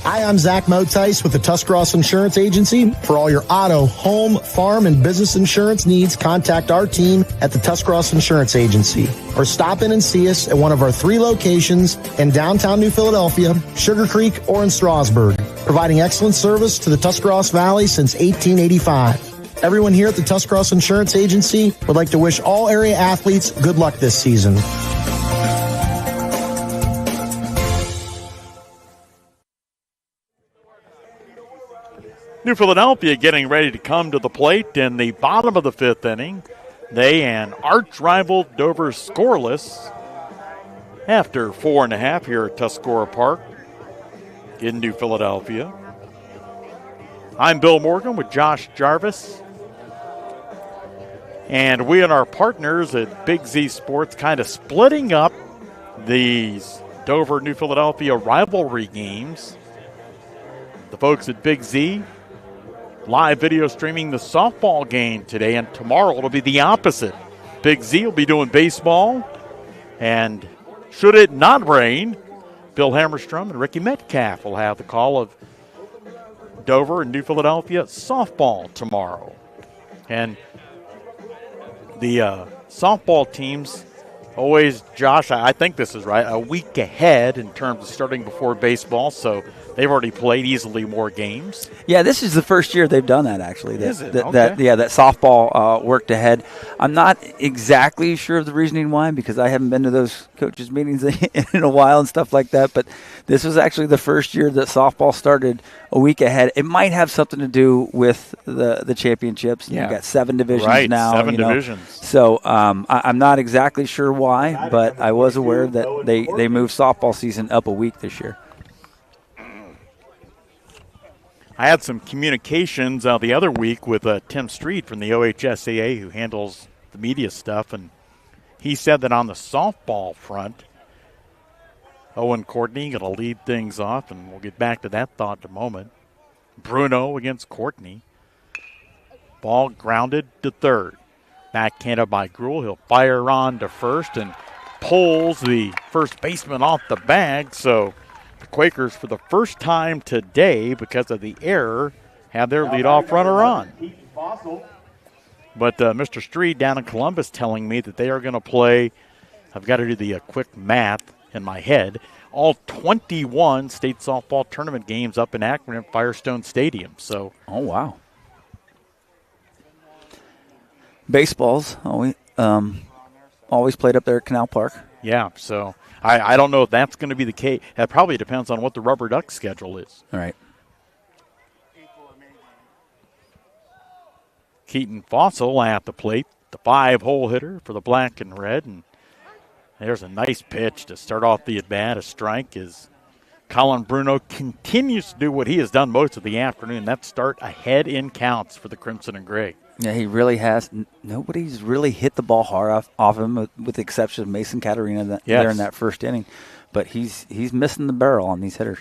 Speaker 13: Hi, I'm Zach Motice with the Tuscarawas Insurance Agency. For all your auto, home, farm, and business insurance needs, contact our team at the Tuscarawas Insurance Agency. Or stop in and see us at one of our 3 locations in downtown New Philadelphia, Sugar Creek, or in Strasburg, providing excellent service to the Tuscarawas Valley since 1885. Everyone here at the Tuscarawas Insurance Agency would like to wish all area athletes good luck this season.
Speaker 2: New Philadelphia getting ready to come to the plate in the bottom of the 5th inning. They and arch-rival Dover scoreless after 4 1/2 here at Tuscarora Park in New Philadelphia. I'm Bill Morgan with Josh Jarvis. And we and our partners at Big Z Sports kind of splitting up these Dover-New Philadelphia rivalry games. The folks at Big Z live video streaming the softball game today, and tomorrow it'll be the opposite. Big Z will be doing baseball, and should it not rain, Bill Hammerstrom and Ricky Metcalf will have the call of Dover and New Philadelphia softball tomorrow. And the softball teams always, Josh, I think this is right, a week ahead in terms of starting before baseball, so they've already played easily more games.
Speaker 3: Yeah, this is the first year they've done that, actually.
Speaker 2: Is it?
Speaker 3: That softball worked ahead. I'm not exactly sure of the reasoning why, because I haven't been to those coaches' meetings in a while and stuff like that, but this was actually the first year that softball started a week ahead. It might have something to do with the championships.
Speaker 2: Yeah.
Speaker 3: You've got 7 divisions now.
Speaker 2: 7 divisions.
Speaker 3: So I'm not exactly sure why, but I was aware that they moved softball season up a week this year.
Speaker 2: I had some communications the other week with Tim Street from the OHSAA, who handles the media stuff, and he said that on the softball front, Owen Courtney going to lead things off, and we'll get back to that thought in a moment. Bruno against Courtney. Ball grounded to third. Backhanded by Gruel. He'll fire on to first and pulls the first baseman off the bag, so the Quakers, for the first time today, because of the error, have their leadoff runner on. But Mr. Street down in Columbus telling me that they are going to play, I've got to do the quick math in my head, all 21 state softball tournament games up in Akron at Firestone Stadium. So,
Speaker 3: oh, wow. Baseball's always played up there at Canal Park.
Speaker 2: Yeah, so I don't know if that's going to be the case. That probably depends on what the Rubber Duck schedule is.
Speaker 3: All right.
Speaker 2: Keaton Fossil at the plate, the 5-hole hitter for the black and red. And there's a nice pitch to start off the at-bat. A strike as Colin Bruno continues to do what he has done most of the afternoon. That start ahead in counts for the Crimson and Gray.
Speaker 3: Yeah, he really has. Nobody's really hit the ball hard off him, with the exception of Mason Caterina there in that first inning. But he's missing the barrel on these hitters.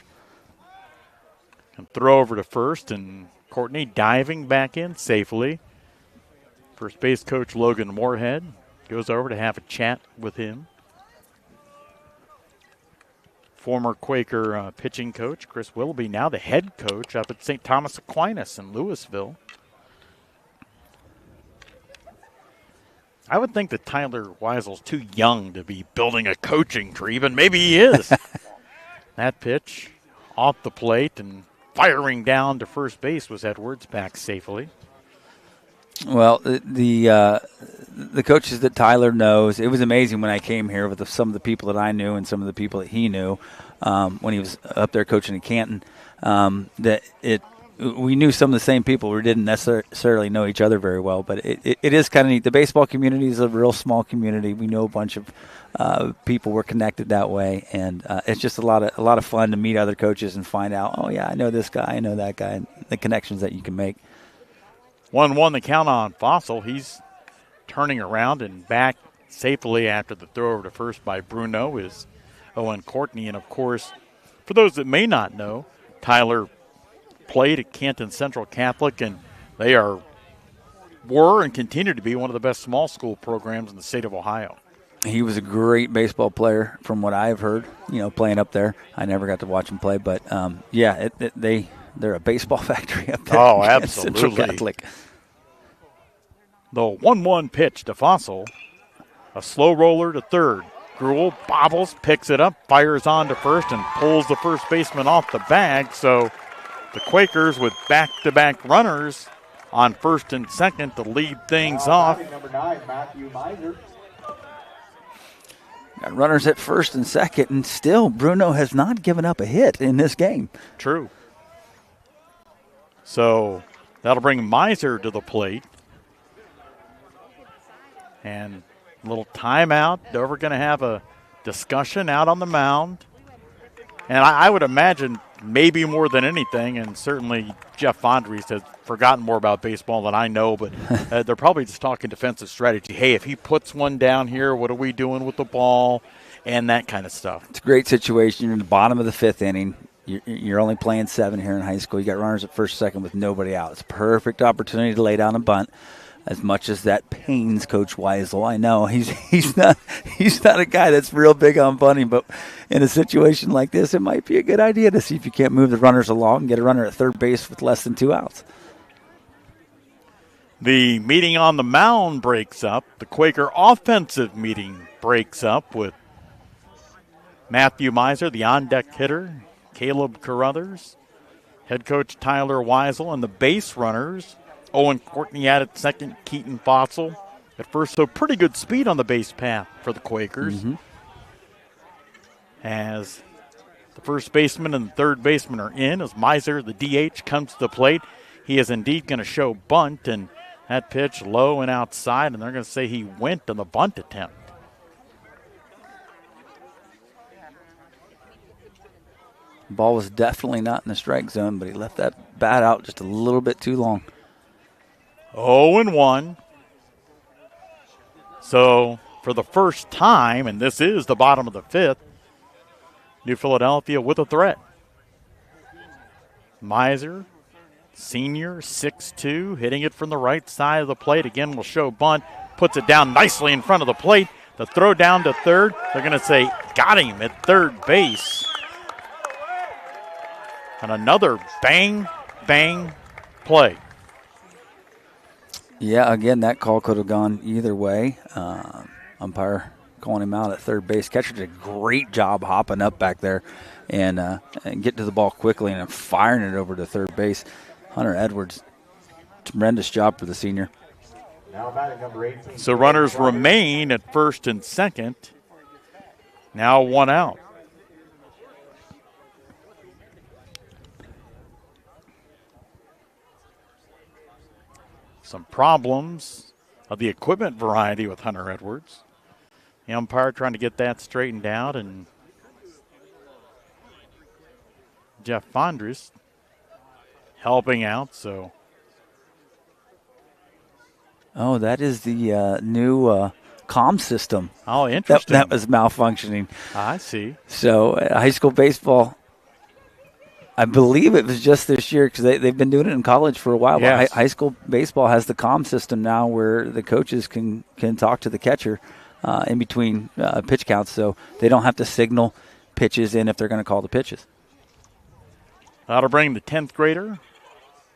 Speaker 2: And throw over to first, and Courtney diving back in safely. First base coach Logan Moorhead goes over to have a chat with him. Former Quaker pitching coach Chris Willoughby, now the head coach up at St. Thomas Aquinas in Louisville. I would think that Tyler Weisel's too young to be building a coaching tree, but maybe he is. That pitch off the plate and firing down to first base was Edwards, back safely.
Speaker 3: Well, the coaches that Tyler knows, it was amazing when I came here with some of the people that I knew and some of the people that he knew when he was up there coaching in Canton, we knew some of the same people. We didn't necessarily know each other very well, but it is kind of neat. The baseball community is a real small community. We know a bunch of people. We're connected that way, and it's just a lot of fun to meet other coaches and find out, oh, yeah, I know this guy, I know that guy, and the connections that you can make.
Speaker 2: 1-1 the count on Fossil. He's turning around and back safely after the throw over to first by Bruno is Owen Courtney. And, of course, for those that may not know, Tyler played at Canton Central Catholic, and they were and continue to be one of the best small school programs in the state of Ohio.
Speaker 3: He was a great baseball player from what I've heard, playing up there. I never got to watch him play, but, they're a baseball factory up there.
Speaker 2: Oh, absolutely.
Speaker 3: Central Catholic.
Speaker 2: The 1-1 pitch to Fossil. A slow roller to third. Gruel bobbles, picks it up, fires on to first, and pulls the first baseman off the bag. So the Quakers with back-to-back runners on first and second to lead things off.
Speaker 14: Number 9, Matthew Miser.
Speaker 3: Got runners at first and second, and still Bruno has not given up a hit in this game.
Speaker 2: True. So that'll bring Miser to the plate. And a little timeout. Dover going to have a discussion out on the mound. And I would imagine maybe more than anything, and certainly Jeff Fondries has forgotten more about baseball than I know, but they're probably just talking defensive strategy. Hey, if he puts one down here, what are we doing with the ball? And that kind of stuff.
Speaker 3: It's a great situation. You're in the bottom of the fifth inning. You're only playing 7 here in high school. You got runners at first, second with nobody out. It's a perfect opportunity to lay down a bunt. As much as that pains Coach Weisel, I know he's not a guy that's real big on bunting, but in a situation like this, it might be a good idea to see if you can't move the runners along and get a runner at third base with less than 2 outs.
Speaker 2: The meeting on the mound breaks up. The Quaker offensive meeting breaks up with Matthew Miser, the on-deck hitter, Caleb Carruthers, head coach Tyler Weisel, and the base runners, Owen Courtney out at second, Keaton Fossil at first. So pretty good speed on the base path for the Quakers.
Speaker 3: Mm-hmm.
Speaker 2: As the first baseman and the third baseman are in, as Miser, the DH, comes to the plate. He is indeed going to show bunt, and that pitch low and outside, and they're going to say he went on the bunt attempt.
Speaker 3: Ball was definitely not in the strike zone, but he left that bat out just a little bit too long.
Speaker 2: 0-1. So for the first time, and this is the bottom of the fifth, New Philadelphia with a threat. Miser, senior, 6'2", hitting it from the right side of the plate. Again, will show bunt, puts it down nicely in front of the plate. The throw down to third, they're going to say got him at third base. And another bang, bang play.
Speaker 3: Yeah, again, that call could have gone either way. Umpire calling him out at third base. Catcher did a great job hopping up back there and getting to the ball quickly and firing it over to third base. Hunter Edwards, tremendous job for the senior.
Speaker 14: Now batting number 18.
Speaker 2: So runners remain at first and second. Now 1 out. Some problems of the equipment variety with Hunter Edwards. The umpire trying to get that straightened out, and Jeff Fondris helping out. So,
Speaker 3: oh, that is the new comm system.
Speaker 2: Oh, interesting.
Speaker 3: That was malfunctioning.
Speaker 2: I see.
Speaker 3: So, high school baseball, I believe it was just this year because they've been doing it in college for a while.
Speaker 2: Yes.
Speaker 3: But high school baseball has the comm system now where the coaches can talk to the catcher in between pitch counts, so they don't have to signal pitches in if they're going to call the pitches.
Speaker 2: That'll bring the 10th grader,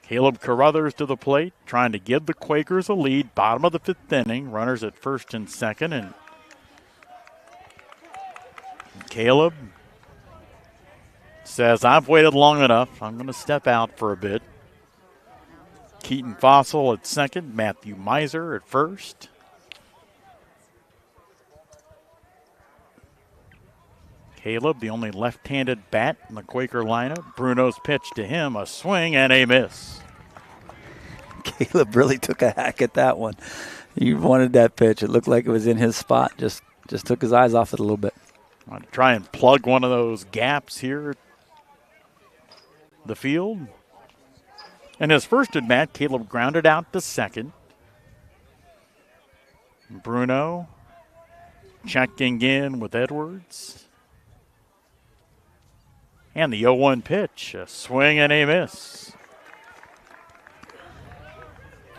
Speaker 2: Caleb Carruthers, to the plate, trying to give the Quakers a lead. Bottom of the 5th inning, runners at first and second, and Caleb says, I've waited long enough. I'm going to step out for a bit. Keaton Fossil at second, Matthew Miser at first. Caleb, the only left-handed bat in the Quaker lineup. Bruno's pitch to him, a swing and a miss.
Speaker 3: Caleb really took a hack at that one. He wanted that pitch. It looked like it was in his spot. Just took his eyes off it a little bit.
Speaker 2: Want to try and plug one of those gaps here. The field. And his first at bat, Caleb grounded out to second. Bruno checking in with Edwards. And the 0-1 pitch, a swing and a miss.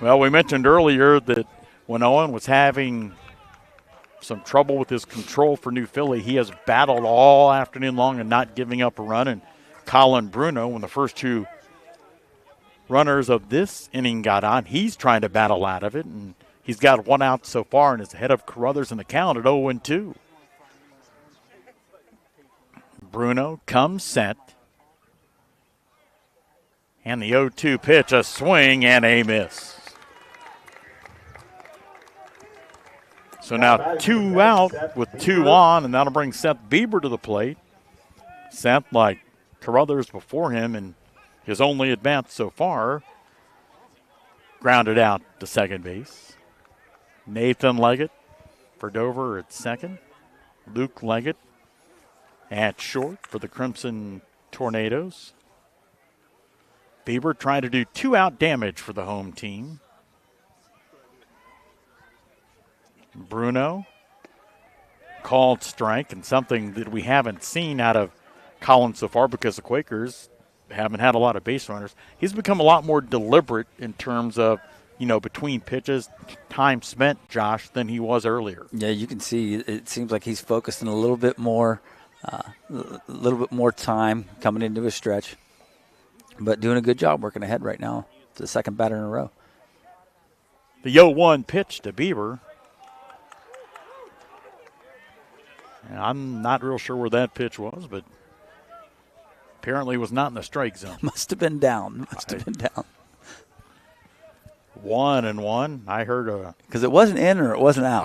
Speaker 2: Well, we mentioned earlier that when Owen was having some trouble with his control for New Philly, he has battled all afternoon long and not giving up a run. And Colin Bruno, when the first two runners of this inning got on, he's trying to battle out of it. And he's got one out so far and is ahead of Carruthers in the count at 0-2. Bruno comes set. And the 0-2 pitch, a swing and a miss. So now 2 out with 2 on, and that'll bring Seth Bieber to the plate. Seth, like Carruthers before him, and his only at-bat so far, grounded out to second base. Nathan Leggett for Dover at second. Luke Leggett at short for the Crimson Tornadoes. Bieber trying to do 2-out damage for the home team. Bruno called strike, and something that we haven't seen out of Collins so far because the Quakers haven't had a lot of base runners. He's become a lot more deliberate in terms of, between pitches, time spent, Josh, than he was earlier.
Speaker 3: Yeah, you can see it seems like he's focusing a little bit more time coming into his stretch, but doing a good job working ahead right now. It's the second batter in a row.
Speaker 2: The 0-1 pitch to Bieber. And I'm not real sure where that pitch was, but apparently was not in the strike zone.
Speaker 3: Must have been down.
Speaker 2: 1-1. I heard
Speaker 3: because it wasn't in or it wasn't out.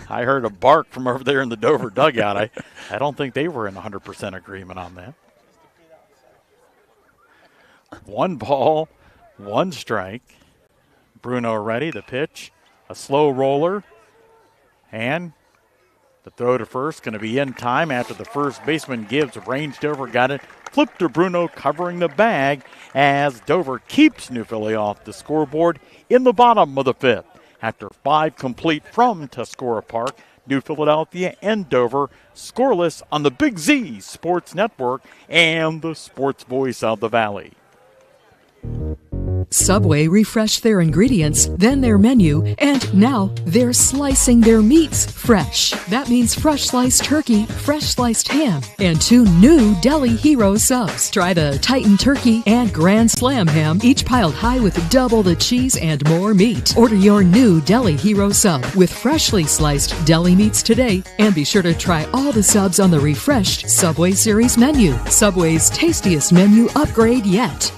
Speaker 2: I heard a bark from over there in the Dover dugout. I don't think they were in 100% agreement on that. 1 ball, 1 strike. Bruno ready. The pitch, a slow roller, and the throw to first going to be in time after the first baseman gives. Ranged over, got it. Flipped to Bruno, covering the bag as Dover keeps New Philly off the scoreboard in the bottom of the 5th. After 5 complete from Tuscarora Park, New Philadelphia and Dover scoreless on the Big Z Sports Network and the sports voice of the Valley.
Speaker 15: Subway refreshed their ingredients, then their menu, and now they're slicing their meats fresh. That means fresh sliced turkey, fresh sliced ham, and 2 new Deli Hero subs. Try the Titan Turkey and Grand Slam ham, each piled high with double the cheese and more meat. Order your new Deli Hero sub with freshly sliced deli meats today, and be sure to try all the subs on the refreshed Subway Series menu. Subway's tastiest menu upgrade yet.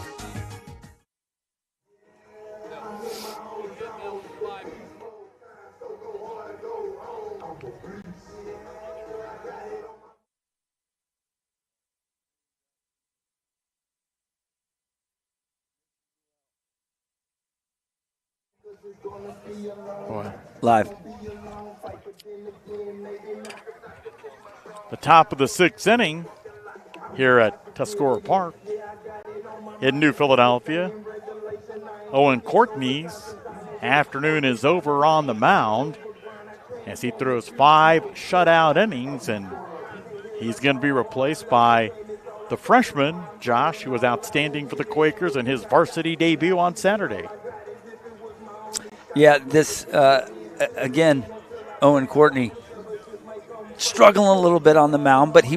Speaker 3: Live.
Speaker 2: The top of the 6th inning here at Tuscarora Park in New Philadelphia. Owen Courtney's afternoon is over on the mound as he throws 5 shutout innings, and he's going to be replaced by the freshman, Josh, who was outstanding for the Quakers in his varsity debut on Saturday.
Speaker 3: Yeah, this, again, Owen Courtney struggling a little bit on the mound, but he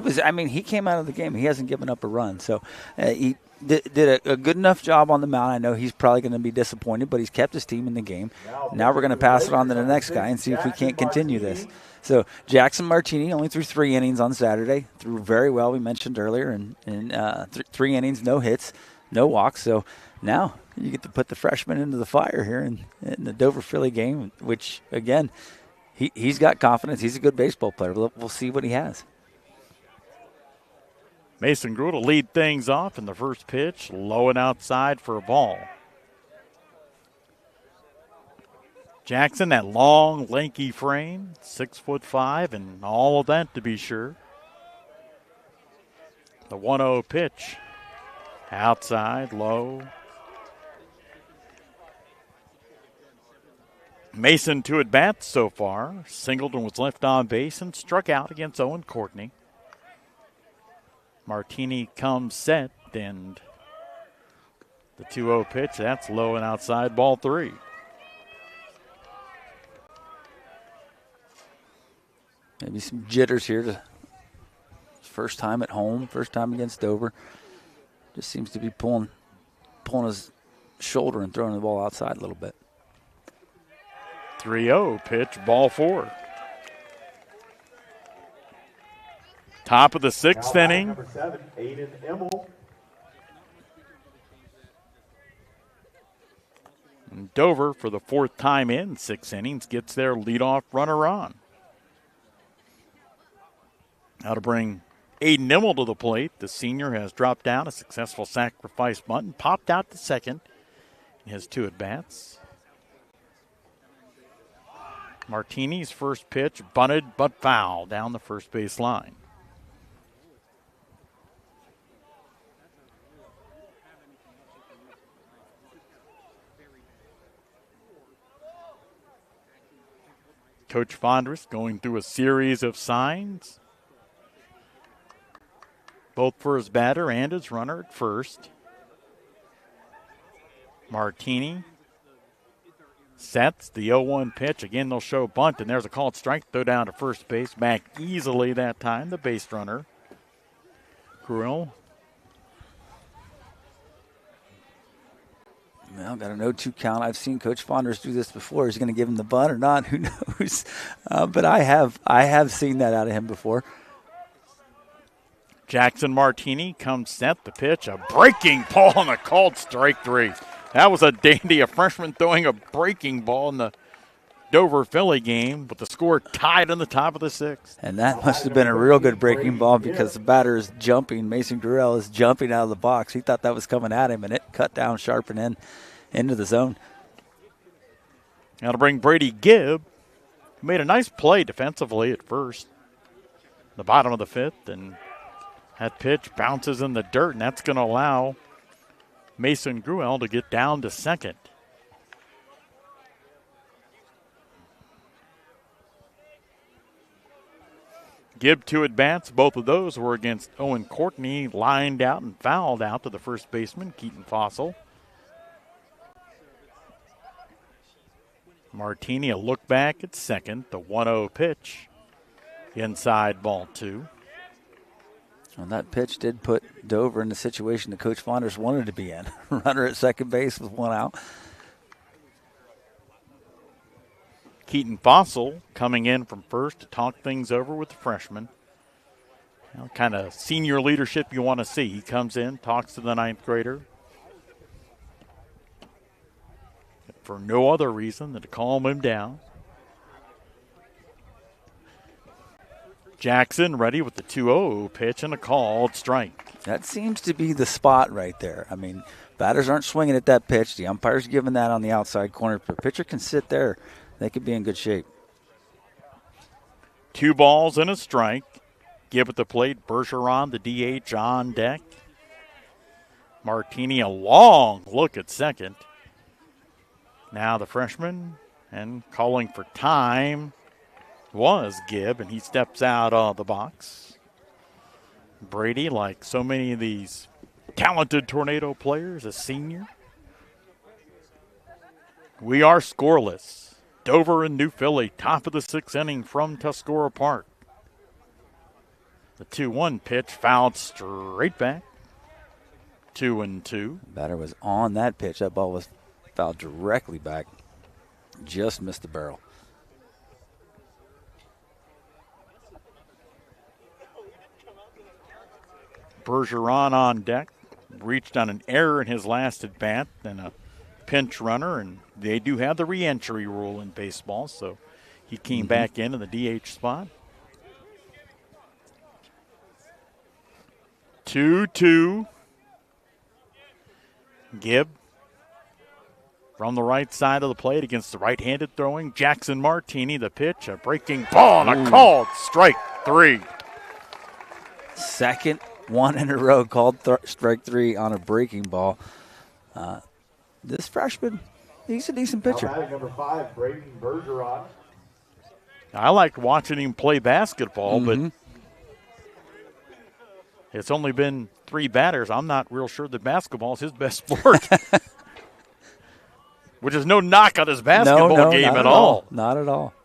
Speaker 3: came out of the game. He hasn't given up a run. So he did a good enough job on the mound. I know he's probably going to be disappointed, but he's kept his team in the game. Now we're going to pass it on to the next guy and see if we can't continue this. So Jackson Martini only threw 3 innings on Saturday. Threw very well, we mentioned earlier, and 3 innings, no hits, no walks. So now you get to put the freshman into the fire here in the Dover Philly game, which, again, he's got confidence. He's a good baseball player. We'll see what he has.
Speaker 2: Mason Gruel to lead things off in the first pitch, low and outside for a ball. Jackson, that long, lanky frame, 6'5", and all of that to be sure. The 1-0 pitch, outside, low. Mason 2 at bats so far. Singleton was left on base and struck out against Owen Courtney. Martini comes set, and the 2-0 pitch, that's low and outside, ball 3.
Speaker 3: Maybe some jitters here. First time at home, first time against Dover. Just seems to be pulling his shoulder and throwing the ball outside a little bit.
Speaker 2: 3-0 pitch, ball 4. Top of the 6th inning.
Speaker 14: Number 7, Aiden Emmel.
Speaker 2: And Dover, for the 4th time in 6 innings, gets their leadoff runner on. Now to bring Aiden Emmel to the plate. The senior has dropped down a successful sacrifice bunt and popped out to second in his 2 at-bats. Martini's first pitch, bunted but foul down the first base line. Coach Fondress going through a series of signs, both for his batter and his runner at first. Martini sets the 0-1 pitch. Again, they'll show bunt, and there's a called strike. Throw down to first base. Back easily that time, the base runner. Gruel.
Speaker 3: Well, got an 0-2 count. I've seen Coach Fondress do this before. He's going to give him the bunt or not. Who knows? But I have seen that out of him before.
Speaker 2: Jackson Martini comes set. The pitch, a breaking ball and a called strike 3. That was a dandy, a freshman throwing a breaking ball in the Dover Philly game with the score tied in the top of the 6th.
Speaker 3: And that must have been a real good breaking ball because the batter is jumping. Mason Gruel is jumping out of the box. He thought that was coming at him, and it cut down sharp and in into the zone.
Speaker 2: Now to bring Brady Gibb, who made a nice play defensively at first, the bottom of the 5th, and that pitch bounces in the dirt, and that's going to allow Mason Gruel to get down to second. Gibb 2 at-bats. Both of those were against Owen Courtney, lined out and fouled out to the first baseman, Keaton Fossil. Martini a look back at second, the 1-0 pitch. Inside, ball 2.
Speaker 3: Well, that pitch did put Dover in the situation that Coach Fondress wanted to be in. Runner at second base with 1 out.
Speaker 2: Keaton Fossil coming in from first to talk things over with the freshman. Kind of senior leadership you want to see. He comes in, talks to the 9th grader. For no other reason than to calm him down. Jackson ready with the 2-0 pitch and a called strike.
Speaker 3: That seems to be the spot right there. I mean, batters aren't swinging at that pitch. The umpire's giving that on the outside corner. If the pitcher can sit there, they could be in good shape.
Speaker 2: 2 balls and a strike. Give at the plate. Bergeron, the DH, on deck. Martini a long look at second. Now the freshman, and calling for time was Gibb, and he steps out of the box. Brady, like so many of these talented Tornado players, a senior. We are scoreless. Dover and New Philly, top of the 6th inning from Tuscarora Park. The 2-1 pitch fouled straight back. 2-2.
Speaker 3: Batter was on that pitch. That ball was fouled directly back. Just missed the barrel.
Speaker 2: Bergeron on deck. Reached on an error in his last at bat and a pinch runner, and they do have the re-entry rule in baseball, so he came back in the DH spot. 2-2. Gibb from the right side of the plate against the right-handed throwing Jackson Martini. The pitch, a breaking ball, and a called strike 3.
Speaker 3: Second one in a row called strike 3 on a breaking ball. This freshman, he's a decent pitcher.
Speaker 14: Number 5, Braden Bergeron.
Speaker 2: I liked watching him play basketball, but it's only been 3 batters. I'm not real sure that basketball is his best sport. Which is no knock on his basketball game at all.
Speaker 3: Not at all.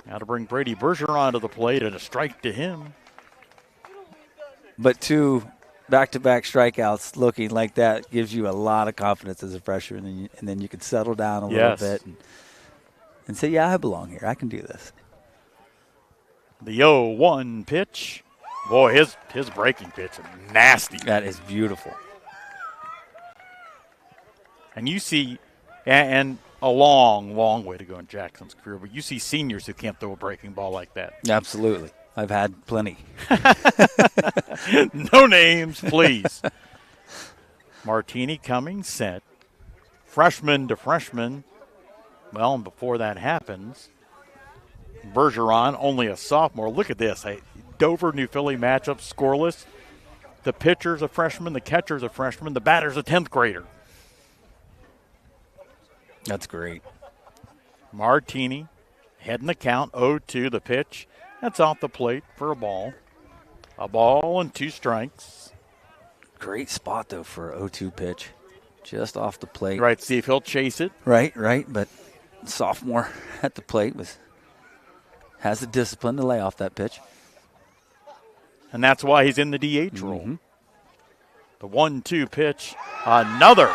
Speaker 2: Now to bring Brady Bergeron to the plate and a strike to him.
Speaker 3: But 2 back-to-back strikeouts looking like that gives you a lot of confidence as a freshman, and then you can settle down a little bit and say, yeah, I belong here. I can do this.
Speaker 2: The 0-1 pitch. Boy, his breaking pitch is nasty.
Speaker 3: That is beautiful.
Speaker 2: And you see, and a long, long way to go in Jackson's career, but you see seniors who can't throw a breaking ball like that.
Speaker 3: Absolutely. I've had plenty.
Speaker 2: No names, please. Martini coming, set. Freshman to freshman. Well, and before that happens, Bergeron, only a sophomore. Look at this. Dover, New Philly matchup, scoreless. The pitcher's a freshman, the catcher's a freshman, the batter's a 10th grader.
Speaker 3: That's great.
Speaker 2: Martini heading the count, 0-2 the pitch. That's off the plate for a ball. A ball and 2 strikes.
Speaker 3: Great spot, though, for an 0-2 pitch. Just off the plate.
Speaker 2: Right, see if he'll chase it.
Speaker 3: Right, but sophomore at the plate has the discipline to lay off that pitch.
Speaker 2: And that's why he's in the DH role. The 1-2 pitch, another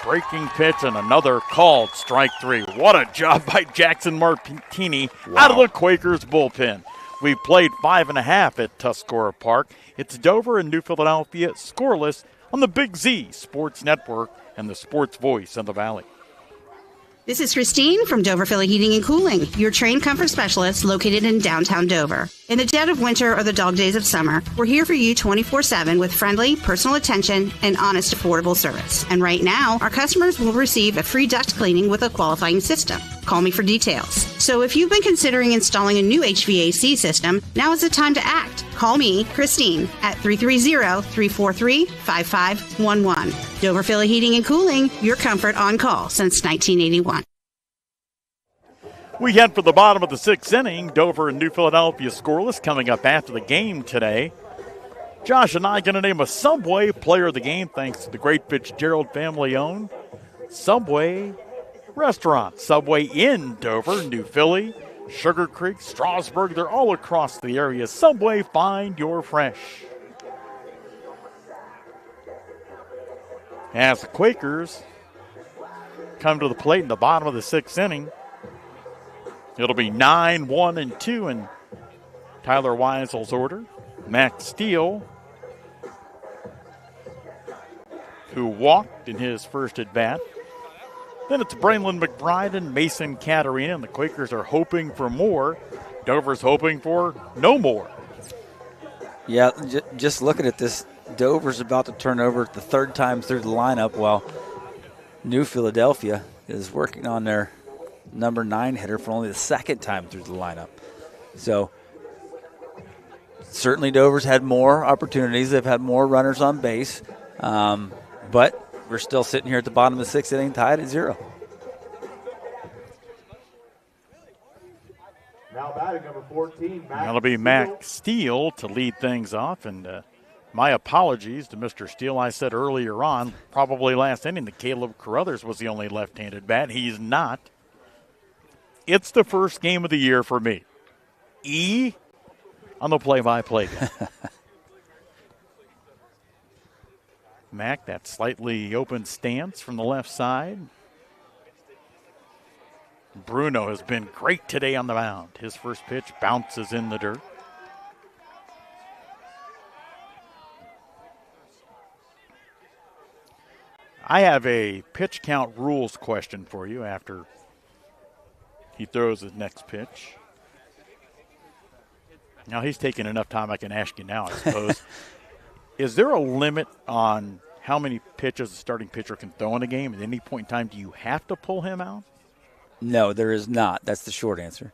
Speaker 2: breaking pitch, and another called strike 3. What a job by Jackson Martini out of the Quakers bullpen. We played 5.5 at Tuscarora Park. It's Dover and New Philadelphia scoreless on the Big Z Sports Network and the sports voice of the Valley.
Speaker 4: This is Christine from Dover Philly Heating and Cooling, your trained comfort specialist located in downtown Dover. In the dead of winter or the dog days of summer, we're here for you 24/7 with friendly, personal attention and honest, affordable service. And right now, our customers will receive a free duct cleaning with a qualifying system. Call me for details. So if you've been considering installing a new HVAC system, now is the time to act. Call me, Christine, at 330-343-5511. Dover Philly Heating and Cooling, your comfort on call since 1981.
Speaker 2: We head for the bottom of the 6th inning. Dover and New Philadelphia scoreless coming up after the game today. Josh and I going to name a Subway player of the game thanks to the great Fitzgerald family-owned Subway restaurant. Subway in Dover, New Philly, Sugar Creek, Strasburg. They're all across the area. Subway, find your fresh. As the Quakers come to the plate in the bottom of the 6th inning, it'll be 9-1-2 in Tyler Weisel's order. Max Steele, who walked in his first at-bat. Then it's Braylon McBride and Mason Caterina, and the Quakers are hoping for more. Dover's hoping for no more.
Speaker 3: Yeah, just looking at this, Dover's about to turn over the 3rd time through the lineup while New Philadelphia is working on their number 9 hitter for only the 2nd time through the lineup. So certainly Dover's had more opportunities. They've had more runners on base. But we're still sitting here at the bottom of the 6th inning, tied at 0.
Speaker 14: Now batting number 14, Max
Speaker 2: That'll be Max Steele to lead things off. And My apologies to Mr. Steele. I said earlier on, probably last inning, that Caleb Carruthers was the only left-handed bat. He's not. It's the first game of the year for me. E on the play-by-play guy. Mac, that slightly open stance from the left side. Bruno has been great today on the mound. His first pitch bounces in the dirt. I have a pitch count rules question for you after he throws his next pitch. Now, he's taking enough time I can ask you now, I suppose. Is there a limit on how many pitches a starting pitcher can throw in a game? At any point in time, do you have to pull him out?
Speaker 3: No, there is not. That's the short answer.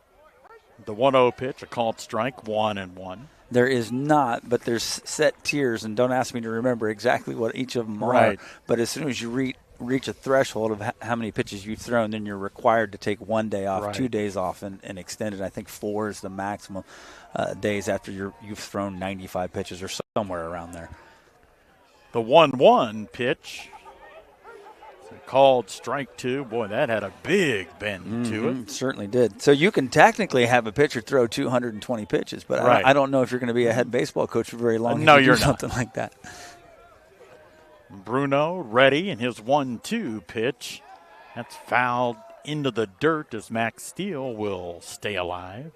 Speaker 2: The 1-0 pitch, a called strike, 1-1.
Speaker 3: There is not, but there's set tiers, and don't ask me to remember exactly what each of them
Speaker 2: Right.
Speaker 3: are. But as soon as you reach a threshold of how many pitches you've thrown, then you're required to take 1 day off,
Speaker 2: Right.
Speaker 3: 2 days off, and extend it. I think 4 is the maximum days after you've thrown 95 pitches or somewhere around there.
Speaker 2: The 1-1 pitch, called strike 2. Boy, that had a big bend to it.
Speaker 3: Certainly did. So you can technically have a pitcher throw 220 pitches, but
Speaker 2: Right.
Speaker 3: I don't know if you're going to be a head baseball coach for very long.
Speaker 2: No,
Speaker 3: if you
Speaker 2: you're
Speaker 3: do
Speaker 2: not.
Speaker 3: something like that.
Speaker 2: Bruno ready in his 1-2 pitch. That's fouled into the dirt as Max Steele will stay alive.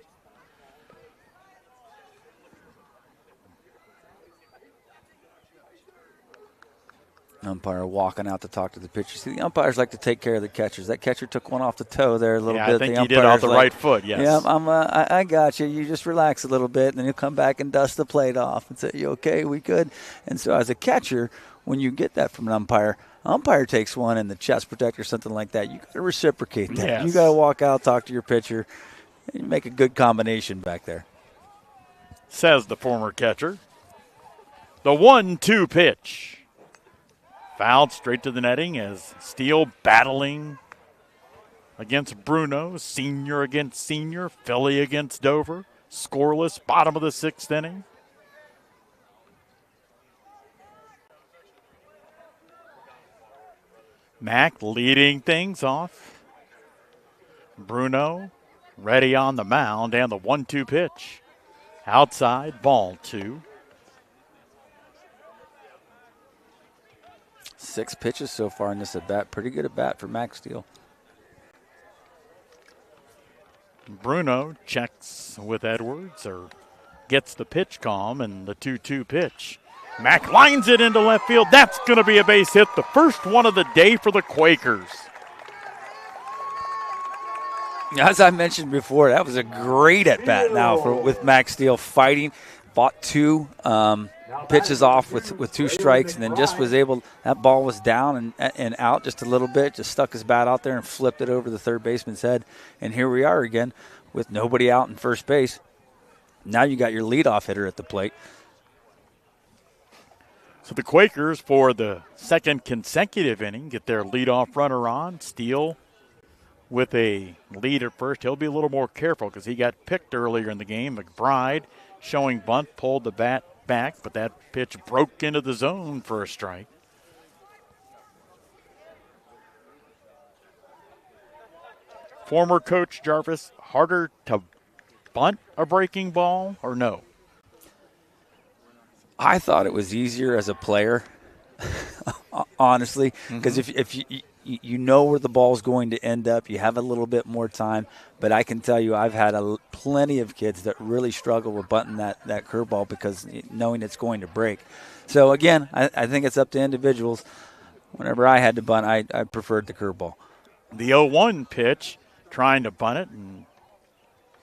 Speaker 3: Umpire walking out to talk to the pitcher. See, the umpires like to take care of the catchers. That catcher took one off the toe there a little bit.
Speaker 2: I think
Speaker 3: the
Speaker 2: he did off the right foot, yes.
Speaker 3: Yeah, I got you. You just relax a little bit, and then he'll come back and dust the plate off and say, you okay, we good? And so as a catcher, when you get that from an umpire takes one in the chest protector or something like that, you got to reciprocate that.
Speaker 2: Yes.
Speaker 3: You got to walk out, talk to your pitcher, and make a good combination back there.
Speaker 2: Says the former catcher. The 1-2 pitch. Fouled straight to the netting as Steele battling against Bruno. Senior against senior. Philly against Dover. Scoreless, bottom of the 6th inning. Mac leading things off. Bruno ready on the mound, and the 1-2 pitch. Outside, ball 2.
Speaker 3: 6 pitches so far in this at-bat. Pretty good at-bat for Max Steele.
Speaker 2: Bruno checks with Edwards, or gets the pitch calm, and the 2-2 pitch. Mac lines it into left field. That's going to be a base hit, the first one of the day for the Quakers.
Speaker 3: As I mentioned before, that was a great at-bat with Max Steele fighting. Fought 2 pitches off with 2 strikes, and then just was able, that ball was down and out just a little bit, just stuck his bat out there and flipped it over the third baseman's head. And here we are again with nobody out in first base. Now you got your leadoff hitter at the plate.
Speaker 2: So the Quakers, for the second consecutive inning, get their leadoff runner on. Steele with a lead at first. He'll be a little more careful because he got picked earlier in the game. McBride showing bunt, pulled the bat back, but that pitch broke into the zone for a strike. Former coach Jarvis, harder to bunt a breaking ball or no?
Speaker 3: I thought it was easier as a player, honestly, because if you know where the ball's going to end up, you have a little bit more time. But I can tell you, I've had plenty of kids that really struggle with bunting that curveball because knowing it's going to break. So again, I think it's up to individuals. Whenever I had to bunt, I preferred the curveball.
Speaker 2: The 0-1 pitch, trying to bunt it and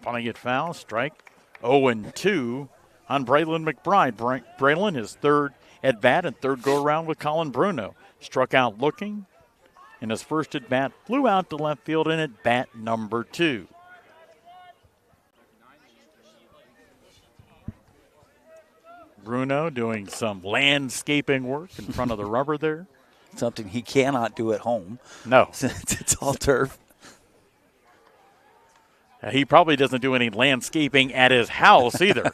Speaker 2: punting it foul, strike. 0-2 on Braylon McBride. Braylon, his third at bat and third go around with Colin Bruno. Struck out looking, and his first at bat flew out to left field in at bat number 2. Bruno doing some landscaping work in front of the rubber there.
Speaker 3: Something he cannot do at home.
Speaker 2: No.
Speaker 3: It's all turf.
Speaker 2: He probably doesn't do any landscaping at his house either.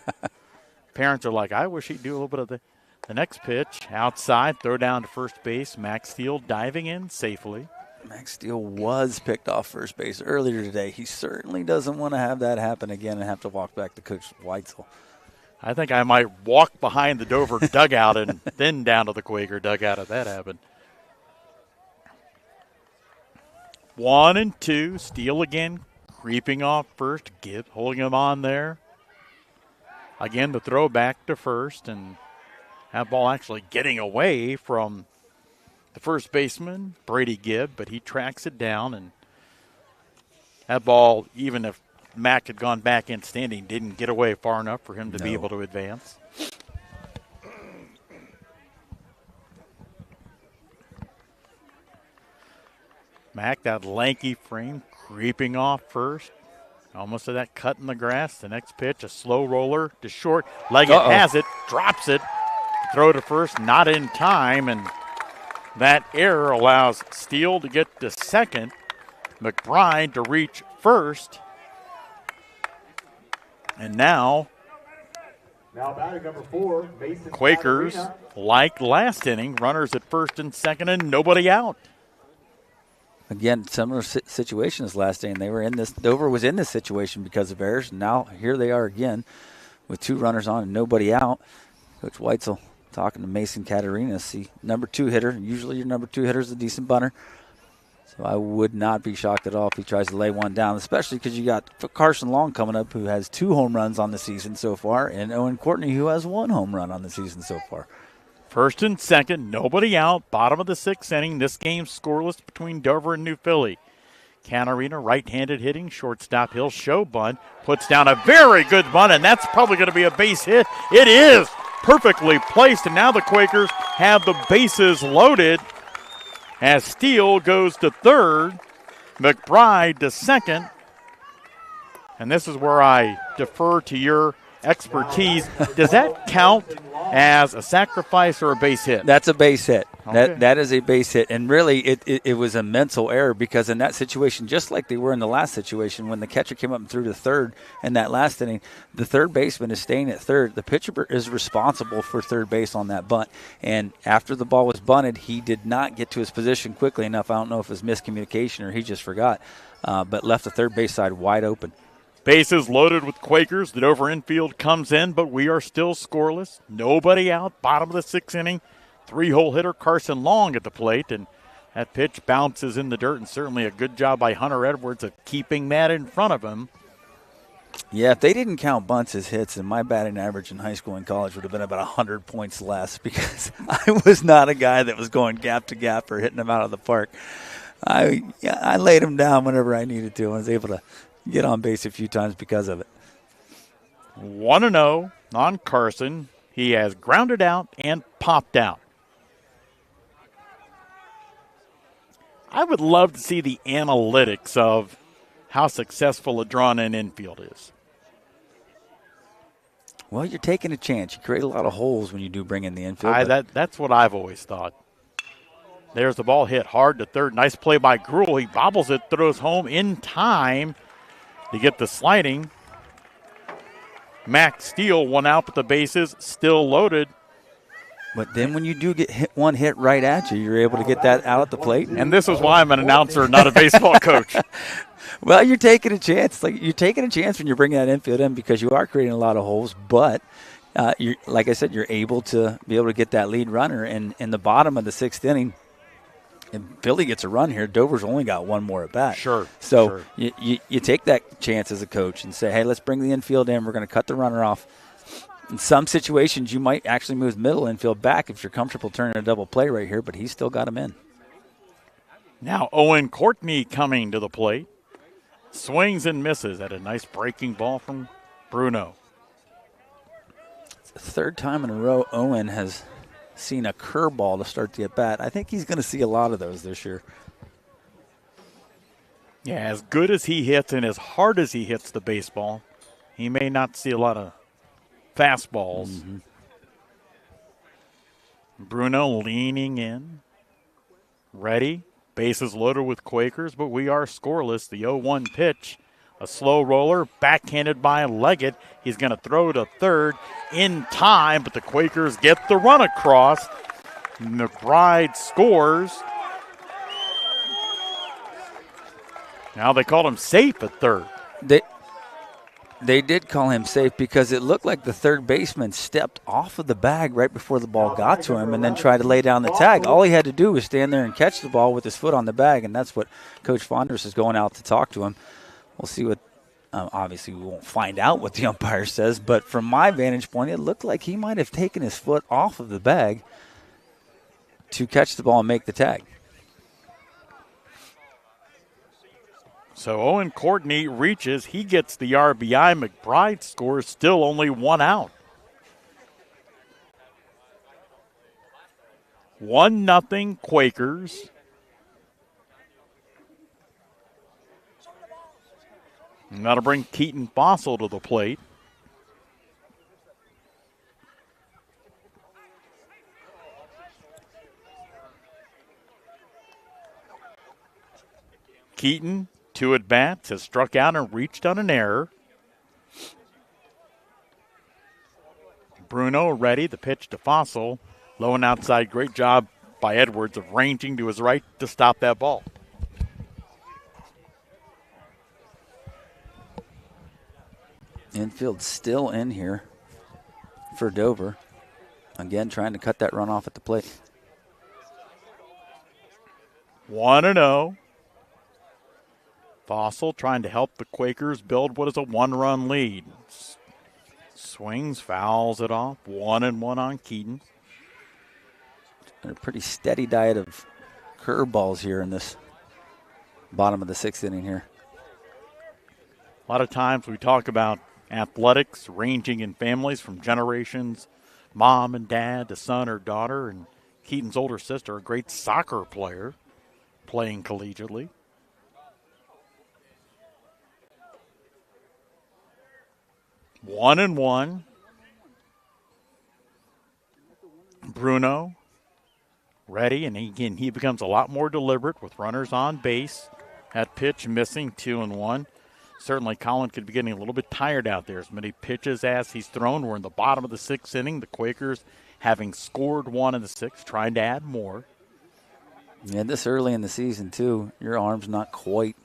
Speaker 2: Parents are like, I wish he'd do a little bit of The next pitch, outside, throw down to first base. Max Steele diving in safely.
Speaker 3: Max Steele was picked off first base earlier today. He certainly doesn't want to have that happen again and have to walk back to Coach Weitzel.
Speaker 2: I think I might walk behind the Dover dugout and then down to the Quaker dugout if that happened. 1-2. Steele again, creeping off first. Gibb holding him on there. Again, the throw back to first, and that ball actually getting away from the first baseman, Brady Gibb, but he tracks it down, and that ball, even if Mack had gone back in standing, didn't get away far enough for him to be able to advance. Mack, that lanky frame, creeping off first. Almost to that cut in the grass. The next pitch, a slow roller to short. Leggett has it, drops it. Throw to first, not in time, and that error allows Steele to get to second. McBride to reach first. And now
Speaker 14: batting number 4, Mason
Speaker 2: Quakers,
Speaker 14: Catarina.
Speaker 2: like last inning, runners at first and second and nobody out.
Speaker 3: Again, similar situation as last inning. They were in this. Dover was in this situation because of errors. Now here they are again with 2 runners on and nobody out. Coach Weitzel talking to Mason Catarina. See, number 2 hitter. Usually your number 2 hitter is a decent bunter. So I would not be shocked at all if he tries to lay one down, especially because you got Carson Long coming up, who has 2 home runs on the season so far, and Owen Courtney, who has 1 home run on the season so far.
Speaker 2: First and second, nobody out. Bottom of the 6th inning. This game scoreless between Dover and New Philly. Catarina, right-handed hitting. Shortstop Hill show bunt. Puts down a very good bunt, and that's probably going to be a base hit. It is perfectly placed, and now the Quakers have the bases loaded as Steele goes to third. McBride to second. And this is where I defer to your expertise. Does that count as a sacrifice or a base hit?
Speaker 3: That's a base hit.
Speaker 2: Okay.
Speaker 3: That is a base hit. And really, it was a mental error because in that situation, just like they were in the last situation, when the catcher came up and threw to third in that last inning, the third baseman is staying at third. The pitcher is responsible for third base on that bunt. And after the ball was bunted, he did not get to his position quickly enough. I don't know if it was miscommunication or he just forgot, but left the third base side wide open.
Speaker 2: Bases loaded with Quakers. The Dover infield comes in, but we are still scoreless. Nobody out. Bottom of the 6th inning. 3-hole hitter Carson Long at the plate, and that pitch bounces in the dirt, and certainly a good job by Hunter Edwards of keeping that in front of him.
Speaker 3: Yeah, if they didn't count bunts as hits, then my batting average in high school and college would have been about 100 points less because I was not a guy that was going gap to gap or hitting them out of the park. I laid them down whenever I needed to. I was able to get on base a few times because of it.
Speaker 2: 1-0 on Carson. He has grounded out and popped out. I would love to see the analytics of how successful a drawn-in infield is.
Speaker 3: Well, you're taking a chance. You create a lot of holes when you do bring in the infield.
Speaker 2: That's what I've always thought. There's the ball hit hard to third. Nice play by Gruel. He bobbles it, throws home in time to get the sliding. Max Steele, 1 out, but the bases still loaded.
Speaker 3: But then when you do get one hit right at you, you're able to get that out at the plate.
Speaker 2: And this is why I'm an announcer, not a baseball coach.
Speaker 3: Well, you're taking a chance. Like you're taking a chance when you're bringing that infield in because you are creating a lot of holes. But you're, like I said, you're able to get that lead runner. And in the bottom of the 6th inning, if Philly gets a run here, Dover's only got 1 more at bat.
Speaker 2: Sure.
Speaker 3: So you take that chance as a coach and say, hey, let's bring the infield in. We're going to cut the runner off. In some situations, you might actually move middle infield back if you're comfortable turning a double play right here, but he's still got him in.
Speaker 2: Now Owen Courtney coming to the plate. Swings and misses at a nice breaking ball from Bruno.
Speaker 3: It's the 3rd time in a row Owen has seen a curveball to start the at-bat. I think he's going to see a lot of those this year.
Speaker 2: Yeah, as good as he hits and as hard as he hits the baseball, he may not see a lot of fastballs.
Speaker 3: Mm-hmm.
Speaker 2: Bruno leaning in, ready. Bases loaded with Quakers, but we are scoreless. The 0-1 pitch A slow roller, backhanded by Leggett. He's going to throw to third in time, but the Quakers get the run across. McBride scores. Now they called him safe at third.
Speaker 3: They did call him safe because it looked like the third baseman stepped off of the bag right before the ball got to him and then tried to lay down the tag. All he had to do was stand there and catch the ball with his foot on the bag, and that's what Coach Fonders is going out to talk to him. We'll see what obviously we won't find out what the umpire says, but from my vantage point, it looked like he might have taken his foot off of the bag to catch the ball and make the tag.
Speaker 2: So Owen Courtney reaches. He gets the RBI. McBride scores, still only one out. 1-0 Quakers. And that'll bring Keaton Fossil to the plate. Keaton, 2 at-bats, has struck out and reached on an error. Bruno ready, the pitch to Fossil. Low and outside, great job by Edwards of ranging to his right to stop that ball.
Speaker 3: Infield still in here for Dover. Again, trying to cut that run off at the plate.
Speaker 2: 1-0. Fossil trying to help the Quakers build what is a 1-run lead. Swings, fouls it off. 1-1 on Keaton.
Speaker 3: A pretty steady diet of curveballs here in this bottom of the 6th inning here.
Speaker 2: A lot of times we talk about athletics ranging in families from generations, mom and dad to son or daughter, and Keaton's older sister, a great soccer player, playing collegiately. One and one. Bruno ready, and he becomes a lot more deliberate with runners on base. That pitch missing, 2-1. Certainly Colin could be getting a little bit tired out there. As many pitches as he's thrown. We're in the bottom of the 6th inning. The Quakers having scored 1 in the 6th, trying to add more.
Speaker 3: Yeah, this early in the season, too, your arm's not quite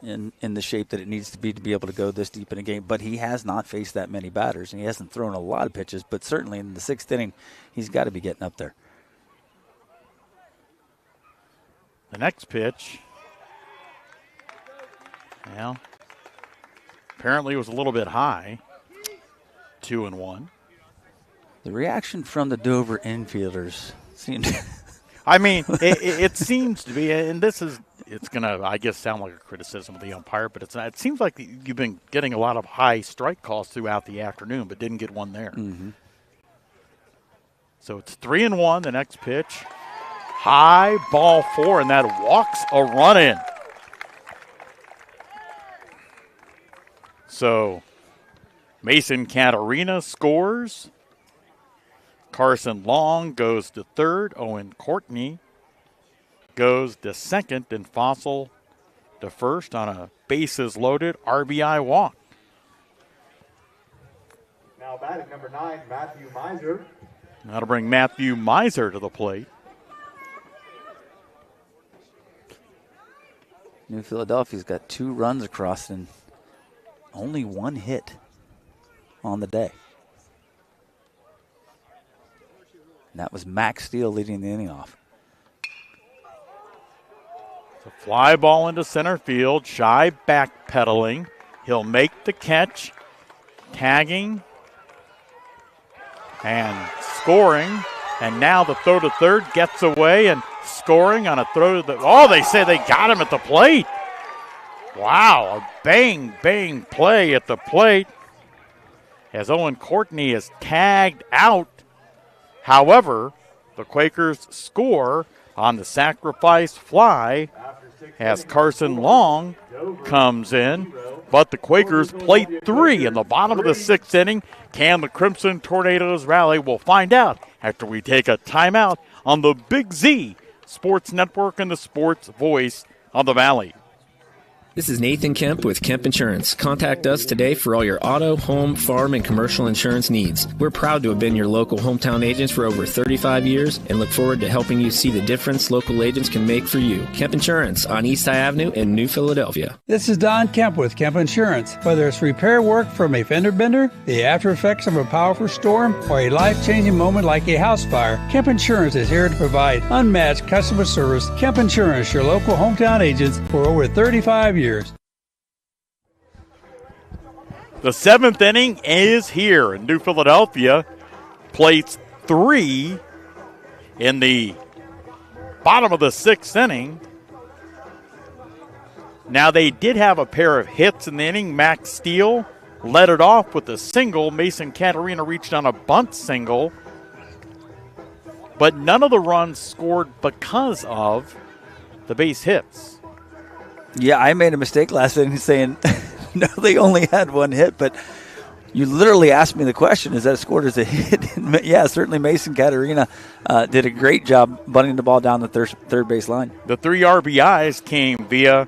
Speaker 3: in the shape that it needs to be able to go this deep in a game. But he has not faced that many batters, and he hasn't thrown a lot of pitches. But certainly in the 6th inning, he's got to be getting up there.
Speaker 2: The next pitch, well, apparently it was a little bit high. 2-1.
Speaker 3: The reaction from the Dover infielders seemed.
Speaker 2: I mean, it seems to be, and it's going to, I guess, sound like a criticism of the umpire, but it's not. It seems like you've been getting a lot of high strike calls throughout the afternoon, but didn't get one there.
Speaker 3: Mm-hmm.
Speaker 2: So it's 3-1. The next pitch, high, ball 4, and that walks a run in. So Mason Catarina scores. Carson Long goes to third. Owen Courtney goes to second, and Fossil to first on a bases loaded RBI walk.
Speaker 14: Now batting number 9, Matthew Miser.
Speaker 2: That'll bring Matthew Miser to the plate.
Speaker 3: New Philadelphia's got 2 runs across and only 1 hit on the day. And that was Max Steele leading the inning off.
Speaker 2: It's a fly ball into center field. Shy backpedaling. He'll make the catch. Tagging. And scoring. And now the throw to third gets away and scoring on a throw to the. Oh, they say they got him at the plate. Wow, a bang, bang play at the plate as Owen Courtney is tagged out. However, the Quakers score on the sacrifice fly as Carson Long comes in. But the Quakers plate 3 in the bottom of the 6th inning. Can the Crimson Tornadoes rally? We'll find out after we take a timeout on the Big Z Sports Network and the Sports Voice of the Valley.
Speaker 5: This is Nathan Kemp with Kemp Insurance. Contact us today for all your auto, home, farm, and commercial insurance needs. We're proud to have been your local hometown agents for over 35 years and look forward to helping you see the difference local agents can make for you. Kemp Insurance on East High Avenue in New Philadelphia.
Speaker 6: This is Don Kemp with Kemp Insurance. Whether it's repair work from a fender bender, the after effects of a powerful storm, or a life-changing moment like a house fire, Kemp Insurance is here to provide unmatched customer service. Kemp Insurance, your local hometown agents for over 35 years.
Speaker 2: The 7th inning is here in New Philadelphia. Plays 3 in the bottom of the 6th inning. Now, they did have a pair of hits in the inning. Max Steele led it off with a single. Mason Catarina reached on a bunt single. But none of the runs scored because of the base hits.
Speaker 3: Yeah, I made a mistake last inning saying no, they only had one hit, but you literally asked me the question, is that scored as a hit? Yeah, certainly Mason Catarina did a great job bunting the ball down the third base line.
Speaker 2: The 3 RBIs came via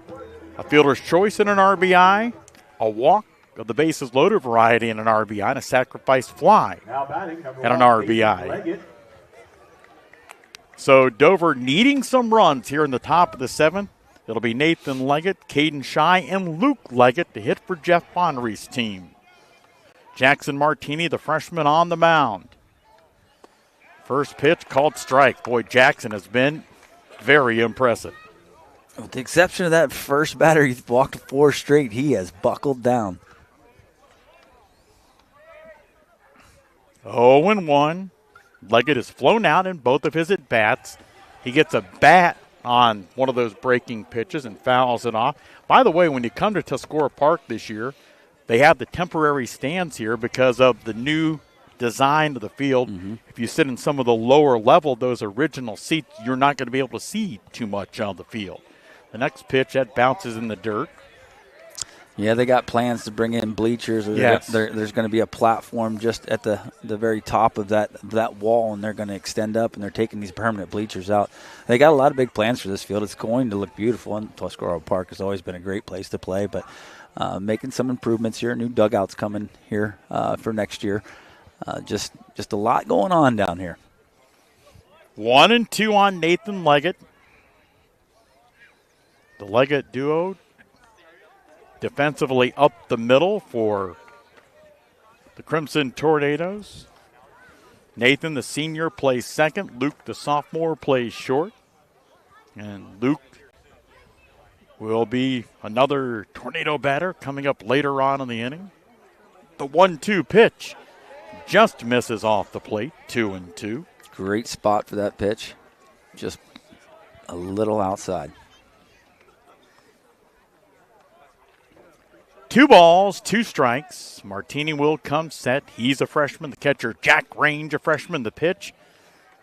Speaker 2: a fielder's choice and an RBI, a walk of the bases loaded variety and an RBI, and a sacrifice fly and an RBI. So Dover needing some runs here in the top of the 7th. It'll be Nathan Leggett, Caden Shy, and Luke Leggett to hit for Jeff Bonnery's team. Jackson Martini, the freshman, on the mound. First pitch called strike. Boy, Jackson has been very impressive.
Speaker 3: With the exception of that first batter, he's walked 4 straight. He has buckled down.
Speaker 2: 0-1. Leggett has flown out in both of his at-bats. He gets a bat on one of those breaking pitches and fouls it off. By the way, when you come to Tuscarora Park this year, they have the temporary stands here because of the new design of the field. If you sit in some of the lower level, those original seats, you're not going to be able to see too much on the field. The next pitch, that bounces in the dirt.
Speaker 3: Yeah, they got plans to bring in bleachers.
Speaker 2: Yes.
Speaker 3: There's going to be a platform just at the very top of that wall, and they're going to extend up, and they're taking these permanent bleachers out. They got a lot of big plans for this field. It's going to look beautiful, and Tuscarora Park has always been a great place to play, but making some improvements here. New dugouts coming here for next year. Just a lot going on down here.
Speaker 2: 1-2 on Nathan Leggett. The Leggett duo defensively up the middle for the Crimson Tornadoes. Nathan, the senior, plays second. Luke, the sophomore, plays short. And Luke will be another Tornado batter coming up later on in the inning. The 1-2 pitch just misses off the plate, 2-2.
Speaker 3: Great spot for that pitch. Just a little outside.
Speaker 2: 2 balls, 2 strikes. Martini will come set. He's a freshman. The catcher, Jack Range, a freshman. The pitch,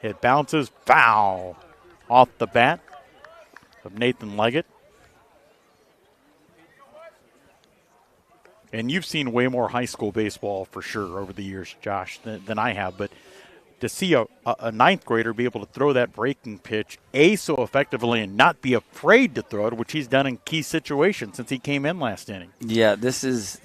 Speaker 2: it bounces foul off the bat of Nathan Leggett. And you've seen way more high school baseball for sure over the years, Josh, than I have. But to see a ninth grader be able to throw that breaking pitch, so effectively and not be afraid to throw it, which he's done in key situations since he came in last inning.
Speaker 3: Yeah, this is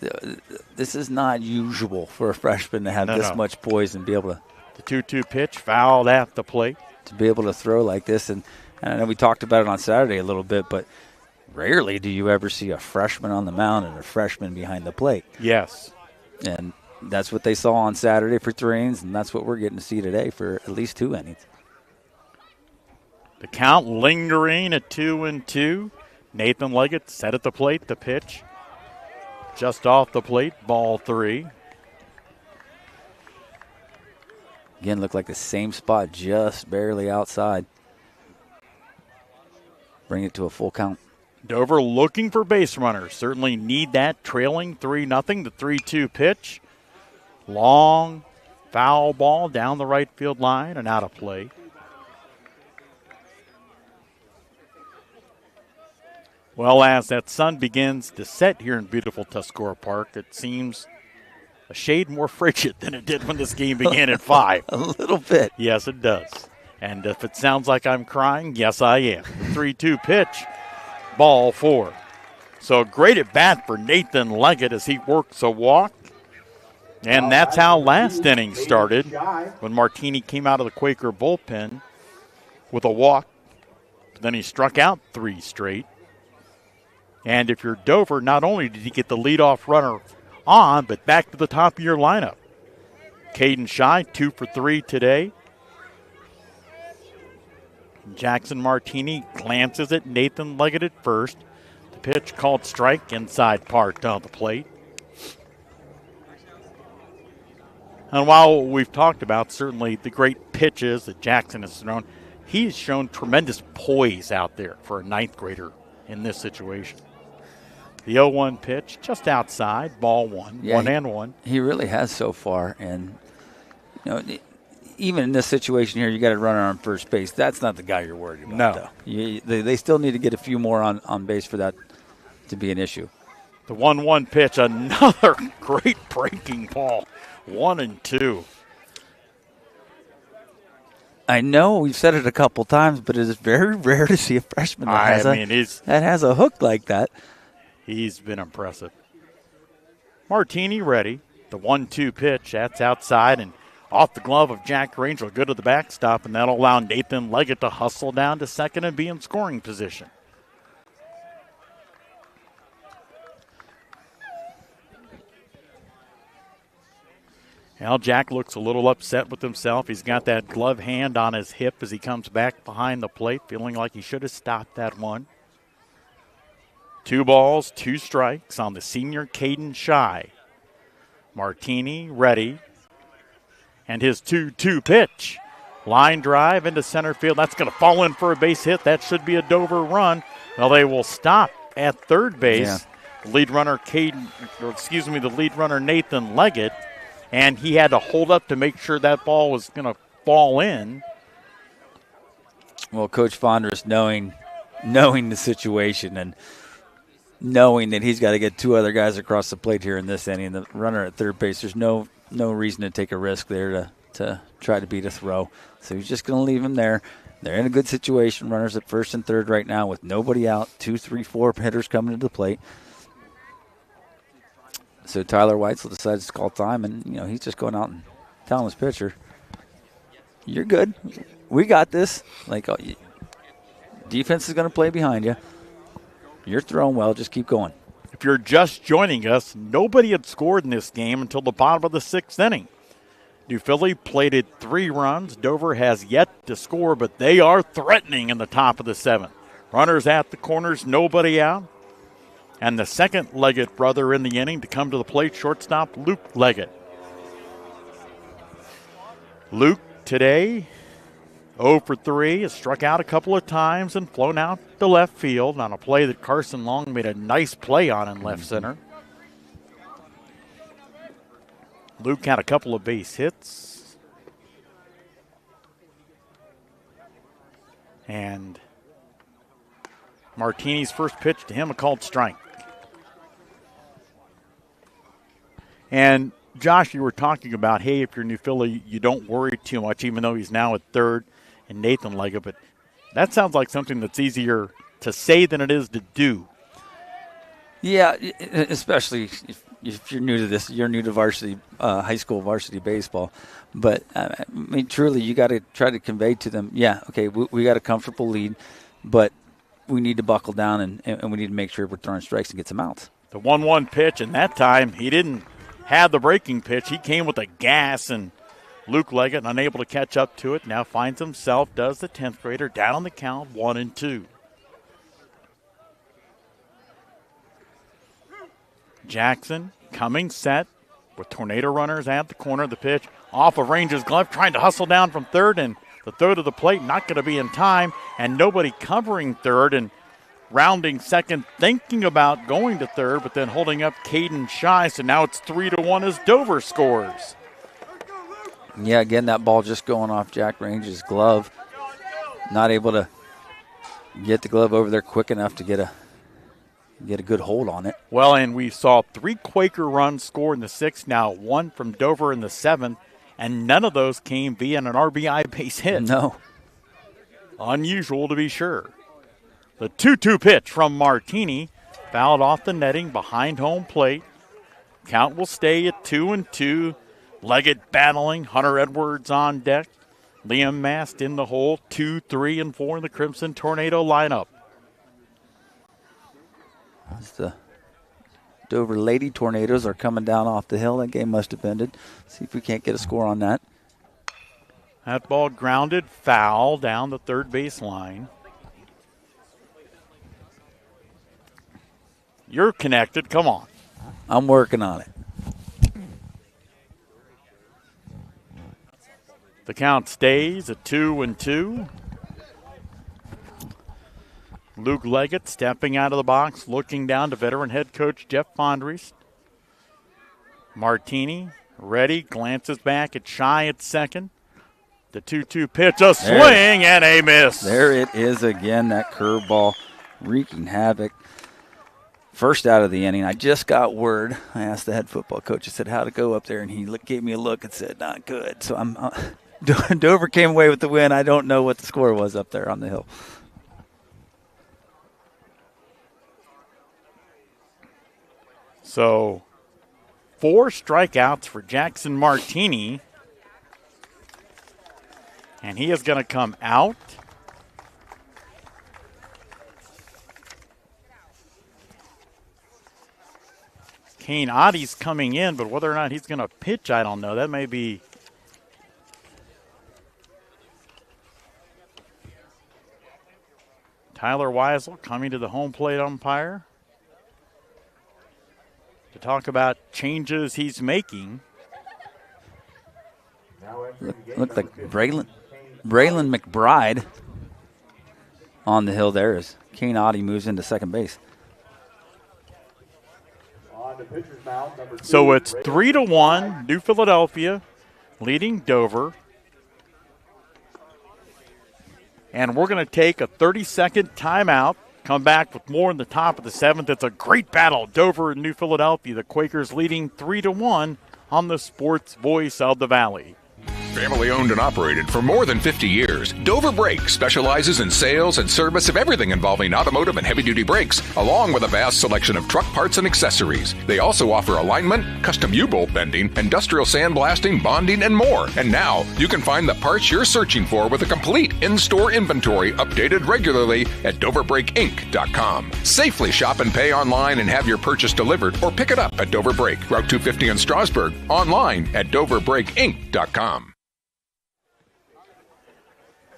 Speaker 3: not usual for a freshman to have this much poise and be able to.
Speaker 2: The 2-2 pitch, fouled at the plate.
Speaker 3: To be able to throw like this, and I know we talked about it on Saturday a little bit, but rarely do you ever see a freshman on the mound and a freshman behind the plate.
Speaker 2: Yes.
Speaker 3: And that's what they saw on Saturday for 3 innings, and that's what we're getting to see today for at least 2 innings.
Speaker 2: The count lingering at 2-2. Nathan Leggett set at the plate. The pitch just off the plate, ball 3.
Speaker 3: Again, looked like the same spot, just barely outside. Bring it to a full count.
Speaker 2: Dover looking for base runners. Certainly need that, trailing 3-0. The 3-2 pitch. Long foul ball down the right field line and out of play. Well, as that sun begins to set here in beautiful Tuscarora Park, it seems a shade more frigid than it did when this game began at 5.
Speaker 3: A little bit.
Speaker 2: Yes, it does. And if it sounds like I'm crying, yes, I am. 3-2 pitch, ball 4. So great at bat for Nathan Leggett as he works a walk. And that's how last inning started when Martini came out of the Quaker bullpen with a walk. Then he struck out 3 straight. And if you're Dover, not only did he get the leadoff runner on, but back to the top of your lineup. Caden Shy, 2 for 3 today. Jackson Martini glances at Nathan Leggett at first. The pitch called strike inside part of the plate. And while we've talked about certainly the great pitches that Jackson has thrown, he's shown tremendous poise out there for a 9th grader in this situation. The 0-1 pitch just outside, ball 1, 1-1.
Speaker 3: He really has so far. And, even in this situation here, you got a runner on first base. That's not the guy you're worried about, though. They still need to get a few more on base for that to be an issue.
Speaker 2: The 1-1 pitch, another great breaking ball. 1-2.
Speaker 3: I know we've said it a couple times, but it is very rare to see a freshman that has a hook like that.
Speaker 2: He's been impressive. Martini ready. The 1-2 pitch, that's outside and off the glove of Jack Rangel. Good to the backstop, and that'll allow Nathan Leggett to hustle down to second and be in scoring position. Well, Jack looks a little upset with himself. He's got that glove hand on his hip as he comes back behind the plate, feeling like he should have stopped that one. 2 balls, 2 strikes on the senior Caden Shy. Martini ready. And his 2-2 pitch. Line drive into center field. That's going to fall in for a base hit. That should be a Dover run. Well, they will stop at third base.
Speaker 3: Yeah.
Speaker 2: The lead runner the lead runner Nathan Leggett. And he had to hold up to make sure that ball was going to fall in.
Speaker 3: Well, Coach Fondress knowing the situation and knowing that he's got to get 2 other guys across the plate here in this inning, the runner at third base, there's no reason to take a risk there to try to beat a throw. So he's just going to leave him there. They're in a good situation. Runners at first and third right now with nobody out. 2, 3, 4 hitters coming to the plate. So Tyler Weitzel decides to call time, and he's just going out and telling his pitcher, "You're good. We got this. Defense is going to play behind you. You're throwing well. Just keep going."
Speaker 2: If you're just joining us, nobody had scored in this game until the bottom of the 6th inning. New Philly plated 3 runs. Dover has yet to score, but they are threatening in the top of the 7th. Runners at the corners, nobody out. And the second Leggett brother in the inning to come to the plate, shortstop Luke Leggett. Luke today, 0 for 3, has struck out a couple of times and flown out to left field on a play that Carson Long made a nice play on in left center. Luke had a couple of base hits. And Martini's first pitch to him, a called strike. And, Josh, you were talking about, hey, if you're New Philly, you don't worry too much, even though he's now at third and Nathan Leggett. But that sounds like something that's easier to say than it is to do.
Speaker 3: Yeah, especially if you're new to this. You're new to varsity, high school varsity baseball. But, truly, you got to try to convey to them, we got a comfortable lead, but we need to buckle down and we need to make sure we're throwing strikes and get some outs.
Speaker 2: The 1-1 pitch, and that time he didn't have the breaking pitch. He came with a gas, and Luke Leggett, unable to catch up to it, now finds himself, does the 10th grader, down on the count, 1-2. Jackson coming set with tornado runners at the corner of the pitch. Off of Range's glove, trying to hustle down from third, and the throw to the plate not going to be in time, and nobody covering third, and rounding second, thinking about going to third, but then holding up Caden Shy. So now it's 3-1 as Dover scores.
Speaker 3: Yeah, again, that ball just going off Jack Range's glove. Not able to get the glove over there quick enough to get a good hold on it.
Speaker 2: Well, and we saw 3 Quaker runs score in the 6th, now 1 from Dover in the 7th, and none of those came via an RBI base hit.
Speaker 3: No.
Speaker 2: Unusual to be sure. The 2-2 pitch from Martini Fouled off the netting behind home plate. Count will stay at 2-2. Leggett battling. Hunter Edwards on deck. Liam Mast in the hole. 2, 3, and 4 in the Crimson Tornado lineup.
Speaker 3: As the Dover Lady Tornadoes are coming down off the hill. That game must have ended. See if we can't get a score on that.
Speaker 2: That ball grounded, foul down the third base line. You're connected. Come on.
Speaker 3: I'm working on it.
Speaker 2: The count stays at 2-2. Luke Leggett stepping out of the box, looking down to veteran head coach Jeff Fondries. Martini ready, glances back at Shy at second. The 2-2 pitch, a swing and a miss.
Speaker 3: There it is again, that curveball wreaking havoc. First out of the inning, I just got word. I asked the head football coach, I said, how'd it go up there? And he gave me a look and said, not good. So Dover came away with the win. I don't know what the score was up there on the hill.
Speaker 2: So 4 strikeouts for Jackson Martini. And he is going to come out. Kane Ottie's coming in, but whether or not he's going to pitch, I don't know. That may be Tyler Weisel coming to the home plate umpire to talk about changes he's making.
Speaker 3: Looked like Braylon McBride on the hill there as Kane Oddie moves into second base.
Speaker 2: So it's 3-1, New Philadelphia leading Dover. And we're going to take a 30-second timeout, come back with more in the top of the 7th. It's a great battle, Dover and New Philadelphia. The Quakers leading 3-1 on the Sports Voice of the Valley.
Speaker 7: Family owned and operated for more than 50 years, Dover Brake specializes in sales and service of everything involving automotive and heavy-duty brakes, along with a vast selection of truck parts and accessories. They also offer alignment, custom U-bolt bending, industrial sandblasting, bonding, and more. And now, you can find the parts you're searching for with a complete in-store inventory updated regularly at DoverBrakeInc.com. Safely shop and pay online and have your purchase delivered, or pick it up at Dover Brake, Route 250 in Strasburg, online at DoverBrakeInc.com.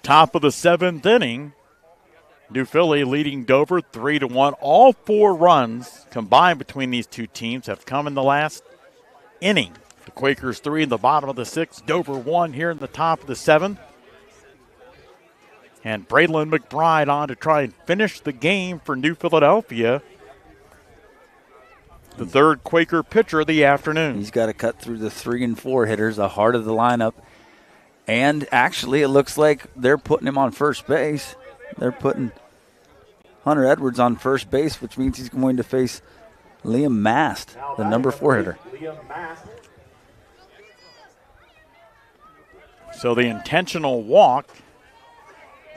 Speaker 2: Top of the 7th inning, New Philly leading Dover 3-1. All 4 runs combined between these two teams have come in the last inning. The Quakers 3 in the bottom of the 6th, Dover 1 here in the top of the 7th. And Braylon McBride on to try and finish the game for New Philadelphia. The third Quaker pitcher of the afternoon.
Speaker 3: He's got to cut through the 3 and 4 hitters, the heart of the lineup. And actually, it looks like they're putting him on first base. They're putting Hunter Edwards on first base, which means he's going to face Liam Mast, the number 4 hitter.
Speaker 2: So the intentional walk,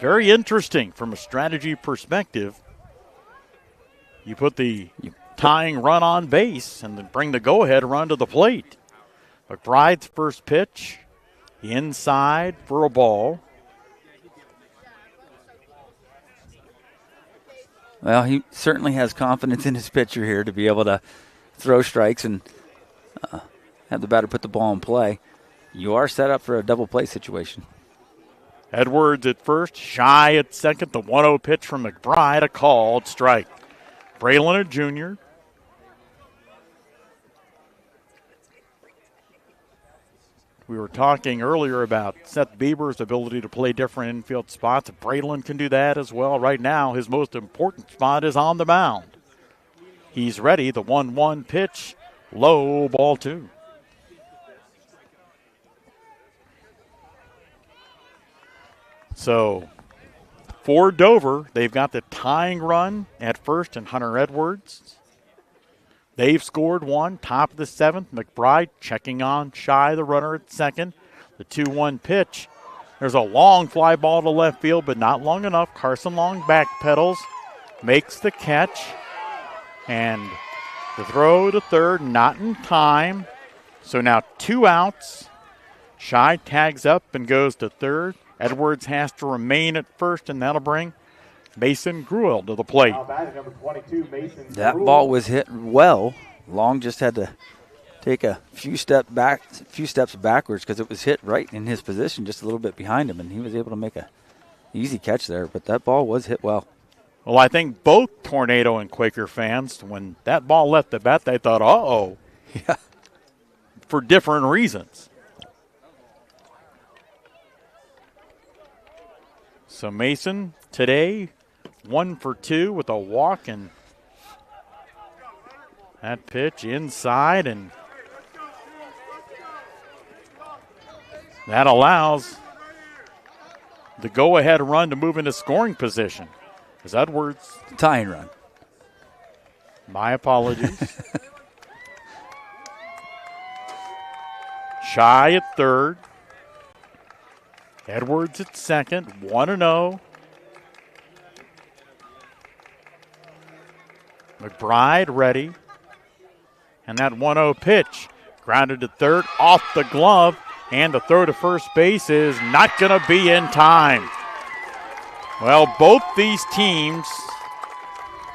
Speaker 2: very interesting from a strategy perspective. You put the tying run on base and then bring the go-ahead run to the plate. McBride's first pitch. Inside for a ball.
Speaker 3: Well, he certainly has confidence in his pitcher here to be able to throw strikes and have the batter put the ball in play. You are set up for a double play situation.
Speaker 2: Edwards at first, Shy at second. The 1-0 pitch from McBride, a called strike. Braylon, a junior. We were talking earlier about Seth Bieber's ability to play different infield spots. Braylon can do that as well. Right now, his most important spot is on the mound. He's ready. The 1-1 pitch, low, ball 2. So, for Dover, they've got the tying run at first and Hunter Edwards. They've scored 1, top of the 7th. McBride checking on Shy, the runner at second. The 2-1 pitch. There's a long fly ball to left field, but not long enough. Carson Long backpedals, makes the catch. And the throw to third, not in time. So now 2 outs. Shy tags up and goes to third. Edwards has to remain at first, and that'll bring Mason Gruel to the plate.
Speaker 14: Number 22, Mason
Speaker 3: That
Speaker 14: Gruel.
Speaker 3: ball was hit well. Long just had to take a few steps backwards because it was hit right in his position, just a little bit behind him, and he was able to make a easy catch there. But that ball was hit well.
Speaker 2: Well, I think both Tornado and Quaker fans, when that ball left the bat, they thought, uh-oh.
Speaker 3: Yeah.
Speaker 2: For different reasons. So Mason today 1 for 2 with a walk, and that pitch inside, and that allows the go-ahead run to move into scoring position. As Edwards.
Speaker 3: Tying run.
Speaker 2: My apologies. Shy at third. Edwards at second, 1-0. McBride ready. And that 1-0 pitch grounded to third, off the glove, and the throw to first base is not going to be in time. Well, both these teams,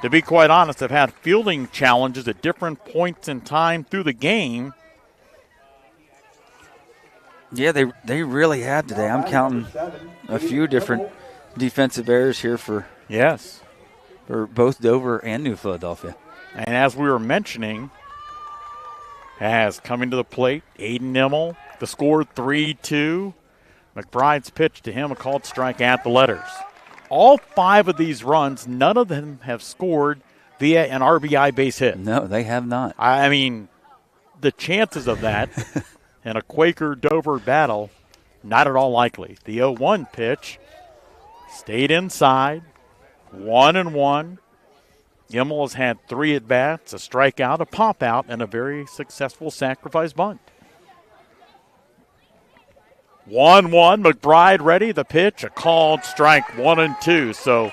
Speaker 2: to be quite honest, have had fielding challenges at different points in time through the game.
Speaker 3: Yeah, they really had today. I'm counting a few different defensive errors here for both Dover and New Philadelphia.
Speaker 2: And as we were mentioning, as coming to the plate, Aiden Immel, the score 3-2. McBride's pitch to him, a called strike at the letters. All 5 of these runs, none of them have scored via an RBI base hit.
Speaker 3: No, they have not.
Speaker 2: I mean, the chances of that in a Quaker-Dover battle, not at all likely. The 0-1 pitch stayed inside, 1-1. Immel has had 3 at-bats, a strikeout, a pop-out, and a very successful sacrifice bunt. 1-1, McBride ready, the pitch, a called strike, 1-2. So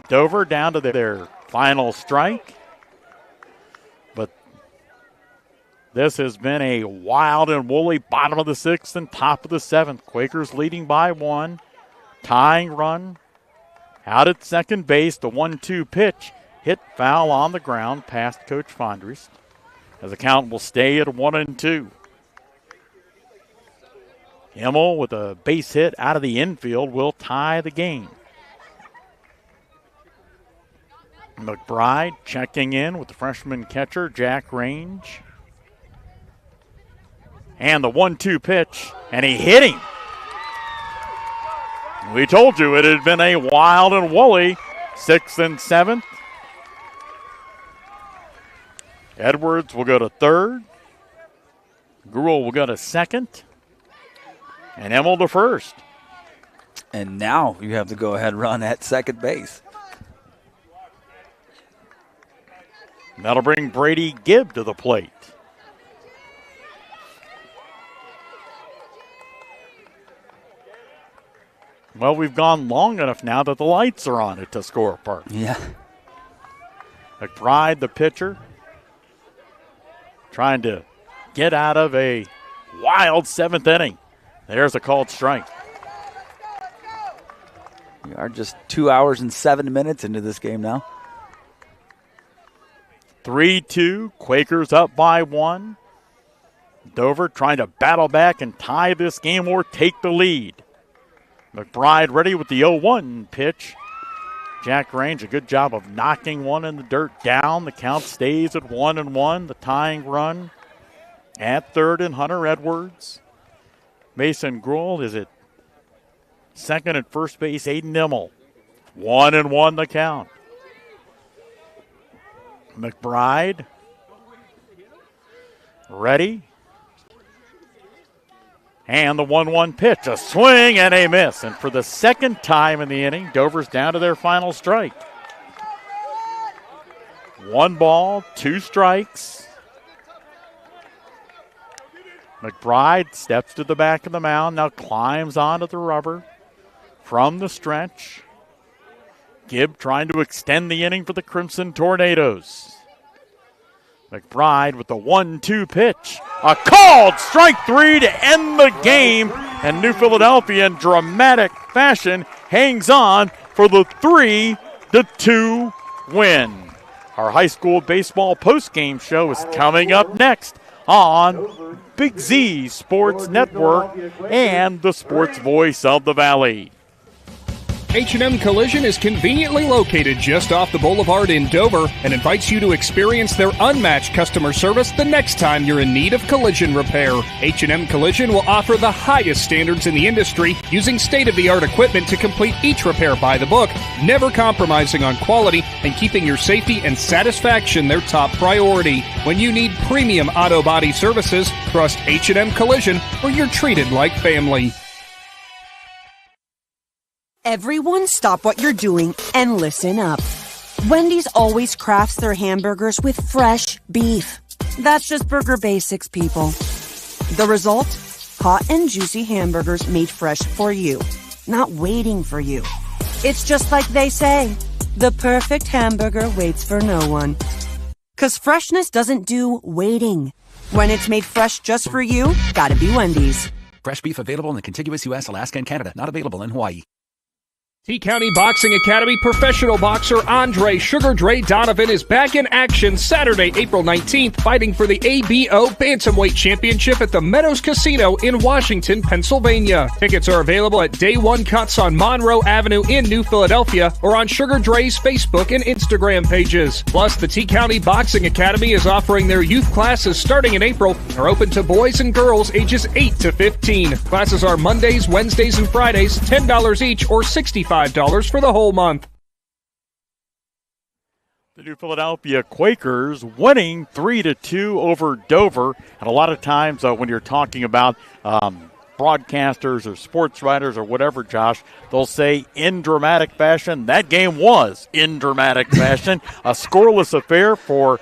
Speaker 2: Dover down to their final strike. But this has been a wild and woolly bottom of the 6th and top of the 7th. Quakers leading by 1. Tying run out at second base. The 1-2 pitch hit foul on the ground past Coach Fondries, as the count will stay at 1-2. Immel with a base hit out of the infield will tie the game. McBride checking in with the freshman catcher, Jack Range. And the 1-2 pitch, and he hit him. We told you it had been a wild and woolly 6th and 7th. Edwards will go to third. Gruel will go to second. And Immel to first.
Speaker 3: And now you have the go-ahead run at second base.
Speaker 2: That'll bring Brady Gibb to the plate. Well, we've gone long enough now that the lights are on at Tuscarora Park.
Speaker 3: Yeah.
Speaker 2: McBride, the pitcher, trying to get out of a wild 7th inning. There's a called strike.
Speaker 3: We are just 2 hours and 7 minutes into this game now.
Speaker 2: 3-2, Quakers up by 1. Dover trying to battle back and tie this game or take the lead. McBride ready with the 0-1 pitch. Jack Range, a good job of knocking one in the dirt down. The count stays at 1-1. The tying run at third, and Hunter Edwards. Mason Gruel is at second at first base, Aiden Immel. 1-1 the count. McBride ready. And the 1-1 pitch, a swing and a miss. And for the second time in the inning, Dover's down to their final strike. 1 ball, 2 strikes. McBride steps to the back of the mound, now climbs onto the rubber from the stretch. Gibb trying to extend the inning for the Crimson Tornadoes. McBride with the 1-2 pitch. A called strike 3 to end the game. And New Philadelphia in dramatic fashion hangs on for the 3-2 win. Our high school baseball postgame show is coming up next on Big Z Sports Network and the sports voice of the Valley.
Speaker 8: H&M Collision is conveniently located just off the boulevard in Dover and invites you to experience their unmatched customer service the next time you're in need of collision repair. H&M Collision will offer the highest standards in the industry using state-of-the-art equipment to complete each repair by the book, never compromising on quality and keeping your safety and satisfaction their top priority. When you need premium auto body services, trust H&M Collision where you're treated like family.
Speaker 9: Everyone stop what you're doing and listen up. Wendy's always crafts their hamburgers with fresh beef. That's just burger basics, people. The result? Hot and juicy hamburgers made fresh for you, not waiting for you. It's just like they say, the perfect hamburger waits for no one. 'Cause freshness doesn't do waiting. When it's made fresh just for you, gotta be Wendy's.
Speaker 10: Fresh beef available in the contiguous U.S., Alaska, and Canada. Not available in Hawaii.
Speaker 8: T-County Boxing Academy professional boxer Andre Sugar Dre Donovan is back in action Saturday, April 19th, fighting for the ABO Bantamweight Championship at the Meadows Casino in Washington, Pennsylvania. Tickets are available at Day One Cuts on Monroe Avenue in New Philadelphia or on Sugar Dre's Facebook and Instagram pages. Plus, the T-County Boxing Academy is offering their youth classes starting in April and are open to boys and girls ages 8 to 15. Classes are Mondays, Wednesdays, and Fridays, $10 each or $65 for the whole month.
Speaker 2: The New Philadelphia Quakers winning 3-2 over Dover. And a lot of times when you're talking about broadcasters or sports writers or whatever, Josh, they'll say in dramatic fashion. That game was in dramatic fashion. A scoreless affair for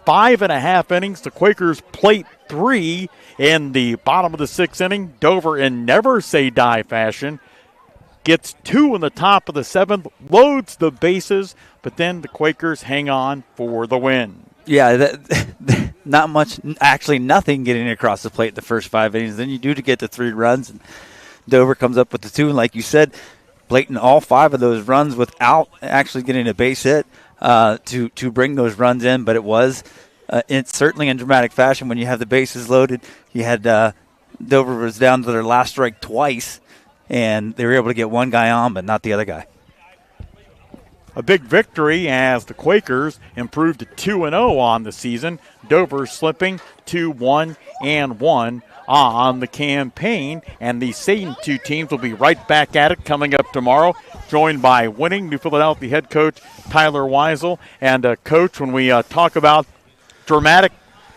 Speaker 2: 5.5 innings. The Quakers plate 3 in the bottom of the 6th inning. Dover in never say die fashion gets 2 in the top of the 7th, loads the bases, but then the Quakers hang on for the win.
Speaker 3: Yeah, not much, actually nothing getting across the plate the first 5 innings. Then you do to get the 3 runs, and Dover comes up with the 2, and like you said, plating all 5 of those runs without actually getting a base hit to bring those runs in, but it was it's certainly in dramatic fashion when you have the bases loaded. You had Dover was down to their last strike twice, and they were able to get one guy on, but not the other guy.
Speaker 2: A big victory as the Quakers improved to 2-0 on the season. Dover slipping 2-1-1 on the campaign. And the same 2 teams will be right back at it coming up tomorrow, joined by winning New Philadelphia head coach Tyler Weisel. And, Coach, when we talk about dramatic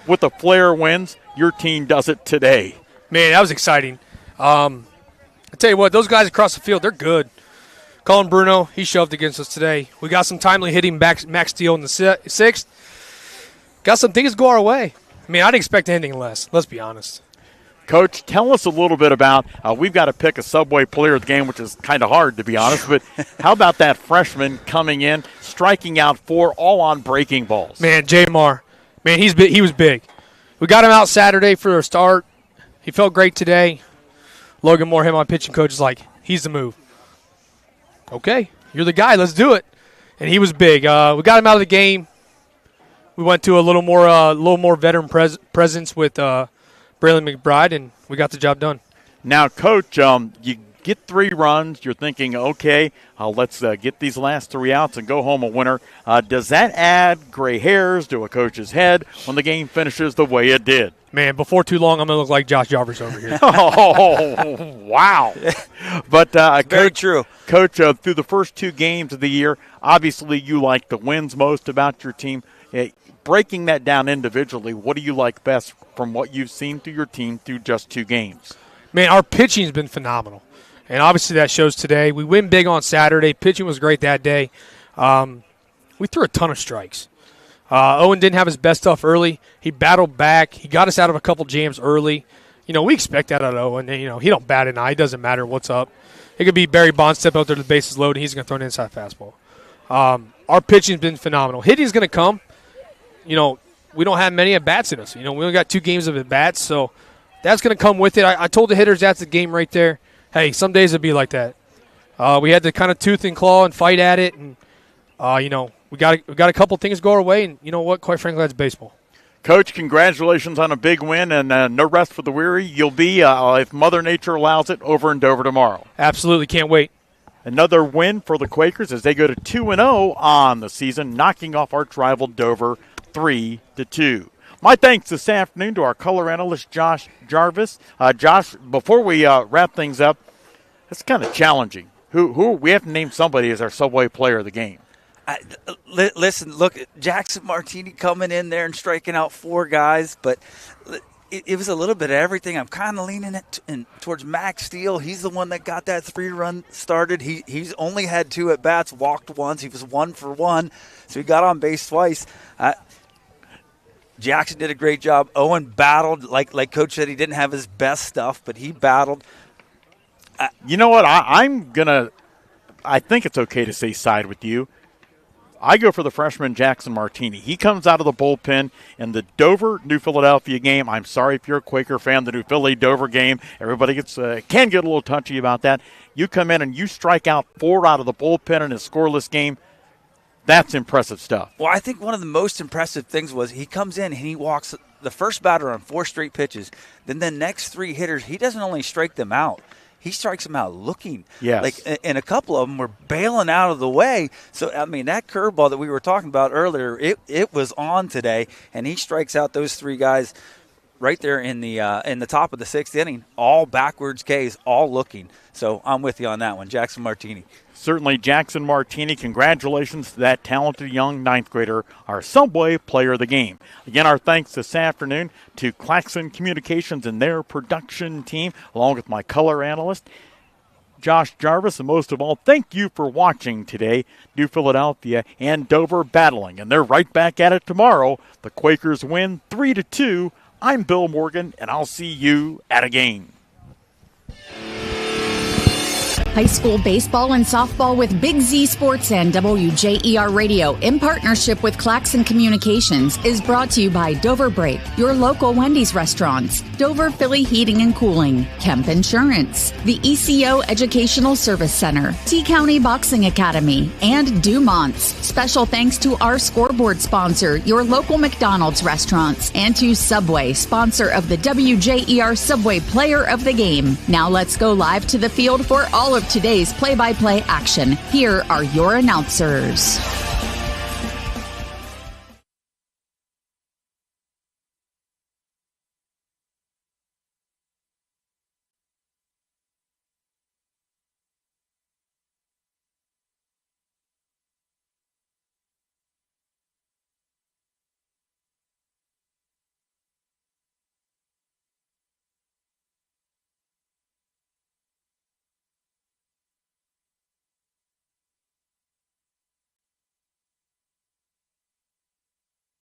Speaker 2: with the flair wins, your team does it today.
Speaker 16: Man, that was exciting. I tell you what, those guys across the field, they're good. Colin Bruno, he shoved against us today. We got some timely hitting Max Steele in the 6th. Got some things go our way. I mean, I didn't expect anything less, let's be honest.
Speaker 2: Coach, tell us a little bit about, we've got to pick a Subway player of the game, which is kind of hard, to be honest, but how about that freshman coming in, striking out 4, all on breaking balls?
Speaker 16: Man, Jamar, man, he was big. We got him out Saturday for a start. He felt great today. Logan Moore, him on pitching coach, is like, he's the move. Okay, you're the guy. Let's do it. And he was big. We got him out of the game. We went to a little more veteran presence with Braylon McBride, and we got the job done.
Speaker 2: Now, Coach, you get 3 runs. You're thinking, okay, let's get these last 3 outs and go home a winner. Does that add gray hairs to a coach's head when the game finishes the way it did?
Speaker 16: Man, before too long, I'm going to look like Josh Jarvis over here.
Speaker 2: Oh, wow. But,
Speaker 3: very true.
Speaker 2: Coach, through the first 2 games of the year, obviously you like the wins most about your team. Breaking that down individually, what do you like best from what you've seen through your team through just 2 games?
Speaker 16: Man, our pitching's been phenomenal. And obviously that shows today. We win big on Saturday. Pitching was great that day. We threw a ton of strikes. Owen didn't have his best stuff early. He battled back. He got us out of a couple jams early. You know, we expect that out of Owen. You know, he don't bat an eye. It doesn't matter what's up. It could be Barry Bonds step out there to the bases loaded, and he's going to throw an inside fastball. Our pitching's been phenomenal. Hitting's going to come. We don't have many at-bats in us. We only got 2 games of at-bats, so that's going to come with it. I told the hitters that's the game right there. Hey, some days it'll be like that. We had to kind of tooth and claw and fight at it, and, we got a couple things go our way, and you know what? Quite frankly, that's baseball.
Speaker 2: Coach, congratulations on a big win, and no rest for the weary. You'll be, if Mother Nature allows it, over in Dover tomorrow.
Speaker 16: Absolutely. Can't wait.
Speaker 2: Another win for the Quakers as they go to 2-0 on the season, knocking off arch rival Dover 3-2. My thanks this afternoon to our color analyst, Josh Jarvis. Josh, before we wrap things up, it's kind of challenging. Who we have to name somebody as our Subway player of the game.
Speaker 3: Listen, look, Jackson Martini coming in there and striking out 4 guys, but it was a little bit of everything. I'm kind of leaning towards Max Steele. He's the one that got that 3-run started. He's only had 2 at-bats, walked once. He was 1 for 1, so he got on base twice. Jackson did a great job. Owen battled. Like Coach said, he didn't have his best stuff, but he battled.
Speaker 2: You know what? I think it's okay to say side with you. I go for the freshman Jackson Martini. He comes out of the bullpen in the Dover-New Philadelphia game. I'm sorry if you're a Quaker fan, the New Philly-Dover game. Everybody can get a little touchy about that. You come in and you strike out 4 out of the bullpen in a scoreless game. That's impressive stuff.
Speaker 3: Well, I think one of the most impressive things was he comes in and he walks the first batter on 4 straight pitches. Then the next 3 hitters, he doesn't only strike them out. He strikes them out looking.
Speaker 2: Yes.
Speaker 3: And a couple of them were bailing out of the way. So, that curveball that we were talking about earlier, it was on today, and he strikes out those 3 guys right there in the top of the 6th inning, all backwards Ks, all looking. So I'm with you on that one, Jackson Martini.
Speaker 2: Certainly, Jackson Martini, congratulations to that talented young 9th grader, our Subway player of the game. Again, our thanks this afternoon to Claxon Communications and their production team, along with my color analyst, Josh Jarvis, and most of all, thank you for watching today. New Philadelphia and Dover battling, and they're right back at it tomorrow. The Quakers win 3-2. I'm Bill Morgan, and I'll see you at a game.
Speaker 1: High school baseball and softball with Big Z Sports and WJER Radio in partnership with Claxon Communications is brought to you by Dover Break, your local Wendy's restaurants, Dover Philly Heating and Cooling, Kemp Insurance, the ECO Educational Service Center, T-County Boxing Academy, and Dumont's. Special thanks to our scoreboard sponsor, your local McDonald's restaurants, and to Subway, sponsor of the WJER Subway Player of the Game. Now let's go live to the field for all of today's play-by-play action. Here are your announcers.